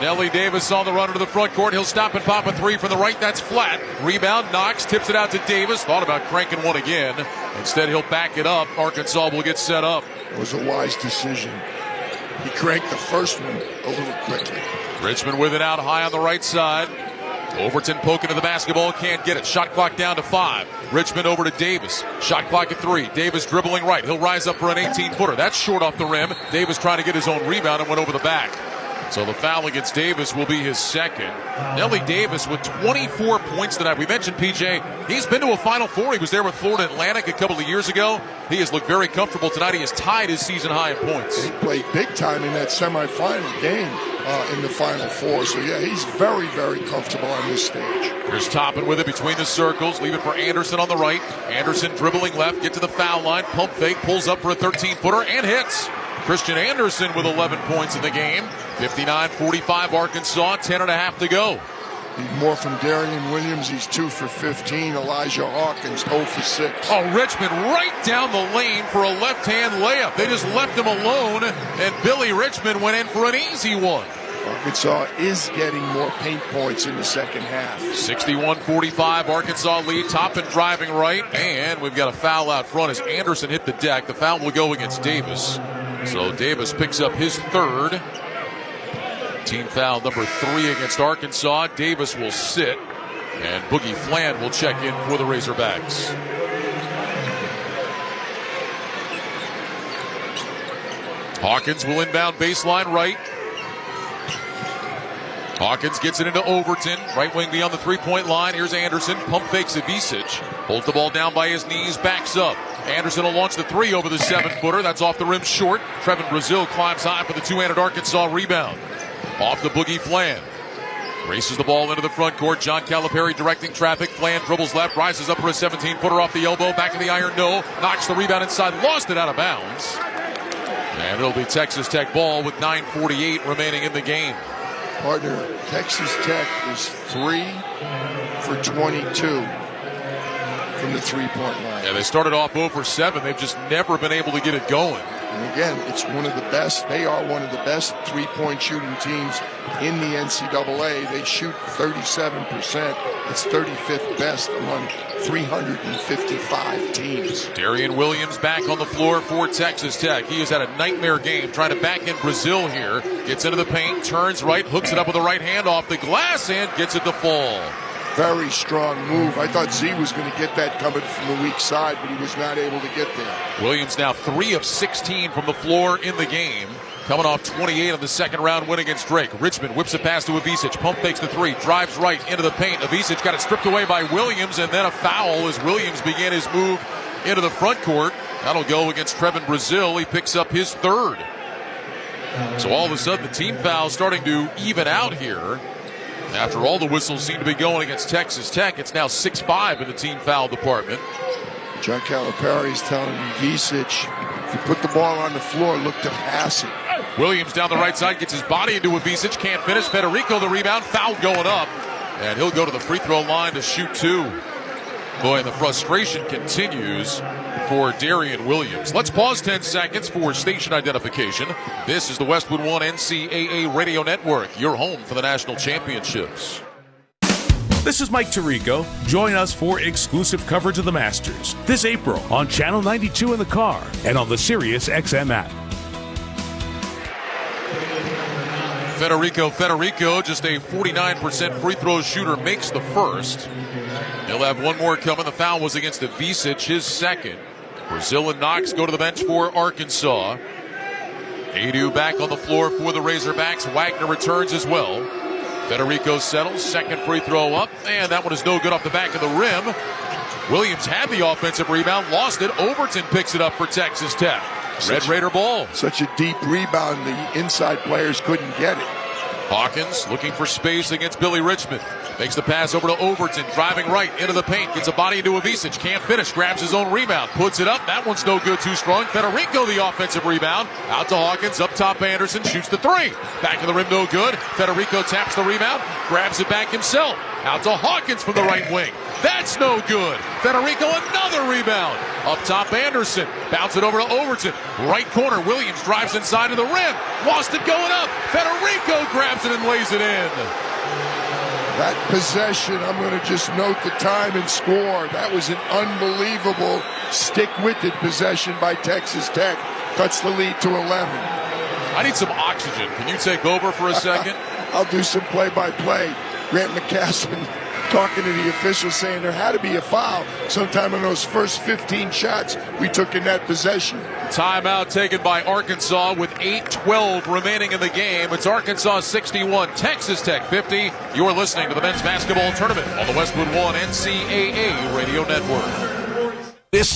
Nelly Davis on the run into the front court. He'll stop and pop a three from the right. That's flat. Rebound, Knox tips it out to Davis. Thought about cranking one again. Instead, he'll back it up. Arkansas will get set up. It was a wise decision. He cranked the first one a little quickly. Richmond with it out high on the right side. Overton poking to the basketball, can't get it. Shot clock down to 5. Richmond over to Davis. Shot clock at 3. Davis dribbling right. He'll rise up for an 18-footer. That's short off the rim. Davis trying to get his own rebound and went over the back. So the foul against Davis will be his second. Nelly Davis with 24 points tonight. We mentioned PJ. He's been to a Final Four. He was there with Florida Atlantic a couple of years ago. He has looked very comfortable tonight. He has tied his season high in points. He played big time in that semifinal game in the Final Four. So, yeah, he's very, very comfortable on this stage. Here's Toppin with it between the circles. Leave it for Anderson on the right. Anderson dribbling left. Get to the foul line. Pump fake. Pulls up for a 13-footer and hits. Christian Anderson with 11 points in the game. 59-45 Arkansas. 10.5 to go. Need more from Darian Williams. He's 2 for 15. Elijah Hawkins 0 for 6. Oh, Richmond right down the lane for a left-hand layup. They just left him alone, and Billy Richmond went in for an easy one. Arkansas is getting more paint points in the second half. 61-45 Arkansas lead. Toppin driving right, and we've got a foul out front as Anderson hit the deck. The foul will go against Davis. So Davis picks up his third. Team foul number 3 against Arkansas. Davis will sit, and Boogie Flan will check in for the Razorbacks. Hawkins will inbound baseline right. Hawkins gets it into Overton. Right wing beyond the three-point line. Here's Anderson. Pump fakes Ivisic. Holds the ball down by his knees. Backs up. Anderson will launch the 3 over the 7-footer. That's off the rim short. Trevin Brazil climbs high for the two-handed Arkansas rebound. Off the Boogie Flan. Races the ball into the front court. John Calipari directing traffic. Flan dribbles left. Rises up for a 17-footer off the elbow. Back of the iron. No. Knocks the rebound inside. Lost it out of bounds. And it'll be Texas Tech ball with 9:48 remaining in the game. Partner, Texas Tech is 3 for 22 from the three-point line. Yeah, they started off 0 for 7. They've just never been able to get it going. And again, it's one of the best. They are one of the best three-point shooting teams in the NCAA. They shoot 37%. It's 35th best among 355 teams. Darian Williams back on the floor for Texas Tech. He has had a nightmare game trying to back in Brazil here. Gets into the paint, turns right, hooks it up with the right hand off the glass, and gets it to fall. Very strong move. I thought Z was going to get that coming from the weak side, but he was not able to get there. Williams now 3 of 16 from the floor in the game. Coming off 28 on the second round win against Drake. Richmond whips a pass to Ivisic. Pump fakes the 3. Drives right into the paint. Ivisic got it stripped away by Williams, and then a foul as Williams began his move into the front court. That'll go against Trevin Brazil. He picks up his third. So all of a sudden the team foul starting to even out here. After all the whistles seem to be going against Texas Tech, it's now 6-5 in the team foul department. John Calipari is telling Ivisic, if you put the ball on the floor, look to pass it. Williams down the right side, gets his body into Ivisic, can't finish. Federico the rebound, foul going up. And he'll go to the free throw line to shoot 2. Boy, and the frustration continues for Darian Williams. Let's pause 10 seconds for station identification. This is the Westwood One NCAA Radio Network, your home for the national championships. This is Mike Tirico. Join us for exclusive coverage of the Masters this April on Channel 92 in the car and on the Sirius XM app. Federico, just a 49% free throw shooter, makes the first. He'll have one more coming. The foul was against Ivisic, his second. Brazil and Knox go to the bench for Arkansas. Adu back on the floor for the Razorbacks. Wagner returns as well. Federico settles, second free throw up, and that one is no good off the back of the rim. Williams had the offensive rebound, lost it. Overton picks it up for Texas Tech. Red Raider ball. Such a deep rebound, the inside players couldn't get it. Hawkins looking for space against Billy Richmond. Makes the pass over to Overton, driving right into the paint. Gets a body into Ivisic, can't finish, grabs his own rebound, puts it up. That one's no good, too strong. Federico the offensive rebound. Out to Hawkins, up top Anderson, shoots the 3. Back of the rim, no good. Federico taps the rebound, grabs it back himself. Out to Hawkins from the right wing. That's no good. Federico another rebound. Up top Anderson, bounce it over to Overton. Right corner, Williams drives inside of the rim. Lost it going up. Federico grabs it and lays it in. That possession, I'm going to just note the time and score. That was an unbelievable stick-with-it possession by Texas Tech. Cuts the lead to 11. I need some oxygen. Can you take over for a second? I'll do some play-by-play. Grant McCassin talking to the officials saying there had to be a foul sometime in those first 15 shots we took in that possession. Timeout taken by Arkansas with 8:12 remaining in the game. It's Arkansas 61, Texas Tech 50. You're listening to the men's basketball tournament on the Westwood One NCAA Radio Network. This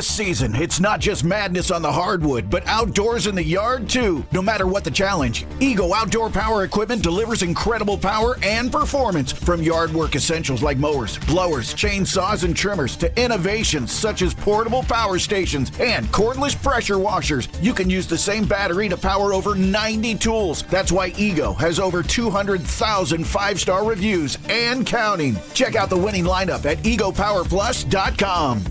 season, it's not just madness on the hardwood, but outdoors in the yard too. No matter what the challenge, Ego Outdoor Power Equipment delivers incredible power and performance. From yard work essentials like mowers, blowers, chainsaws, and trimmers to innovations such as portable power stations and cordless pressure washers. You can use the same battery to power over 90 tools. That's why Ego has over 200,000 five-star reviews and counting. Check out the winning lineup at egopowerplus.com.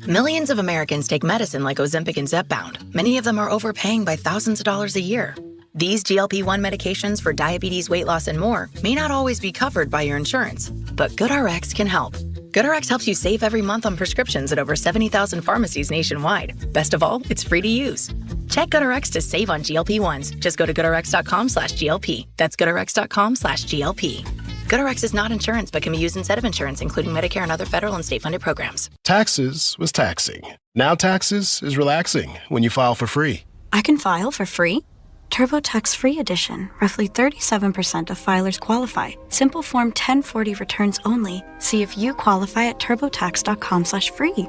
Millions of Americans take medicine like Ozempic and Zepbound. Many of them are overpaying by thousands of dollars a year. These GLP-1 medications for diabetes, weight loss, and more may not always be covered by your insurance, but GoodRx can help. GoodRx helps you save every month on prescriptions at over 70,000 pharmacies nationwide. Best of all, it's free to use. Check GoodRx to save on GLP-1s. Just go to GoodRx.com/GLP. That's GoodRx.com/GLP. GoodRx is not insurance, but can be used instead of insurance, including Medicare and other federal and state-funded programs. Taxes was taxing. Now taxes is relaxing when you file for free. I can file for free? TurboTax Free Edition. Roughly 37% of filers qualify. Simple Form 1040 returns only. See if you qualify at turbotax.com/free.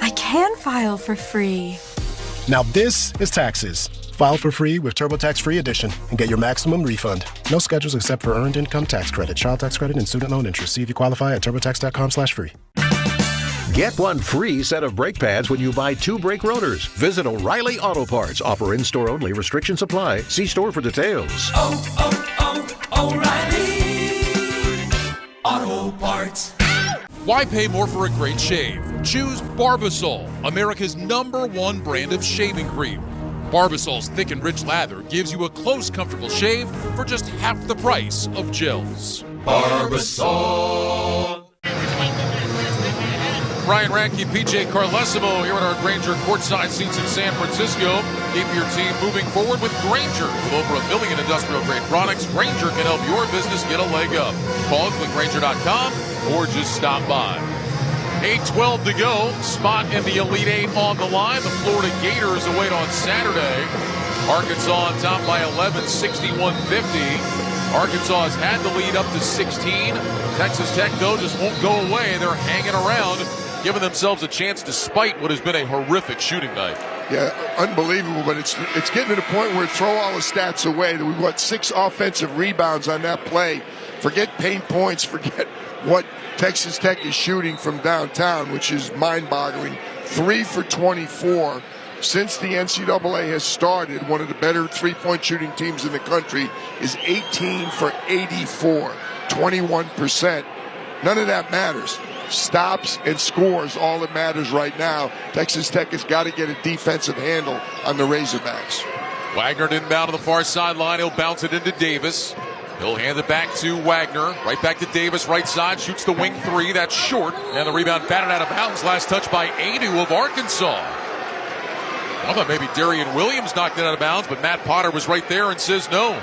I can file for free. Now this is taxes. File for free with TurboTax Free Edition and get your maximum refund. No schedules except for earned income tax credit, child tax credit, and student loan interest. See if you qualify at turbotax.com/free. Get one free set of brake pads when you buy 2 brake rotors. Visit O'Reilly Auto Parts. Offer in-store only. Restrictions apply. See store for details. O'Reilly Auto Parts. Why pay more for a great shave? Choose Barbasol, America's #1 brand of shaving cream. Barbasol's thick and rich lather gives you a close, comfortable shave for just half the price of gels. Barbasol. Ryan Ranke, PJ Carlesimo here at our Grainger courtside seats in San Francisco. Keep your team moving forward with Grainger. With over 1 million industrial-grade products, Grainger can help your business get a leg up. Call Grainger.com or just stop by. 8:12 to go. Spot in the Elite Eight on the line. The Florida Gators await on Saturday. Arkansas on top by 11, 61-50. Arkansas has had the lead up to 16. Texas Tech, though, just won't go away. They're hanging around, giving themselves a chance despite what has been a horrific shooting night. Yeah, unbelievable, but it's getting to the point where throw all the stats away. We've got 6 offensive rebounds on that play. Forget paint points, forget what Texas Tech is shooting from downtown, which is mind-boggling. 3 for 24. Since the NCAA has started, one of the better three-point shooting teams in the country is 18 for 84, 21%. None of that matters. Stops and scores, all that matters right now. Texas Tech has got to get a defensive handle on the Razorbacks. Wagner inbound to the far sideline. He'll bounce it into Davis. He'll hand it back to Wagner. Right back to Davis, right side. Shoots the wing 3. That's short. And the rebound batted out of bounds. Last touch by Adu of Arkansas. I thought maybe Darian Williams knocked it out of bounds, but Matt Potter was right there and says no.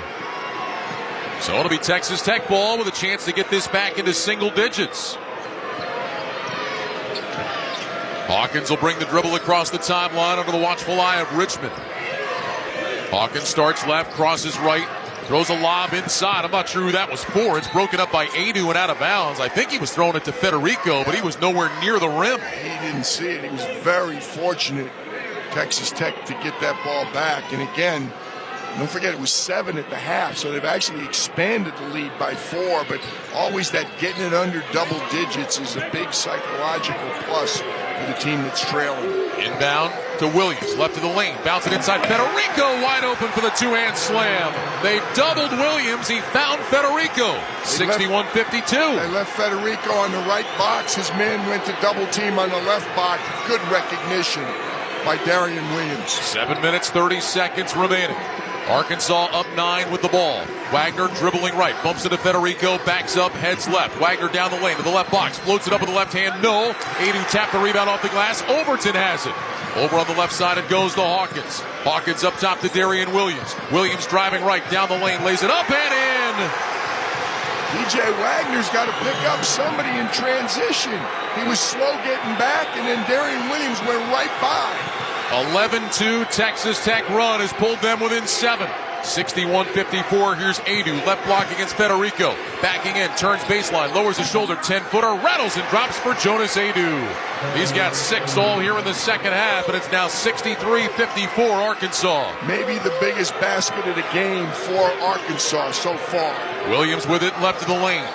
So it'll be Texas Tech ball with a chance to get this back into single digits. Hawkins will bring the dribble across the timeline under the watchful eye of Richmond. Hawkins starts left, crosses right, throws a lob inside. I'm not sure who that was for. It's broken up by Adu and out of bounds. I think he was throwing it to Federico, but he was nowhere near the rim. He didn't see it. He was very fortunate, Texas Tech, to get that ball back. And again, don't forget it was 7 at the half, so they've actually expanded the lead by 4, but always that getting it under double digits is a big psychological plus for the team that's trailing. Inbound to Williams, left of the lane, bounce it inside. Federico wide open for the two-hand slam. They doubled Williams. He found Federico. 61-52. They left Federico on the right box. His man went to double team on the left box. Good recognition by Darian Williams. 7 minutes, 30 seconds remaining. Arkansas up 9 with the ball. Wagner dribbling right, bumps into Federico, backs up, heads left. Wagner down the lane to the left box, floats it up with the left hand. No. Adu tapped the rebound off the glass. Overton has it. Over on the left side it goes to Hawkins. Hawkins up top to Darian Williams. Williams driving right down the lane, lays it up and in. P.J. Wagner's got to pick up somebody in transition. He was slow getting back, and then Darian Williams went right by. 11-2 Texas Tech run has pulled them within 7. 61-54. Here's Adu. Left block against Federico. Backing in. Turns baseline. Lowers the shoulder. 10-footer. Rattles and drops for Jonas Adu. He's got 6 all here in the second half, but it's now 63-54 Arkansas. Maybe the biggest basket of the game for Arkansas so far. Williams with it left of the lane.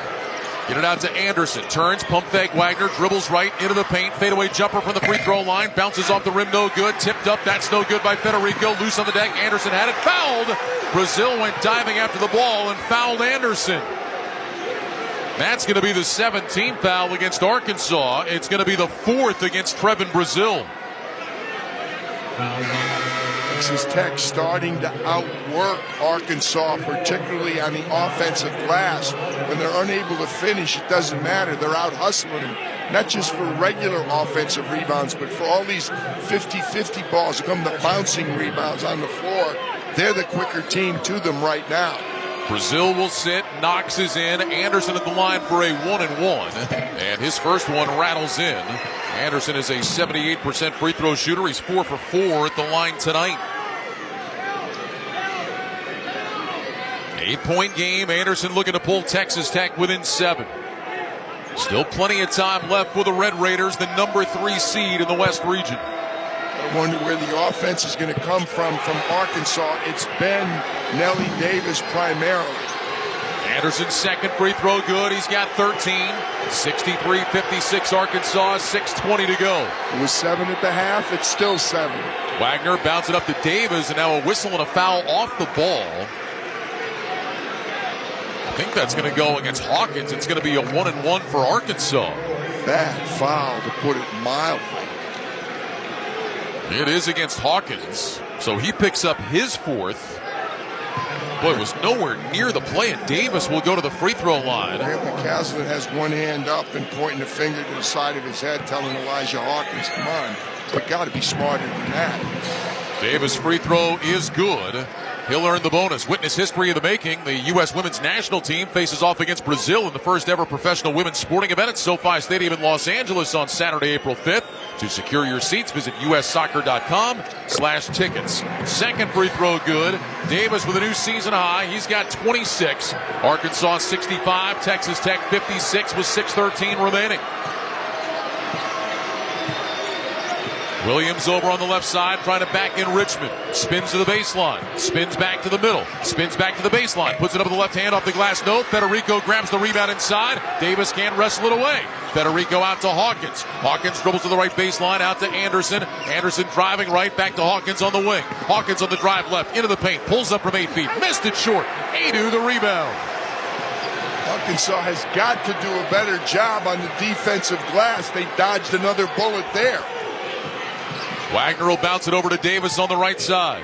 Get it out to Anderson. Turns, pump fake. Wagner dribbles right into the paint. Fadeaway jumper from the free throw line. Bounces off the rim, no good. Tipped up, that's no good by Federico. Loose on the deck. Anderson had it fouled. Brazil went diving after the ball and fouled Anderson. That's going to be the 17th foul against Arkansas. It's going to be the 4th against Trevin Brazil. Texas Tech starting to outwork Arkansas, particularly on the offensive glass. When they're unable to finish, it doesn't matter. They're out hustling them, not just for regular offensive rebounds, but for all these 50-50 balls that come the bouncing rebounds on the floor. They're the quicker team to them right now. Brazil will sit. Knox is in. Anderson at the line for a 1-and-1. And his first one rattles in. Anderson is a 78% free throw shooter. He's 4 for 4 at the line tonight. 8-point game. Anderson looking to pull Texas Tech within 7. Still plenty of time left for the Red Raiders, the number 3 seed in the West region. I wonder where the offense is going to come from Arkansas. It's been Nelly Davis primarily. Anderson's second free throw good. He's got 13. 63-56 Arkansas, 6:20 to go. It was 7 at the half. It's still 7. Wagner bouncing up to Davis, and now a whistle and a foul off the ball. I think that's going to go against Hawkins. It's going to be a 1-and-1 for Arkansas. Bad foul, to put it mildly. It is against Hawkins, so he picks up his 4th. Boy, it was nowhere near the play, and Davis will go to the free throw line. Grant McCaslin has one hand up and pointing a finger to the side of his head, telling Elijah Hawkins, come on, we got to be smarter than that. Davis' free throw is good. He'll earn the bonus. Witness history of the making. The U.S. women's national team faces off against Brazil in the first ever professional women's sporting event at SoFi Stadium in Los Angeles on Saturday, April 5th. To secure your seats, visit ussoccer.com/tickets. Second free throw good. Davis with a new season high. He's got 26. Arkansas 65. Texas Tech 56 with 6:13 remaining. Williams over on the left side, trying to back in Richmond. Spins to the baseline. Spins back to the middle. Spins back to the baseline. Puts it up with the left hand off the glass. No. Federico grabs the rebound inside. Davis can't wrestle it away. Federico out to Hawkins. Hawkins dribbles to the right baseline, out to Anderson. Anderson driving right, back to Hawkins on the wing. Hawkins on the drive left, into the paint. Pulls up from 8 feet. Missed it short. Adu the rebound. Arkansas has got to do a better job on the defensive glass. They dodged another bullet there. Wagner will bounce it over to Davis on the right side.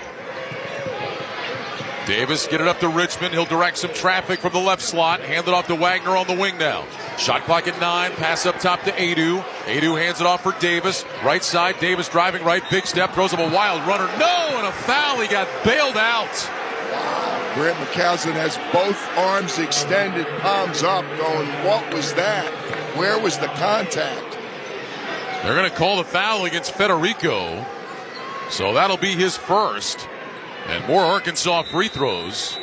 Davis get it up to Richmond. He'll direct some traffic from the left slot. Hand it off to Wagner on the wing now. Shot clock at 9. Pass up top to Adu. Adu hands it off for Davis. Right side. Davis driving right. Big step. Throws up a wild runner. No! And a foul. He got bailed out. Wow. Grant McCaslin has both arms extended, palms up, going, what was that? Where was the contact? They're going to call the foul against Federico. So that'll be his first. And more Arkansas free throws.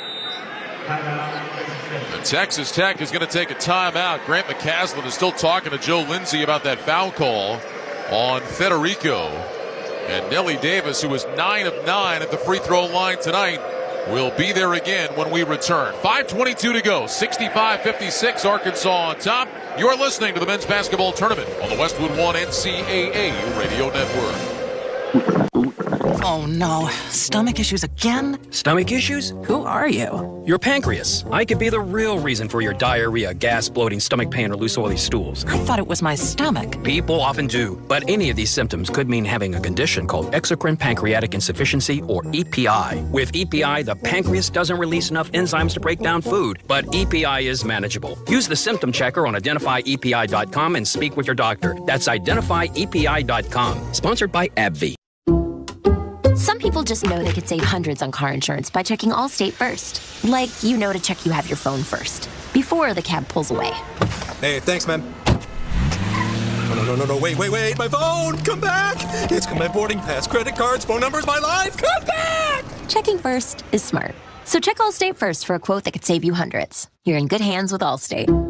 And Texas Tech is going to take a timeout. Grant McCaslin is still talking to Joe Lindsay about that foul call on Federico. And Nelly Davis, who was 9 of 9 at the free throw line tonight, will be there again when we return. 5:22 to go. 65-56 Arkansas on top. You're listening to the men's basketball tournament on the Westwood One NCAA Radio Network. Oh no, stomach issues again? Stomach issues? Who are you? Your pancreas. I could be the real reason for your diarrhea, gas, bloating, stomach pain, or loose oily stools. I thought it was my stomach. People often do, but any of these symptoms could mean having a condition called exocrine pancreatic insufficiency, or EPI. With EPI, the pancreas doesn't release enough enzymes to break down food, but EPI is manageable. Use the symptom checker on identifyepi.com and speak with your doctor. That's identifyepi.com. Sponsored by AbbVie. Some people people just know they could save hundreds on car insurance by checking Allstate first. Like, you know to check you have your phone first, before the cab pulls away. Hey, thanks, man. No, wait, my phone! Come back! It's got my boarding pass, credit cards, phone numbers, my life! Come back! Checking first is smart. So check Allstate first for a quote that could save you hundreds. You're in good hands with Allstate.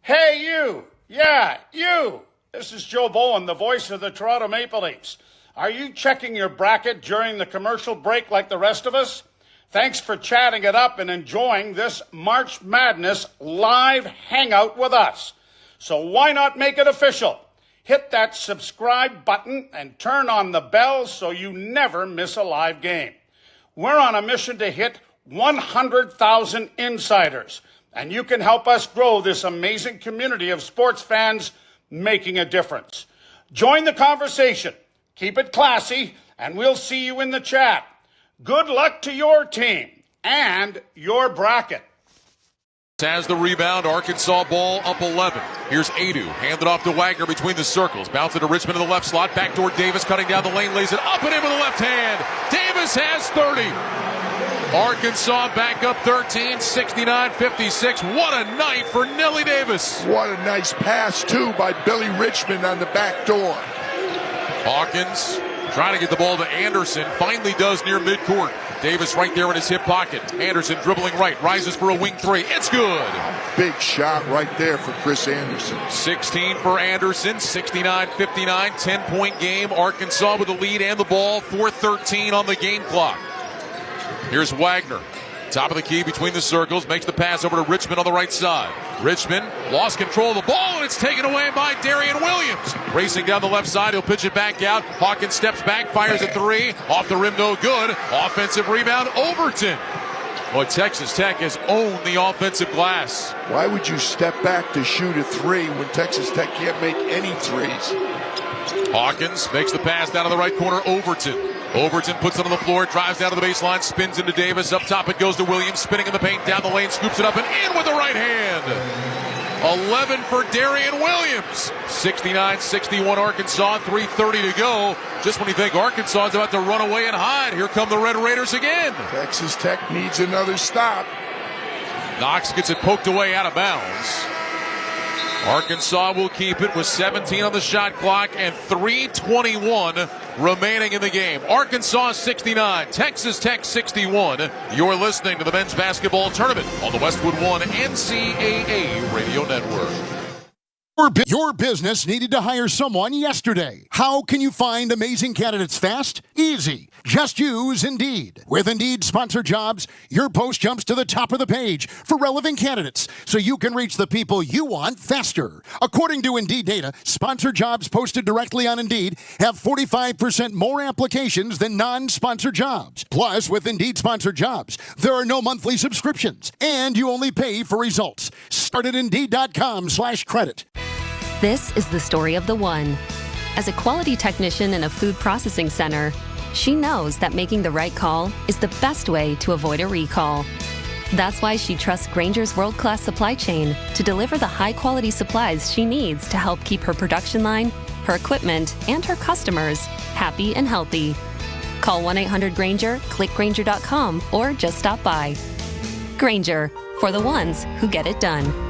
Hey, you! Yeah, you! This is Joe Bowen, the voice of the Toronto Maple Leafs. Are you checking your bracket during the commercial break like the rest of us? Thanks for chatting it up and enjoying this March Madness live hangout with us. So why not make it official? Hit that subscribe button and turn on the bell so you never miss a live game. We're on a mission to hit 100,000 insiders, and you can help us grow this amazing community of sports fans making a difference. Join the conversation, keep it classy, and we'll see you in the chat. Good luck to your team and your bracket. Has the rebound. Arkansas ball up 11. Here's Adu. Handed off to Wagner between the circles. Bounce it to Richmond in the left slot. Backdoor Davis cutting down the lane. Lays it up and in with the left hand. Davis has 30. Arkansas back up 13, 69-56. What a night for Nellie Davis. What a nice pass, too, by Billy Richmond on the back door. Hawkins trying to get the ball to Anderson. Finally does near midcourt. Davis right there in his hip pocket. Anderson dribbling right. Rises for a wing three. It's good. Big shot right there for Chris Anderson. 16 for Anderson. 69-59. 10-point game. Arkansas with the lead and the ball. 4:13 on the game clock. Here's Wagner. Top of the key between the circles. Makes the pass over to Richmond on the right side. Richmond lost control of the ball, and it's taken away by Darian Williams. Racing down the left side. He'll pitch it back out. Hawkins steps back, fires a three. Off the rim, no good. Offensive rebound, Overton. Well, Texas Tech has owned the offensive glass. Why would you step back to shoot a three when Texas Tech can't make any threes? Hawkins makes the pass down to the right corner. Overton puts it on the floor, drives down to the baseline, spins into Davis. Up top it goes to Williams, spinning in the paint, down the lane, scoops it up and in with the right hand. 11 for Darian Williams. 69-61 Arkansas, 3:30 to go. Just when you think Arkansas is about to run away and hide, here come the Red Raiders again. Texas Tech needs another stop. Knox gets it poked away out of bounds. Arkansas will keep it with 17 on the shot clock and 3:21 remaining in the game. Arkansas 69, Texas Tech 61. You're listening to the men's basketball tournament on the Westwood One NCAA Radio Network. Your business needed to hire someone yesterday. How can you find amazing candidates fast? Easy. Just use Indeed. With Indeed Sponsored Jobs, your post jumps to the top of the page for relevant candidates, so you can reach the people you want faster. According to Indeed data, sponsored jobs posted directly on Indeed have 45% more applications than non-sponsored jobs. Plus, with Indeed Sponsored Jobs, there are no monthly subscriptions, and you only pay for results. Start at Indeed.com/credit. This is the story of the one. As a quality technician in a food processing center, she knows that making the right call is the best way to avoid a recall. That's why she trusts Grainger's world-class supply chain to deliver the high-quality supplies she needs to help keep her production line, her equipment, and her customers happy and healthy. Call 1-800-GRAINGER, click Grainger.com, or just stop by. Grainger, for the ones who get it done.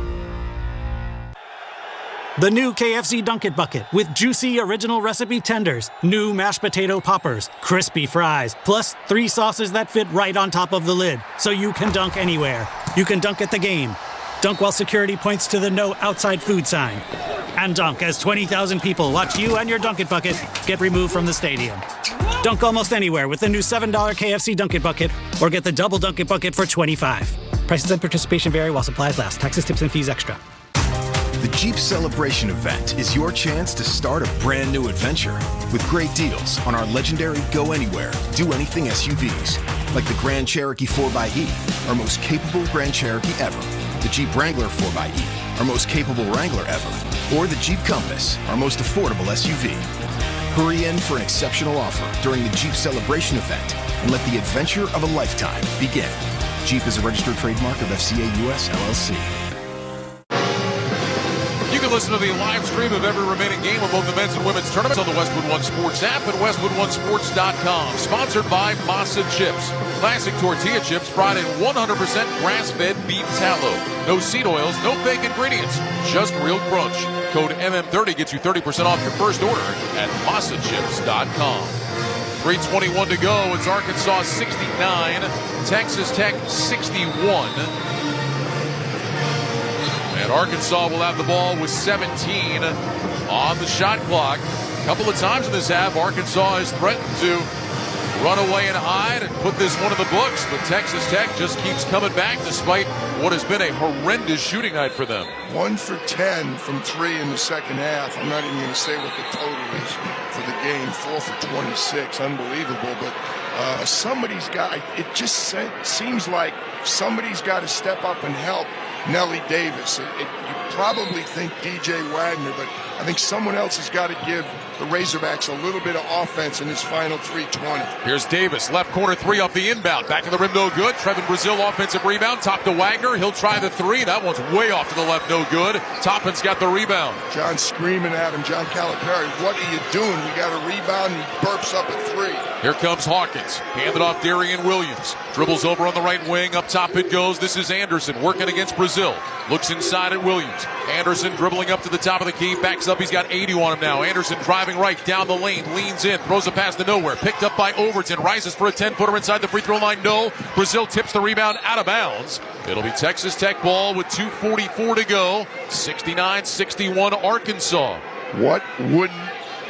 The new KFC Dunk It Bucket with juicy original recipe tenders, new mashed potato poppers, crispy fries, plus 3 sauces that fit right on top of the lid, so you can dunk anywhere. You can dunk at the game, dunk while security points to the no outside food sign, and dunk as 20,000 people watch you and your Dunk It Bucket get removed from the stadium. Dunk almost anywhere with the new $7 KFC Dunk It Bucket, or get the double Dunk It Bucket for $25. Prices and participation vary while supplies last. Taxes, tips, and fees extra. The Jeep Celebration event is your chance to start a brand new adventure with great deals on our legendary Go Anywhere, Do Anything SUVs, like the Grand Cherokee 4xE, our most capable Grand Cherokee ever, the Jeep Wrangler 4xE, our most capable Wrangler ever, or the Jeep Compass, our most affordable SUV. Hurry in for an exceptional offer during the Jeep Celebration event and let the adventure of a lifetime begin. Jeep is a registered trademark of FCA US LLC. You can listen to the live stream of every remaining game of both the men's and women's tournaments on the Westwood One Sports app at westwood1sports.com. Sponsored by Masa Chips. Classic tortilla chips fried in 100% grass-fed beef tallow. No seed oils, no fake ingredients, just real crunch. Code MM30 gets you 30% off your first order at masachips.com. 3:21 to go. It's Arkansas 69, Texas Tech 61. And Arkansas will have the ball with 17 on the shot clock. A couple of times in this half, Arkansas has threatened to run away and hide and put this one in the books, but Texas Tech just keeps coming back despite what has been a horrendous shooting night for them. 1 for 10 from 3 in the second half. I'm not even going to say what the total is for the game. 4 for 26, unbelievable. But somebody's got, it just seems like somebody's got to step up and help Nellie Davis. You probably think DJ Wagner, but I think someone else has got to give the Razorbacks a little bit of offense in this final 3:20. Here's Davis, left corner three off the inbound. Back to the rim, no good. Trevin Brazil, offensive rebound. Top to Wagner. He'll try the three. That one's way off to the left, no good. Toppin's got the rebound. John screaming at him, John Calipari, what are you doing? We got a rebound, and he burps up a three. Here comes Hawkins. Handed off Darian Williams. Dribbles over on the right wing. Up top it goes. This is Anderson working against Brazil. Looks inside at Williams. Anderson dribbling up to the top of the key. Backs up. He's got 80 on him now. Anderson driving right down the lane. Leans in. Throws a pass to nowhere. Picked up by Overton. Rises for a 10-footer inside the free throw line. No. Brazil tips the rebound out of bounds. It'll be Texas Tech ball with 2:44 to go. 69-61 Arkansas. What wouldn't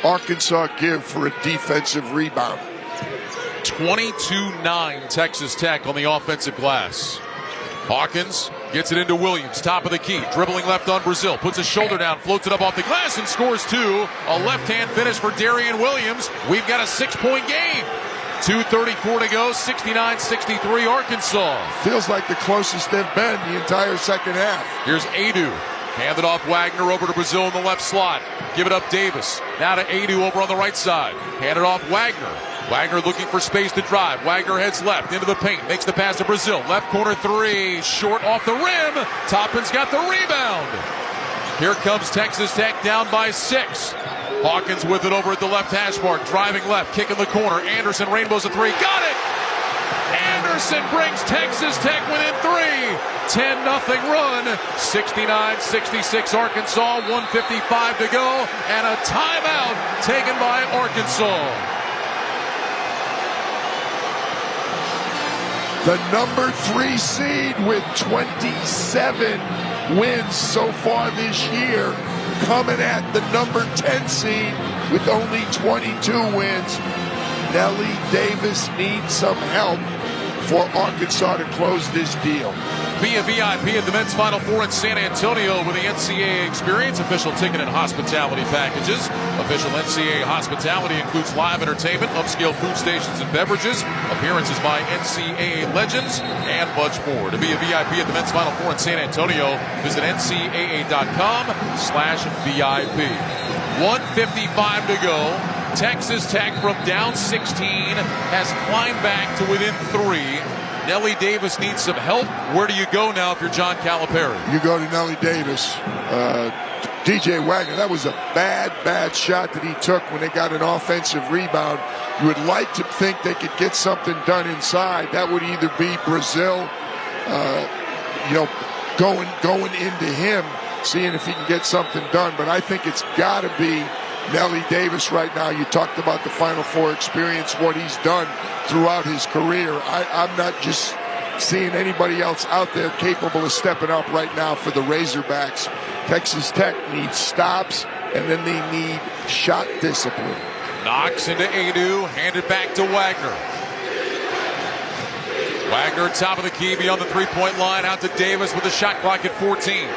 Arkansas give for a defensive rebound? 22-9 Texas Tech on the offensive glass. Hawkins gets it into Williams, top of the key, dribbling left on Brazil, puts his shoulder down, floats it up off the glass and scores two. A left-hand finish for Darian Williams. We've got a 6-point game. 2:34 to go, 69-63 Arkansas. Feels like the closest they've been the entire second half. Here's Adu. Handed off Wagner over to Brazil in the left slot. Give it up Davis. Now to Adu over on the right side. Handed off Wagner. Wagner looking for space to drive. Wagner heads left into the paint. Makes the pass to Brazil. Left corner three. Short off the rim. Toppin's got the rebound. Here comes Texas Tech down by 6. Hawkins with it over at the left hash mark. Driving left. Kick in the corner. Anderson rainbows a three. Got it! Anderson brings Texas Tech within 3. 10-0 run. 69-66 Arkansas. 1:55 to go. And a timeout taken by Arkansas. The number 3 seed with 27 wins so far this year, coming at the number 10 seed with only 22 wins. Nellie Davis needs some help for Arkansas to close this deal. Be a VIP at the men's Final Four in San Antonio with the NCAA experience. Official ticket and hospitality packages. Official NCAA hospitality includes live entertainment, upscale food stations and beverages, appearances by NCAA legends, and much more. To be a VIP at the men's Final Four in San Antonio, visit ncaa.com/VIP. 1:55 to go. Texas Tech from down 16 has climbed back to within 3. Nellie Davis needs some help. Where do you go now if you're John Calipari? You go to Nellie Davis. DJ Wagner, that was a bad shot that he took when they got an offensive rebound. You would like to think they could get something done inside. That would either be Brazil, going into him, seeing if he can get something done. But I think it's got to be Nellie Davis right now. You talked about the Final Four experience, what he's done throughout his career. I'm not just seeing anybody else out there capable of stepping up right now for the Razorbacks. Texas Tech needs stops, and then they need shot discipline. Knox into Adu, handed back to Wagner. Wagner, top of the key, beyond the three-point line, out to Davis with the shot clock at 14.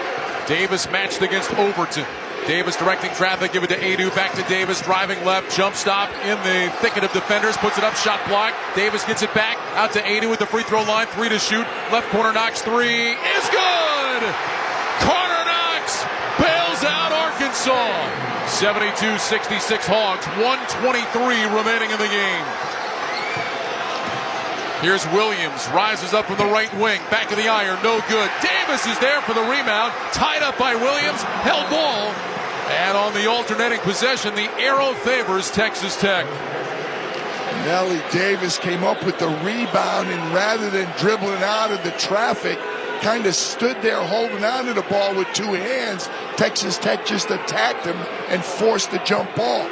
Davis matched against Overton. Davis directing traffic, give it to Adu, back to Davis, driving left, jump stop in the thicket of defenders, puts it up, shot block. Davis gets it back, out to Adu at the free throw line, 3 to shoot. Left corner, Knox, 3 is good! Carter Knox bails out Arkansas. 72-66 Hogs, 1:23 remaining in the game. Here's Williams, rises up from the right wing, back of the iron, no good. Davis is there for the rebound, tied up by Williams, held ball, and on the alternating possession, the arrow favors Texas Tech. Nellie Davis came up with the rebound, and rather than dribbling out of the traffic, kind of stood there holding on to the ball with two hands. Texas Tech just attacked him and forced the jump ball.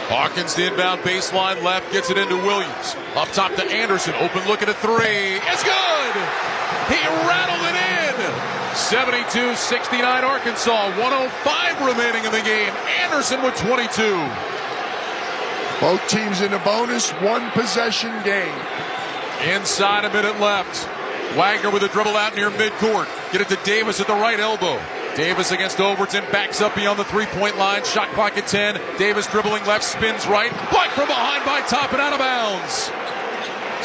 Hawkins, the inbound baseline left, gets it into Williams. Up top to Anderson, open looking at three. It's good! He rattled it in! 72-69 Arkansas, 1:05 remaining in the game. Anderson with 22. Both teams in the bonus, one possession game. Inside, a minute left. Wagner with a dribble out near midcourt. Get it to Davis at the right elbow. Davis against Overton, backs up beyond the three-point line. Shot clock at 10. Davis dribbling left, spins right. Blocked from behind by Toppin, out of bounds.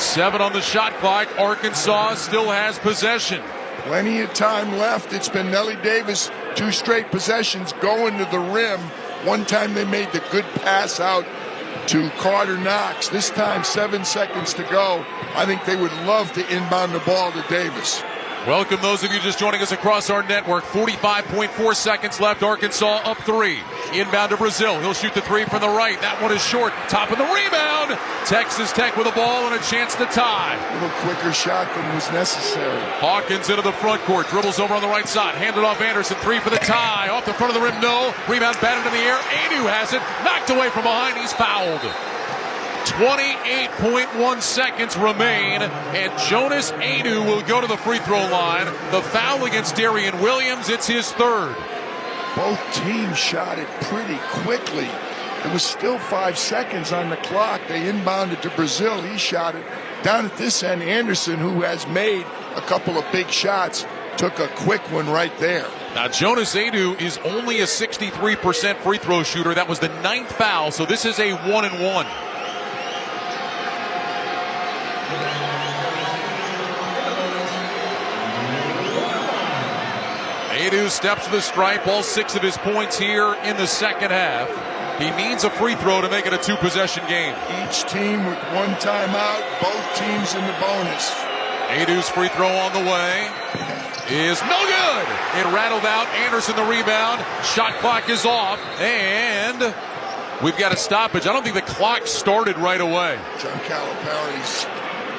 7 on the shot clock. Arkansas still has possession. Plenty of time left. It's been Nellie Davis, 2 straight possessions going to the rim. One time they made the good pass out to Carter Knox. This time 7 seconds to go. I think they would love to inbound the ball to Davis. Welcome those of you just joining us across our network. 45.4 seconds left. Arkansas up 3. Inbound to Brazil. He'll shoot the 3 from the right. That one is short. Top of the rebound. Texas Tech with a ball and a chance to tie. A little quicker shot than was necessary. Hawkins into the front court. Dribbles over on the right side. Handed off Anderson. 3 for the tie. Off the front of the rim. No. Rebound batted in the air. Anu has it. Knocked away from behind. He's fouled. 28.1 seconds remain, and Jonas Anu will go to the free throw line. The foul against Darian Williams, it's his 3rd. Both teams shot it pretty quickly. There was still 5 seconds on the clock. They inbounded to Brazil. He shot it. Down at this end, Anderson, who has made a couple of big shots, took a quick one right there. Now, Jonas Anu is only a 63% free throw shooter. That was the 9th foul, so this is a 1-and-1. Anu steps to the stripe, all 6 of his points here in the second half. He needs a free throw to make it a 2-possession game. Each team with 1 timeout, both teams in the bonus. Anu's free throw on the way is no good. It rattled out. Anderson the rebound. Shot clock is off, and we've got a stoppage. I don't think the clock started right away. John Calipari's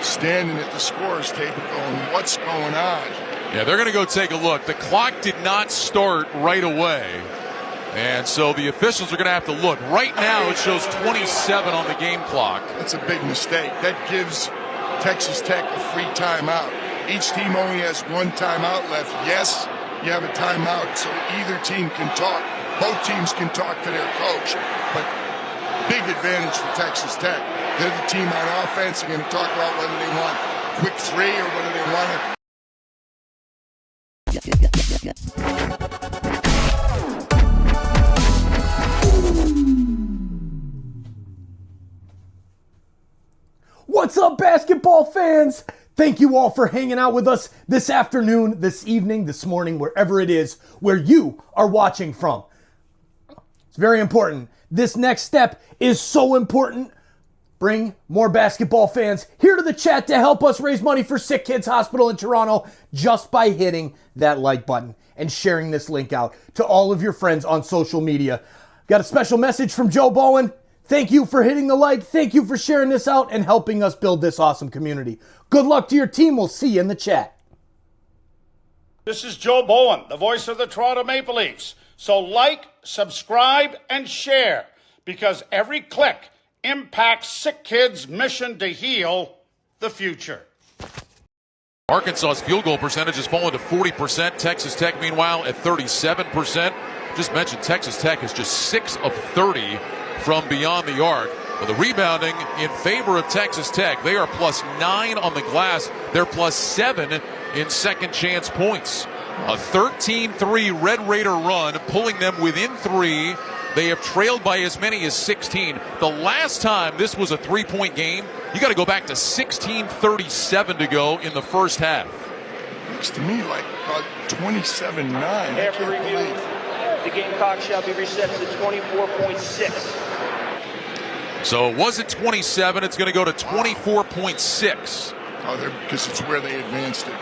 standing at the scorer's table going, what's going on? Yeah, they're going to go take a look. The clock did not start right away, and so the officials are going to have to look. Right now, it shows 27 on the game clock. That's a big mistake. That gives Texas Tech a free timeout. Each team only has 1 timeout left. Yes, you have a timeout, so either team can talk. Both teams can talk to their coach, but big advantage for Texas Tech. They're the team on offense. They're going to talk about whether they want quick 3 or whether they want to. What's up, basketball fans? Thank you all for hanging out with us this afternoon, this evening, this morning, wherever it is where you are watching from. It's very important. This next step is so important. Bring more basketball fans here to the chat to help us raise money for SickKids Hospital in Toronto just by hitting that like button and sharing this link out to all of your friends on social media. Got a special message from Joe Bowen. Thank you for hitting the like. Thank you for sharing this out and helping us build this awesome community. Good luck to your team. We'll see you in the chat. This is Joe Bowen, the voice of the Toronto Maple Leafs. So like, subscribe, and share, because every click impacts SickKids' mission to heal the future. Arkansas's field goal percentage has fallen to 40%. Texas Tech, meanwhile, at 37%. Just mentioned Texas Tech is just 6 of 30 from beyond the arc. But the rebounding in favor of Texas Tech. They are +9 on the glass. They're +7 in second chance points. A 13-3 Red Raider run, pulling them within 3. They have trailed by as many as 16. The last time this was a 3-point game, you got to go back to 16:37 to go in the first half. Looks to me like about 27-9. After review, the Gamecocks shall be reset to 24.6. So it was at 27. It's going to go to 24.6. Oh, because it's where they advanced it,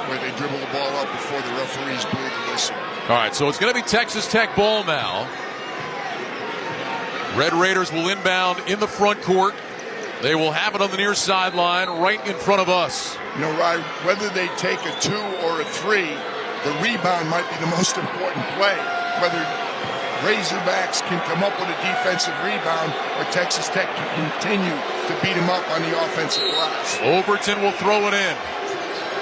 where they dribble the ball up before the referees blew the whistle. All right, so it's going to be Texas Tech ball now. Red Raiders will inbound in the front court. They will have it on the near sideline right in front of us. You know, Ryan, whether they take a 2 or a 3, the rebound might be the most important play. Whether Razorbacks can come up with a defensive rebound or Texas Tech can continue to beat them up on the offensive glass. Overton will throw it in.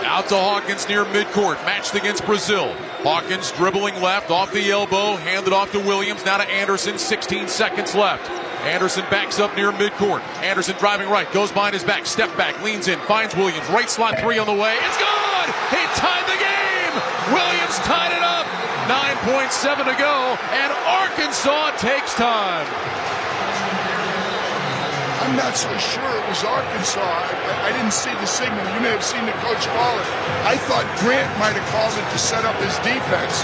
Out to Hawkins near midcourt, matched against Brazil. Hawkins dribbling left, off the elbow, handed off to Williams, now to Anderson, 16 seconds left. Anderson backs up near midcourt. Anderson driving right, goes behind his back, step back, leans in, finds Williams, right slot 3 on the way. It's good! He tied the game! Williams tied it up! 9.7 to go, and Arkansas takes time. I'm not so sure it was Arkansas. I didn't see the signal. You may have seen the coach call it. I thought Grant might have called it to set up his defense.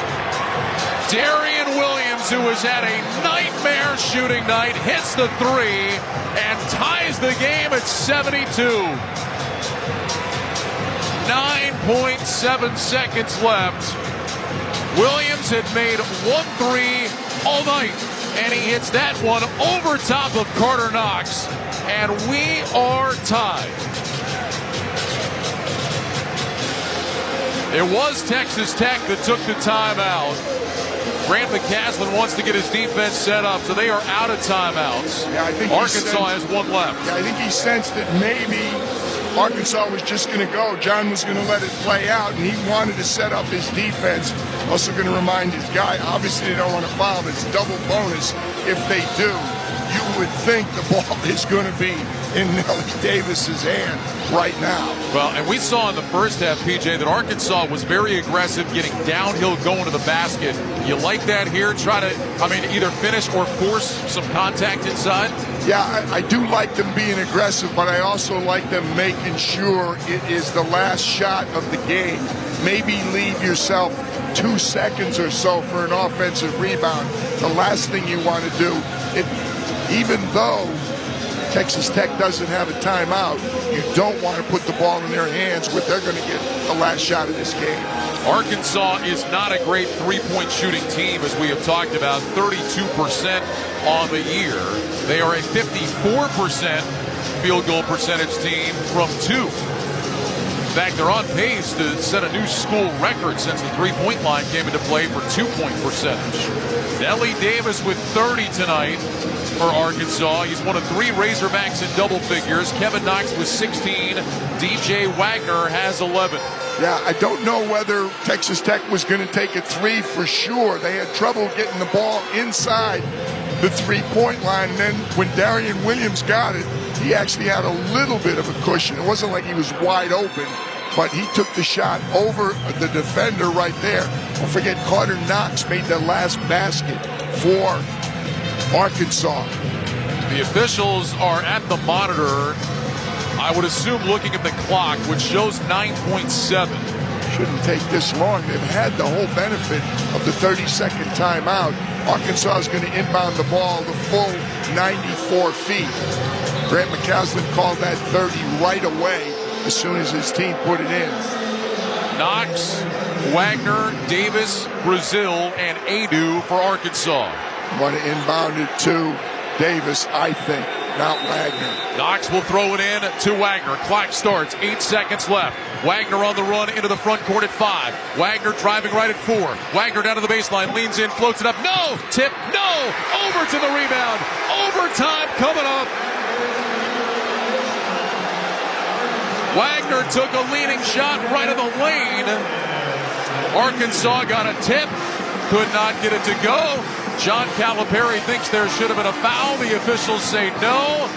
Darian Williams, who has had a nightmare shooting night, hits the 3 and ties the game at 72. 9.7 seconds left. Williams had made 1 3 all night, and he hits that one over top of Carter Knox, and we are tied. It was Texas Tech that took the timeout. Grant McCaslin wants to get his defense set up, so they are out of timeouts. Yeah, I think Arkansas has 1 left. Yeah, I think he sensed that maybe Arkansas was just going to go. John was going to let it play out, and he wanted to set up his defense. Also going to remind his guy, obviously they don't want to foul, but it's double bonus if they do. You would think the ball is going to be in Nelly Davis's hand right now. Well, and we saw in the first half, PJ, that Arkansas was very aggressive, getting downhill, going to the basket. You like that here? Try to, either finish or force some contact inside? Yeah, I do like them being aggressive, but I also like them making sure it is the last shot of the game. Maybe leave yourself 2 seconds or so for an offensive rebound. The last thing you want to do, even though Texas Tech doesn't have a timeout, you don't want to put the ball in their hands where they're going to get the last shot of this game. Arkansas is not a great three-point shooting team, as we have talked about, 32% on the year. They are a 54% field goal percentage team from 2. In fact, they're on pace to set a new school record since the three-point line came into play for 2-point percentage. Nelly Davis with 30 tonight for Arkansas. He's one of 3 Razorbacks in double figures. Kevin Knox with 16. DJ Wagner has 11. Yeah, I don't know whether Texas Tech was going to take a 3 for sure. They had trouble getting the ball inside the three-point line. And then when Darian Williams got it, he actually had a little bit of a cushion. It wasn't like he was wide open, but he took the shot over the defender right there. Don't forget, Carter Knox made the last basket for Arkansas. The officials are at the monitor, I would assume looking at the clock, which shows 9.7. Shouldn't take this long. They've had the whole benefit of the 30-second timeout. Arkansas is going to inbound the ball the full 94 feet. Grant McCaslin called that 30 right away as soon as his team put it in. Knox, Wagner, Davis, Brazil, and Adu for Arkansas. Want to inbound it to Davis, I think, not Wagner. Knox will throw it in to Wagner. Clock starts, 8 seconds left. Wagner on the run into the front court at 5. Wagner driving right at 4. Wagner down to the baseline, leans in, floats it up. No! Tip, no! Over to the rebound. Overtime coming up. Wagner took a leading shot right in the lane. Arkansas got a tip, could not get it to go. John Calipari thinks there should have been a foul. The officials say no.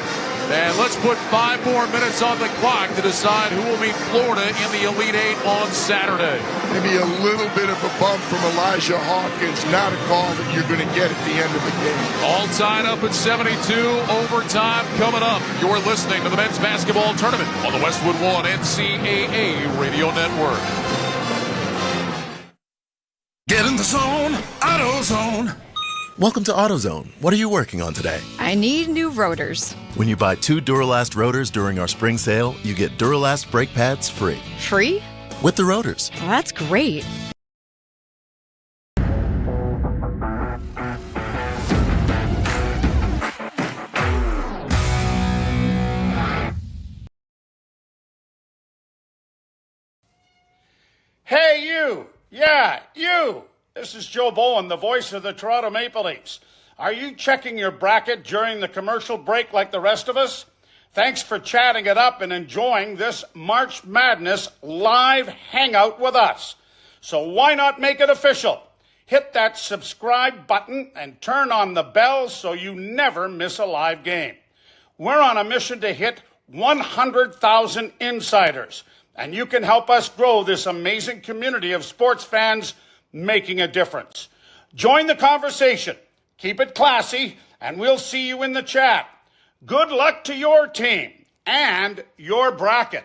And let's put 5 more minutes on the clock to decide who will meet Florida in the Elite Eight on Saturday. Maybe a little bit of a bump from Elijah Hawkins. Not a call that you're going to get at the end of the game. All tied up at 72. Overtime coming up. You're listening to the men's basketball tournament on the Westwood One NCAA Radio Network. Get in the zone, AutoZone. Welcome to AutoZone. What are you working on today? I need new rotors. When you buy 2 Duralast rotors during our spring sale, you get Duralast brake pads free. Free? With the rotors. Well, that's great. Hey, you! Yeah, you! This is Joe Bowen, the voice of the Toronto Maple Leafs. Are you checking your bracket during the commercial break like the rest of us? Thanks for chatting it up and enjoying this March Madness live hangout with us. So why not make it official? Hit that subscribe button and turn on the bell so you never miss a live game. We're on a mission to hit 100,000 insiders, and you can help us grow this amazing community of sports fans making a difference. Join the conversation, keep it classy, and we'll see you in the chat. Good luck to your team and your bracket.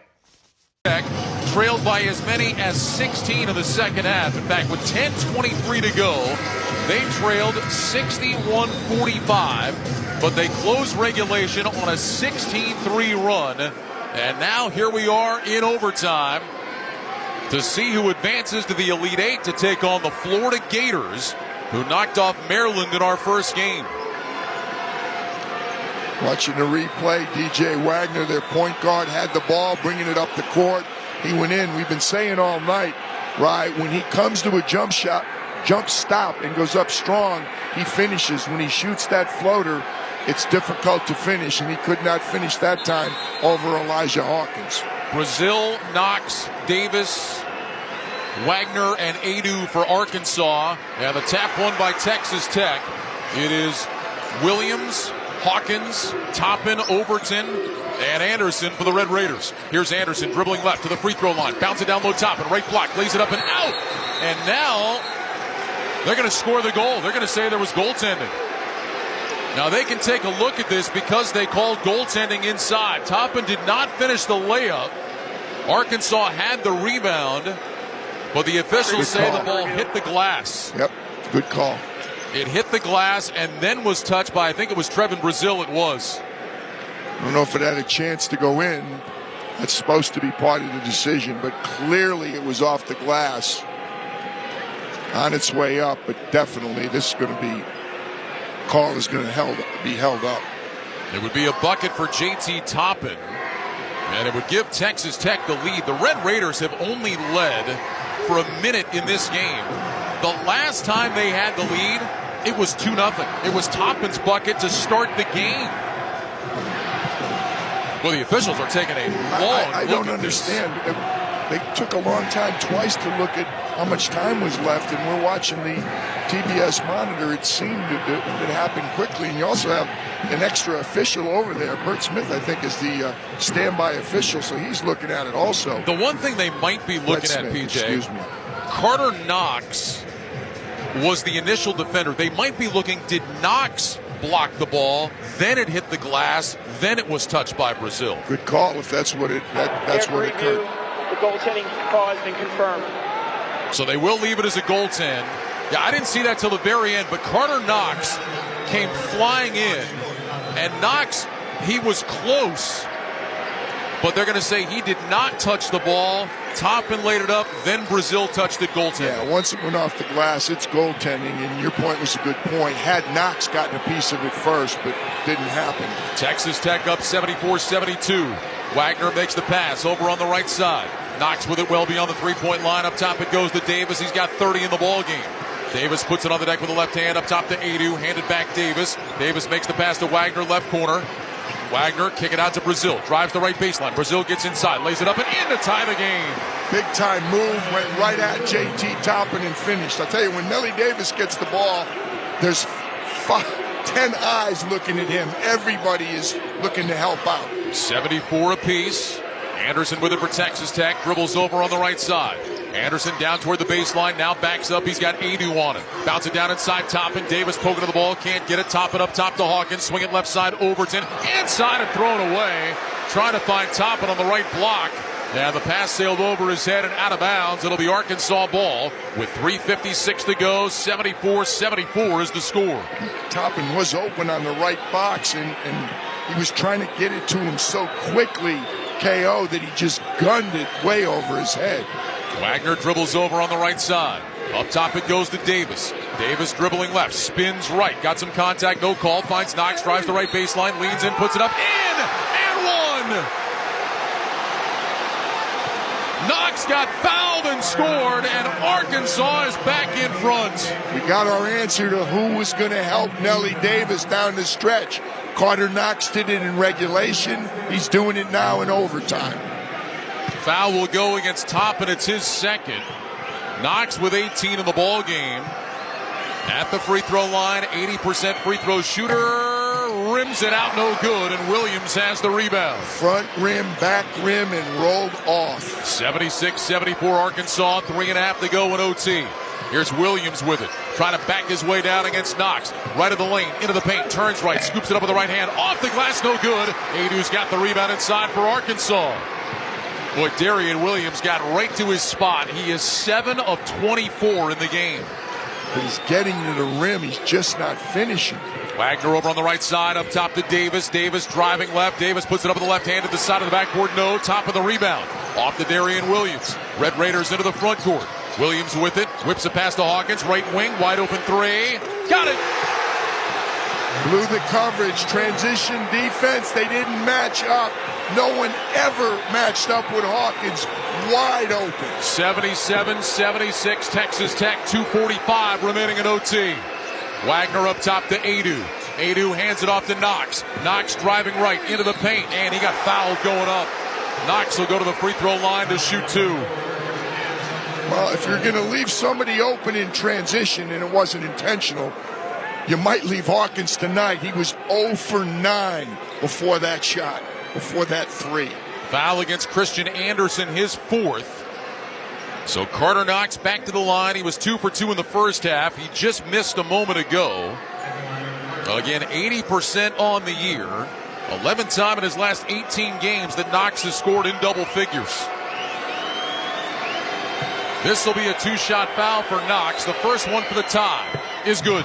Trailed by as many as 16 in the second half. In fact, with 10:23 to go, they trailed 61-45, but they closed regulation on a 16-3 run. And now here we are in overtime to see who advances to the Elite Eight to take on the Florida Gators, who knocked off Maryland in our first game. Watching the replay, DJ Wagner, their point guard, had the ball, bringing it up the court. He went in. We've been saying all night, right, when he comes to a jump stop and goes up strong, he finishes. When he shoots that floater, it's difficult to finish, and he could not finish that time over Elijah Hawkins. Brazil, Knox, Davis, Wagner, and Adu for Arkansas. And the tap won by Texas Tech. It is Williams, Hawkins, Toppin, Overton, and Anderson for the Red Raiders. Here's Anderson dribbling left to the free throw line. Bounce it down low, Toppin, right block, lays it up and out. And now they're going to score the goal. They're going to say there was goaltending. Now they can take a look at this because they called goaltending inside. Toppin did not finish the layup. Arkansas had the rebound, but the officials say the ball hit the glass. Yep, good call. It hit the glass and then was touched by, I think it was Trevin Brazil, it was. I don't know if it had a chance to go in. That's supposed to be part of the decision, but clearly it was off the glass. On its way up, but definitely this is going to be, call is going to be held up. It would be a bucket for JT Toppin, and it would give Texas Tech the lead. The Red Raiders have only led for a minute in this game. The last time they had the lead, it was 2-0. It was Toppin's bucket to start the game. Well, the officials are taking a long I don't understand. They took a long time twice to look at how much time was left, and we're watching the TBS monitor. It seemed it happened quickly, and you also have an extra official over there. Bert Smith, I think, is the standby official, so he's looking at it also. The one thing they might be looking at, PJ, Carter Knox was the initial defender. They might be looking, did Knox block the ball, then it hit the glass, then it was touched by Brazil. Good call if that's what that's what occurred. The goaltending call has been confirmed. So they will leave it as a goaltend. Yeah, I didn't see that till the very end, but Carter Knox came flying in, and Knox, he was close, but they're going to say he did not touch the ball. Toppin laid it up, then Brazil touched it, goaltending. Yeah, once it went off the glass, it's goaltending, and your point was a good point. Had Knox gotten a piece of it first, but didn't happen. Texas Tech up 74-72. Wagner makes the pass over on the right side. Knox with it well beyond the three-point line. Up top it goes to Davis. He's got 30 in the ball game. Davis puts it on the deck with the left hand. Up top to Adu. Handed back Davis. Davis makes the pass to Wagner, left corner. Wagner kick it out to Brazil. Drives the right baseline. Brazil gets inside. Lays it up and in to tie the game. Big time move. Went right at JT Toppin and finished. I'll tell you, when Nelly Davis gets the ball, there's 10 eyes looking at him. Everybody is looking to help out. 74 apiece. Anderson with it for Texas Tech. Dribbles over on the right side. Anderson down toward the baseline. Now backs up. He's got Adu on it. Bounce it down inside Toppin. Davis poking to the ball. Can't get it. Toppin up top to Hawkins. Swing it left side. Overton. Inside and thrown away. Trying to find Toppin on the right block. And the pass sailed over his head and out of bounds. It'll be Arkansas ball with 3:56 to go. 74-74 is the score. Toppin was open on the right box, and he was trying to get it to him so quickly, KO, that he just gunned it way over his head. Wagner dribbles over on the right side. Up top it goes to Davis. Davis dribbling left, spins right, got some contact, no call, finds Knox, drives the right baseline, leans in, puts it up, in, and one! Knox got fouled and scored, and Arkansas is back in front. We got our answer to who was going to help Nellie Davis down the stretch. Carter Knox did it in regulation. He's doing it now in overtime. Foul will go against Toppin. It's his second. Knox with 18 in the ball game. At the free throw line, 80% free throw shooter. Rims it out, no good, and Williams has the rebound. Front rim, back rim, and rolled off. 76-74 Arkansas, 3.5 to go in OT. Here's Williams with it, trying to back his way down against Knox. Right of the lane, into the paint, turns right, scoops it up with the right hand, off the glass, no good. Adu's got the rebound inside for Arkansas. Boy, Darian Williams got right to his spot. He is 7 of 24 in the game. But he's getting to the rim, he's just not finishing. Wagner over on the right side, up top to Davis. Davis driving left. Davis puts it up with the left hand at the side of the backboard. No, top of the rebound. Off to Darian Williams. Red Raiders into the front court. Williams with it. Whips it past to Hawkins. Right wing, wide open three. Got it! Blew the coverage. Transition defense. They didn't match up. No one ever matched up with Hawkins. Wide open. 77-76 Texas Tech. 2:45 remaining in OT. Wagner up top to Adu. Adu hands it off to Knox. Knox driving right into the paint, and he got fouled going up. Knox will go to the free throw line to shoot 2. Well, if you're going to leave somebody open in transition and it wasn't intentional, you might leave Hawkins tonight. He was 0 for 9 before that shot, before that three. Foul against Christian Anderson, his 4th. So Carter Knox back to the line. He was 2 for 2 in the first half. He just missed a moment ago. Again, 80% on the year. 11th time in his last 18 games that Knox has scored in double figures. This will be a 2-shot foul for Knox. The first one for the tie is good.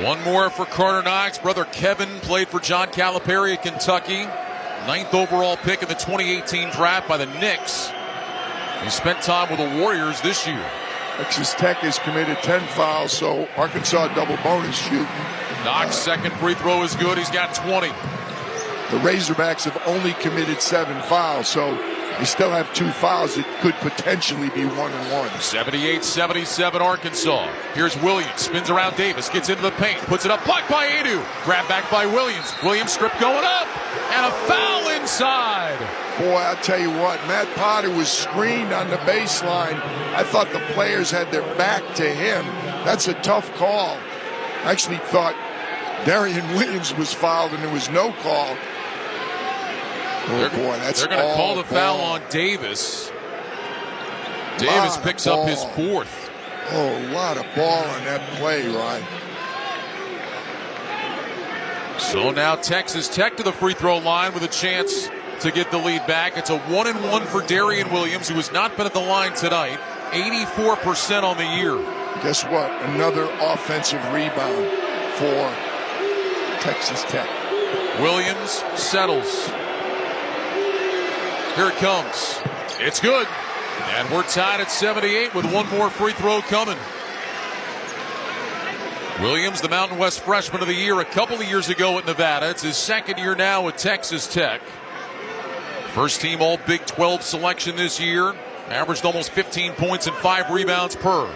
One more for Carter Knox. Brother Kevin played for John Calipari at Kentucky. 9th overall pick in the 2018 draft by the Knicks. He spent time with the Warriors this year. Texas Tech has committed 10 fouls, so Arkansas double bonus shooting. Knox second free throw is good. He's got 20. The Razorbacks have only committed 7 fouls, so they still have 2 fouls that could potentially be 1-1. 78-77 Arkansas. Here's Williams, spins around Davis, gets into the paint, puts it up, blocked by Adu. Grab back by Williams. Williams strip going up, and a foul inside. Boy, I'll tell you what, Matt Potter was screened on the baseline. I thought the players had their back to him. That's a tough call. I actually thought Darian Williams was fouled and there was no call. Oh boy, that's they're going to call the foul on Davis. Davis picks up his 4th. Oh, a lot of ball on that play, Ryan. So now Texas Tech to the free throw line with a chance to get the lead back. It's a 1-and-1 for Darian Williams, who has not been at the line tonight. 84% on the year. Guess what? Another offensive rebound for Texas Tech. Williams settles. Here it comes. It's good. And we're tied at 78 with one more free throw coming. Williams, the Mountain West Freshman of the Year a couple of years ago at Nevada. It's his second year now at Texas Tech. First team all Big 12 selection this year. Averaged almost 15 points and 5 rebounds per.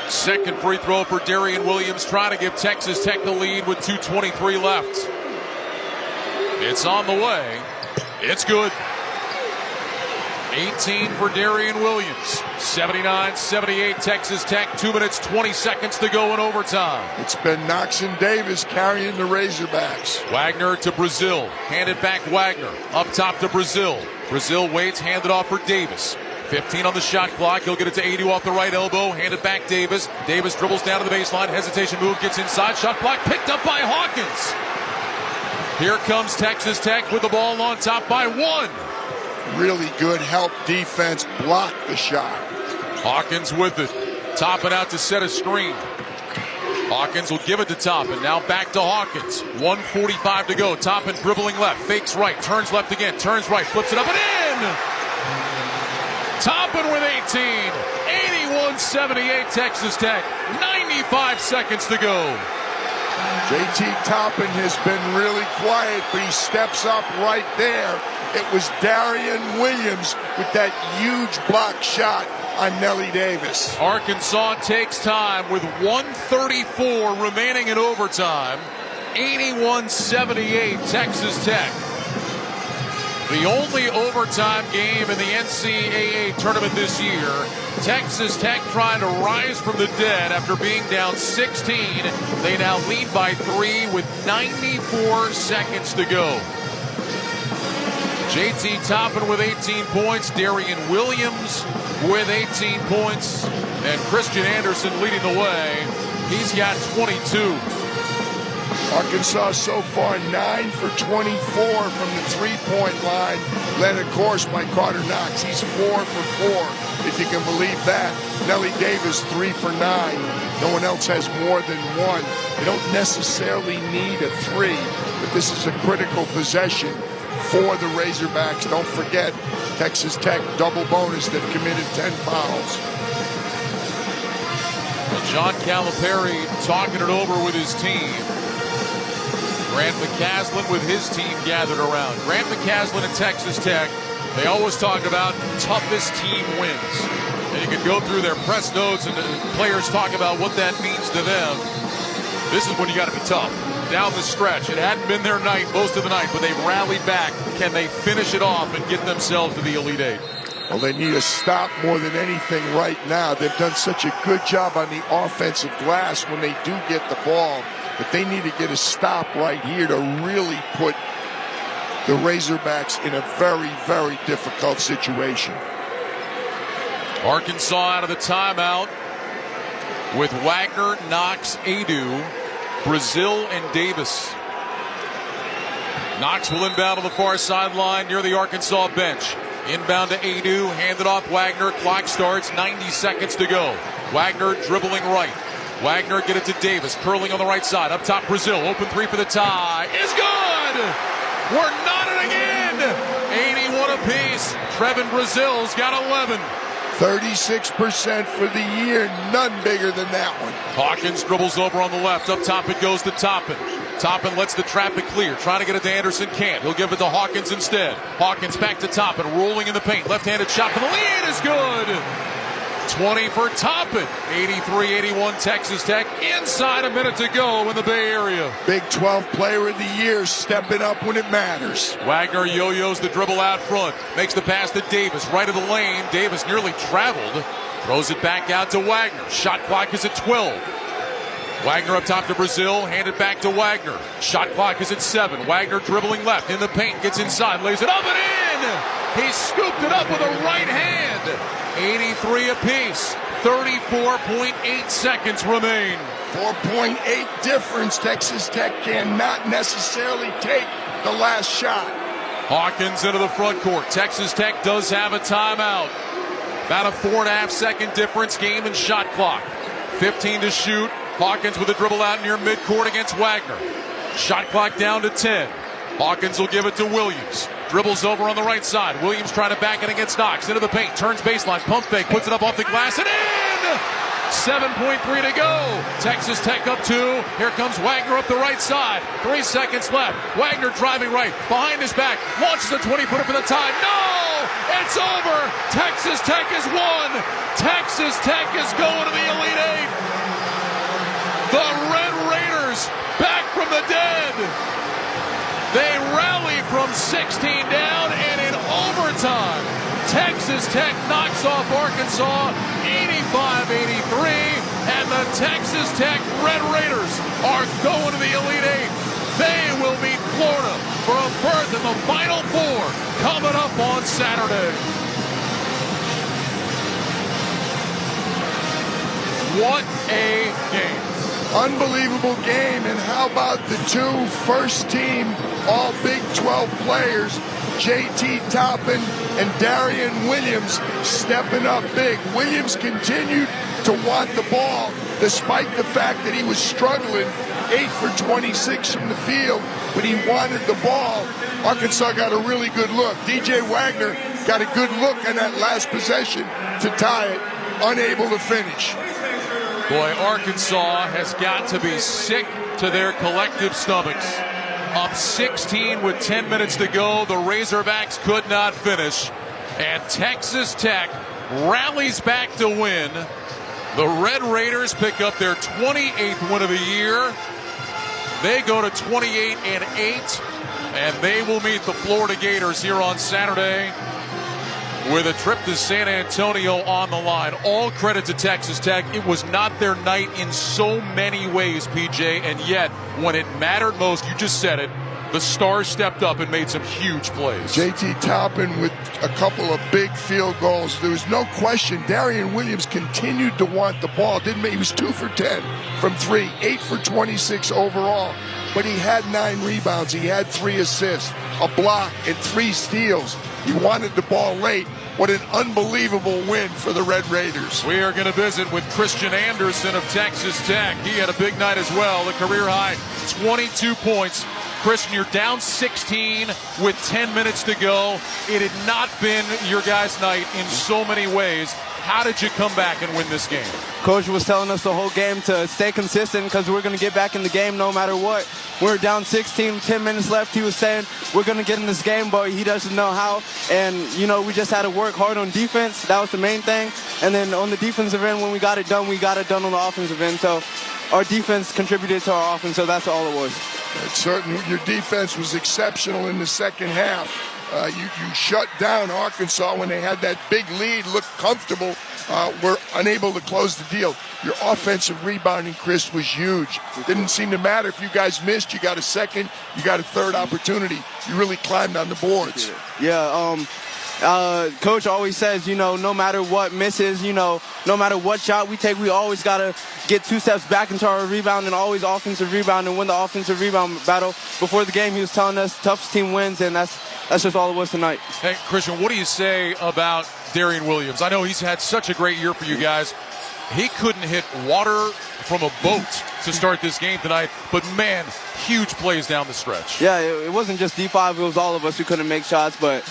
Second free throw for Darian Williams, trying to give Texas Tech the lead with 2:23 left. It's on the way. It's good. 18 for Darian Williams. 79-78 Texas Tech. 2 minutes, 20 seconds to go in overtime. It's been Knox and Davis carrying the Razorbacks. Wagner to Brazil. Handed back Wagner. Up top to Brazil. Brazil waits, handed off for Davis. 15 on the shot clock. He'll get it to Adu off the right elbow. Handed back Davis. Davis dribbles down to the baseline. Hesitation move. Gets inside. Shot block picked up by Hawkins. Here comes Texas Tech with the ball on top by 1. Really good help defense. Block the shot. Hawkins with it. Toppin out to set a screen. Hawkins will give it to Toppin. Now back to Hawkins. 1:45 to go. Toppin dribbling left. Fakes right. Turns left again. Turns right. Flips it up and in! Toppin with 18. 81-78 Texas Tech. 95 seconds to go. JT Toppin has been really quiet, but he steps up right there. It was Darian Williams with that huge block shot on Nelly Davis. Arkansas takes time with 1:34 remaining in overtime. 81-78 Texas Tech. The only overtime game in the NCAA tournament this year. Texas Tech trying to rise from the dead after being down 16. They now lead by 3 with 94 seconds to go. JT Toppin with 18 points. Darian Williams with 18 points. And Christian Anderson leading the way. He's got 22. Arkansas so far 9 for 24 from the three-point line, led of course by Carter Knox. He's 4 for 4, if you can believe that. Nelly Davis 3 for 9. No one else has more than 1. They don't necessarily need a 3, but this is a critical possession for the Razorbacks. Don't forget, Texas Tech double bonus. They've committed 10 fouls. Well, John Calipari talking it over with his team. Grant McCaslin with his team gathered around. Grant McCaslin and Texas Tech, they always talk about toughest team wins. And you can go through their press notes and the players talk about what that means to them. This is when you got to be tough. Down the stretch. It hadn't been their night most of the night, but they've rallied back. Can they finish it off and get themselves to the Elite Eight? Well, they need a stop more than anything right now. They've done such a good job on the offensive glass when they do get the ball. But they need to get a stop right here to really put the Razorbacks in a very, very difficult situation. Arkansas out of the timeout with Wagner, Knox, Adu, Brazil, and Davis. Knox will inbound on the far sideline near the Arkansas bench. Inbound to Adu, handed off Wagner. Clock starts, 90 seconds to go. Wagner dribbling right. Wagner get it to Davis, curling on the right side. Up top, Brazil, open 3 for the tie. Is good! We're nodding in! 81 apiece. Trevin Brazil's got 11. 36% for the year, none bigger than that one. Hawkins dribbles over on the left. Up top it goes to Toppin. Toppin lets the traffic clear. Trying to get it to Anderson, can't. He'll give it to Hawkins instead. Hawkins back to Toppin, rolling in the paint. Left-handed shot for the lead is good. 20 for Toppin. 83-81 Texas Tech. Inside a minute to go in the Bay Area. Big 12 player of the year, stepping up when it matters. Wagner yo-yos the dribble out front. Makes the pass to Davis. Right of the lane. Davis nearly traveled. Throws it back out to Wagner. Shot clock is at 12. Wagner up top to Brazil. Handed back to Wagner. Shot clock is at 7. Wagner dribbling left in the paint. Gets inside. Lays it up and in. He scooped it up with a right hand. 83 apiece. 34.8 seconds remain. 4.8 difference. Texas Tech cannot necessarily take the last shot. Hawkins into the front court. Texas Tech does have a timeout. About a 4.5 second difference, game and shot clock. 15 to shoot. Hawkins with a dribble out near midcourt against Wagner. Shot clock down to 10. Hawkins will give it to Williams. Dribbles over on the right side. Williams trying to back it against Knox. Into the paint. Turns baseline. Pump fake. Puts it up off the glass and in! 7.3 to go. Texas Tech up 2. Here comes Wagner up the right side. 3 seconds left. Wagner driving right. Behind his back. Launches a 20-footer for the tie. No! It's over. Texas Tech has won. Texas Tech is going to the Elite Eight. The Red Raiders back from the dead. They rally from 16 down, and in overtime, Texas Tech knocks off Arkansas 85-83, and the Texas Tech Red Raiders are going to the Elite Eight. They will meet Florida for a berth in the Final Four coming up on Saturday. What a game. Unbelievable game. And how about the two first-team all Big 12 players, J.T. Toppin and Darian Williams, stepping up big. Williams continued to want the ball despite the fact that he was struggling, 8 for 26 from the field, but he wanted the ball. Arkansas got a really good look. DJ Wagner got a good look on that last possession to tie it, unable to finish. Boy, Arkansas has got to be sick to their collective stomachs. Up 16 with 10 minutes to go. The Razorbacks could not finish. And Texas Tech rallies back to win. The Red Raiders pick up their 28th win of the year. They go to 28-8, and they will meet the Florida Gators here on Saturday with a trip to San Antonio on the line. All credit to Texas Tech. It was not their night in so many ways, PJ, and yet when it mattered most, you just said it, the stars stepped up and made some huge plays. J.T. Toppin with a couple of big field goals. There was no question. Darian Williams continued to want the ball. He was 2 for 10 from 3, 8 for 26 overall. But he had 9 rebounds. He had 3 assists, a block, and 3 steals. He wanted the ball late. What an unbelievable win for the Red Raiders. We are going to visit with Christian Anderson of Texas Tech. He had a big night as well. The career high, 22 points. Christian, you're down 16 with 10 minutes to go. It had not been your guys' night in so many ways. How did you come back and win this game? Coach was telling us the whole game to stay consistent because we're going to get back in the game no matter what. We're down 16, 10 minutes left. He was saying we're going to get in this game, but he doesn't know how. And, we just had to work hard on defense. That was the main thing. And then on the defensive end, when we got it done on the offensive end. So our defense contributed to our offense, so that's all it was. Certainly, your defense was exceptional in the second half. You shut down Arkansas when they had that big lead, looked comfortable, were unable to close the deal. Your offensive rebounding, Chris, was huge. Didn't seem to matter if you guys missed. You got a second, you got a third opportunity. You really climbed on the boards. Yeah, Coach always says, no matter what misses, no matter what shot we take, we always got to get 2 steps back into our rebound and always offensive rebound and win the offensive rebound battle. Before the game, he was telling us toughest team wins, and that's just all it was tonight. Hey, Christian, what do you say about Darian Williams? I know he's had such a great year for you guys. He couldn't hit water from a boat to start this game tonight, but man, huge plays down the stretch. Yeah, it wasn't just D5, it was all of us who couldn't make shots, but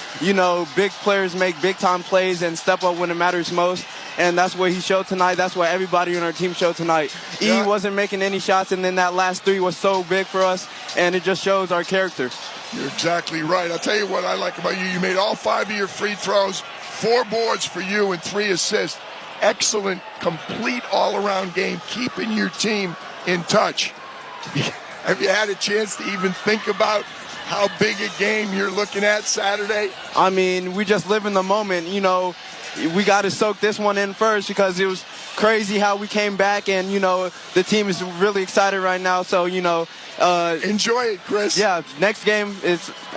big players make big time plays and step up when it matters most, and that's what he showed tonight. That's what everybody on our team showed tonight. Yeah. E wasn't making any shots, and then that last 3 was so big for us, and it just shows our character. You're exactly right. I'll tell you what I like about you. You made all 5 of your free throws, 4 boards for you and 3 assists. Excellent, complete all-around game, keeping your team in touch. Have you had a chance to even think about how big a game you're looking at Saturday? I mean, we just live in the moment. We got to soak this one in first because it was crazy how we came back, and, the team is really excited right now. So, enjoy it, Chris. Yeah, next game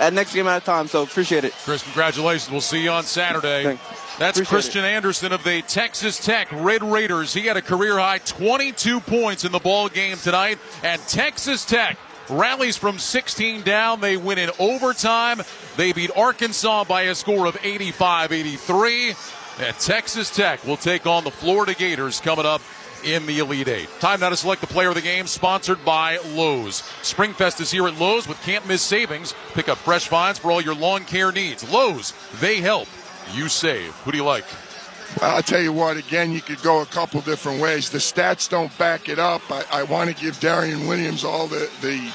at a time, so appreciate it. Chris, congratulations. We'll see you on Saturday. Thanks. That's Appreciate Christian Anderson of the Texas Tech Red Raiders. He had a career-high 22 points in the ball game tonight. And Texas Tech rallies from 16 down. They win in overtime. They beat Arkansas by a score of 85-83. And Texas Tech will take on the Florida Gators coming up in the Elite Eight. Time now to select the player of the game, sponsored by Lowe's. Springfest is here at Lowe's with can't-miss savings. Pick up fresh finds for all your lawn care needs. Lowe's, they help. You save. Who do you like? I'll tell you what, again, you could go a couple different ways. The stats don't back it up. I want to give Darian Williams all the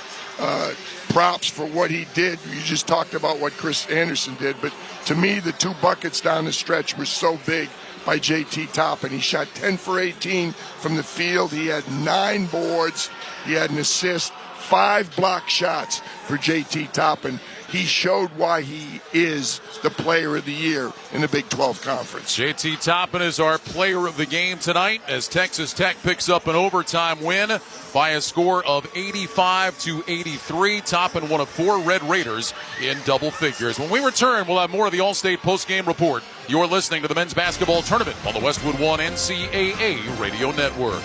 props for what he did. You just talked about what Chris Anderson did, but to me, the 2 buckets down the stretch were so big by J.T. Toppin. He shot 10 for 18 from the field. He had 9 boards. He had an assist, 5 block shots for J.T. Toppin. He showed why he is the player of the year in the Big 12 Conference. J.T. Toppin is our player of the game tonight as Texas Tech picks up an overtime win by a score of 85-83. Toppin, one of 4 Red Raiders in double figures. When we return, we'll have more of the All-State postgame report. You're listening to the men's basketball tournament on the Westwood One NCAA Radio Network.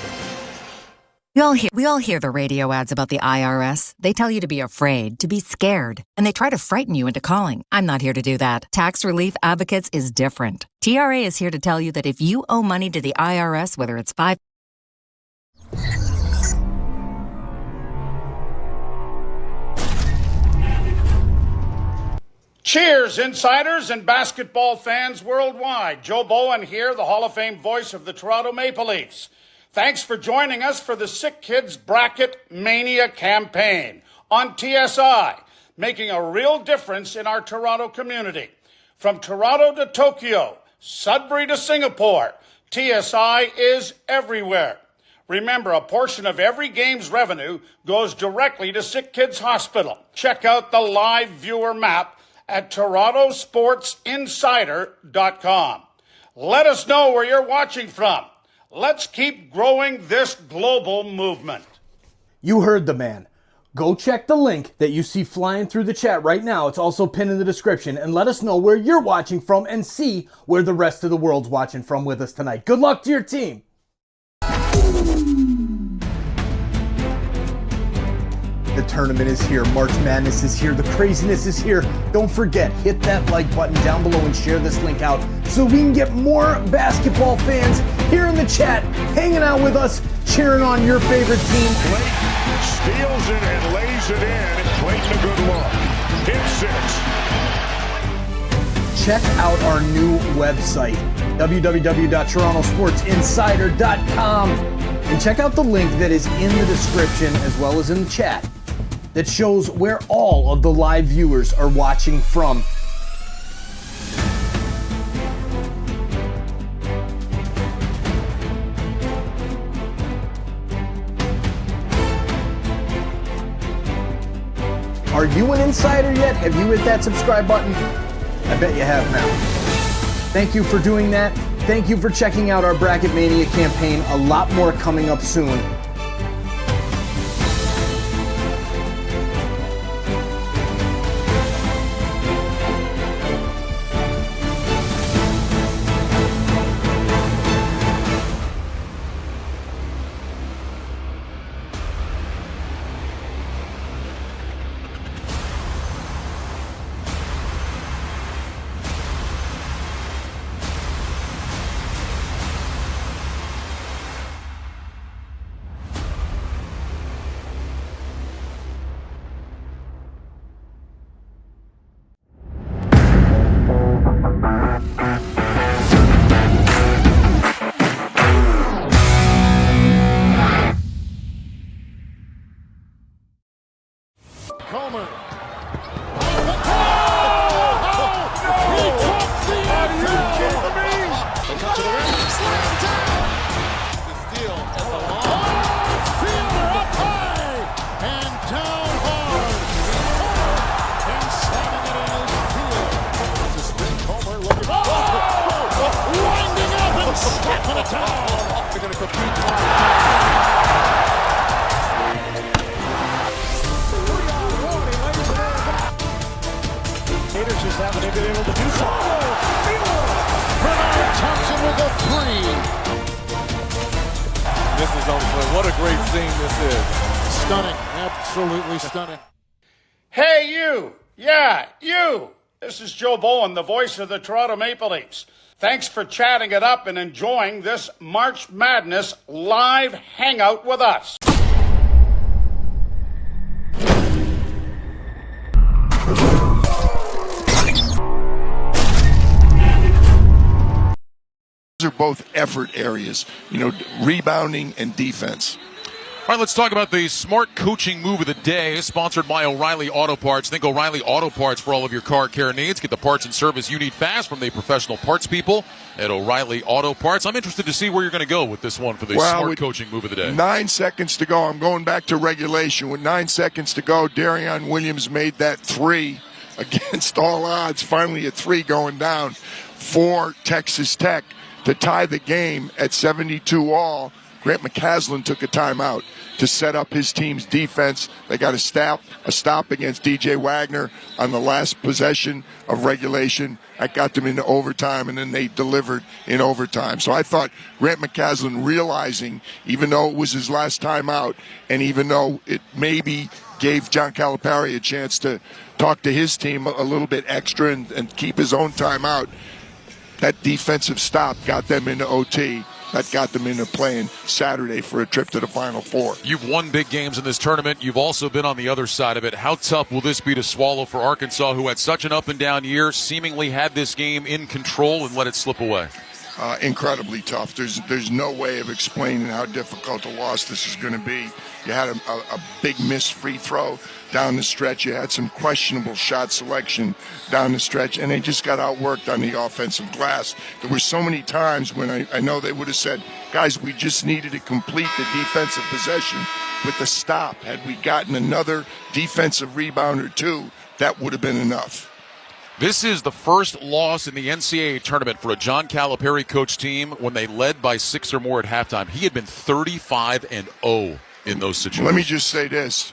We all hear the radio ads about the IRS. They tell you to be afraid, to be scared, and they try to frighten you into calling. I'm not here to do that. Tax Relief Advocates is different. TRA is here to tell you that if you owe money to the IRS, whether it's Cheers, insiders and basketball fans worldwide. Joe Bowen here, the Hall of Fame voice of the Toronto Maple Leafs. Thanks for joining us for the SickKids Bracket Mania campaign on TSI, making a real difference in our Toronto community. From Toronto to Tokyo, Sudbury to Singapore, TSI is everywhere. Remember, a portion of every game's revenue goes directly to SickKids Hospital. Check out the live viewer map at TorontoSportsInsider.com. Let us know where you're watching from. Let's keep growing this global movement. You heard the man. Go check the link that you see flying through the chat right now. It's also pinned in the description, and let us know where you're watching from and see where the rest of the world's watching from with us tonight. Good luck to your team. The tournament is here. March Madness is here. The craziness is here. Don't forget, hit that like button down below and share this link out so we can get more basketball fans here in the chat, hanging out with us, cheering on your favorite team. Clayton steals it and lays it in. Clayton a good look. Hit 6. Check out our new website, www.torontosportsinsider.com, and check out the link that is in the description as well as in the chat that shows where all of the live viewers are watching from. Are you an insider yet? Have you hit that subscribe button? I bet you have now. Thank you for doing that. Thank you for checking out our Bracket Mania campaign. A lot more coming up soon. Comer. They're going to compete. Haters just haven't been able to do so. Bernard Thompson with a 3. This is on play. What a great scene this is. Stunning. Absolutely stunning. Hey, you. Yeah, you. This is Joe Bowen, the voice of the Toronto Maple Leafs. Thanks for chatting it up and enjoying this March Madness live hangout with us. These are both effort areas, rebounding and defense. All right, let's talk about the smart coaching move of the day, sponsored by O'Reilly Auto Parts. Think O'Reilly Auto Parts for all of your car care needs. Get the parts and service you need fast from the professional parts people at O'Reilly Auto Parts. I'm interested to see where you're going to go with this one for the smart coaching move of the day. 9 seconds to go. I'm going back to regulation. With 9 seconds to go, Darion Williams made that 3 against all odds. Finally a 3 going down for Texas Tech to tie the game at 72 all. Grant McCaslin took a timeout to set up his team's defense. They got a stop against DJ Wagner on the last possession of regulation. That got them into overtime, and then they delivered in overtime. So I thought Grant McCaslin realizing, even though it was his last time out, and even though it maybe gave John Calipari a chance to talk to his team a little bit extra and keep his own timeout, that defensive stop got them into OT. That got them into playing Saturday for a trip to the Final Four. You've won big games in this tournament. You've also been on the other side of it. How tough will this be to swallow for Arkansas, who had such an up-and-down year, seemingly had this game in control and let it slip away? Incredibly tough. There's no way of explaining how difficult a loss this is going to be. You had a big missed free throw down the stretch. You had some questionable shot selection down the stretch, and they just got outworked on the offensive glass. There were so many times when I know they would have said, guys, we just needed to complete the defensive possession with the stop. Had we gotten another defensive rebound or two, that would have been enough. This is the first loss in the NCAA tournament for a John Calipari coach team when they led by 6 or more at halftime. He had been 35-0 in those situations. Let me just say this.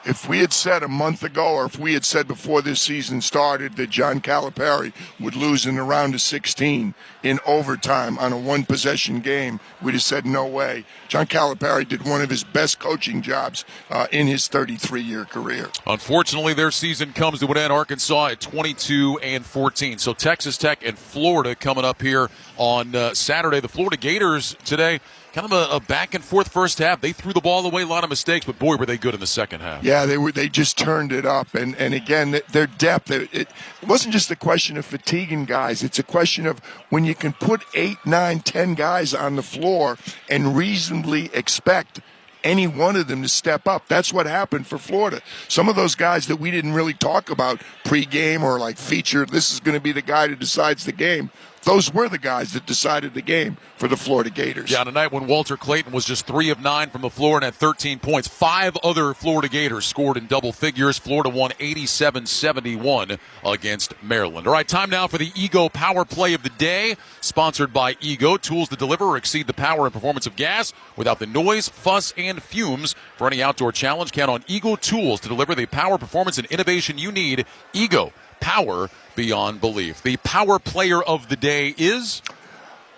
If we had said a month ago, or if we had said before this season started that John Calipari would lose in the round of 16 in overtime on a one-possession game, we'd have said no way. John Calipari did one of his best coaching jobs in his 33-year career. Unfortunately, their season comes to an end. Arkansas at 22-14. So Texas Tech and Florida coming up here on Saturday. The Florida Gators today, kind of a back-and-forth first half. They threw the ball away, a lot of mistakes, but boy, were they good in the second half. Yeah, they just turned it up. And again, their depth, it wasn't just a question of fatiguing guys. It's a question of when you can put 8, 9, 10 guys on the floor and reasonably expect any one of them to step up. That's what happened for Florida. Some of those guys that we didn't really talk about pregame or like featured, this is going to be the guy that decides the game. Those were the guys that decided the game for the Florida Gators. Yeah, tonight when Walter Clayton was just 3 of 9 from the floor and had 13 points, 5 other Florida Gators scored in double figures. Florida won 87-71 against Maryland. All right, time now for the Ego Power Play of the Day, sponsored by Ego. Tools that deliver or exceed the power and performance of gas without the noise, fuss, and fumes. For any outdoor challenge, count on Ego Tools to deliver the power, performance, and innovation you need. Ego. Power beyond belief. The power player of the day is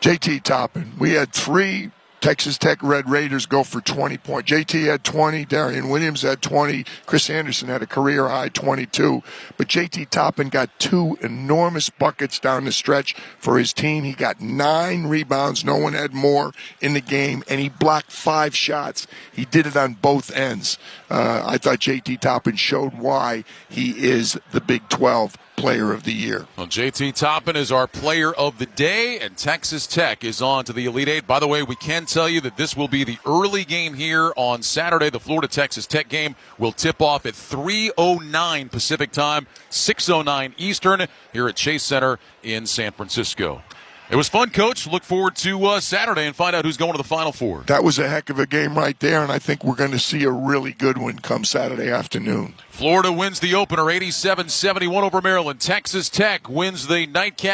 JT Toppin. We had 3 Texas Tech Red Raiders go for 20 points. JT had 20, Darian Williams had 20, Chris Anderson had a career high 22. But JT Toppin got 2 enormous buckets down the stretch for his team. He got 9 rebounds. No one had more in the game, and he blocked 5 shots. He did it on both ends. I thought JT Toppin showed why he is the Big 12 Player of the Year. Well, JT Toppin is our Player of the Day, and Texas Tech is on to the Elite Eight. By the way, we can tell you that this will be the early game here on Saturday. The Florida-Texas Tech game will tip off at 3:09 Pacific time, 6:09 Eastern, here at Chase Center in San Francisco. It was fun, Coach. Look forward to Saturday and find out who's going to the Final Four. That was a heck of a game right there, and I think we're going to see a really good one come Saturday afternoon. Florida wins the opener 87-71 over Maryland. Texas Tech wins the nightcap.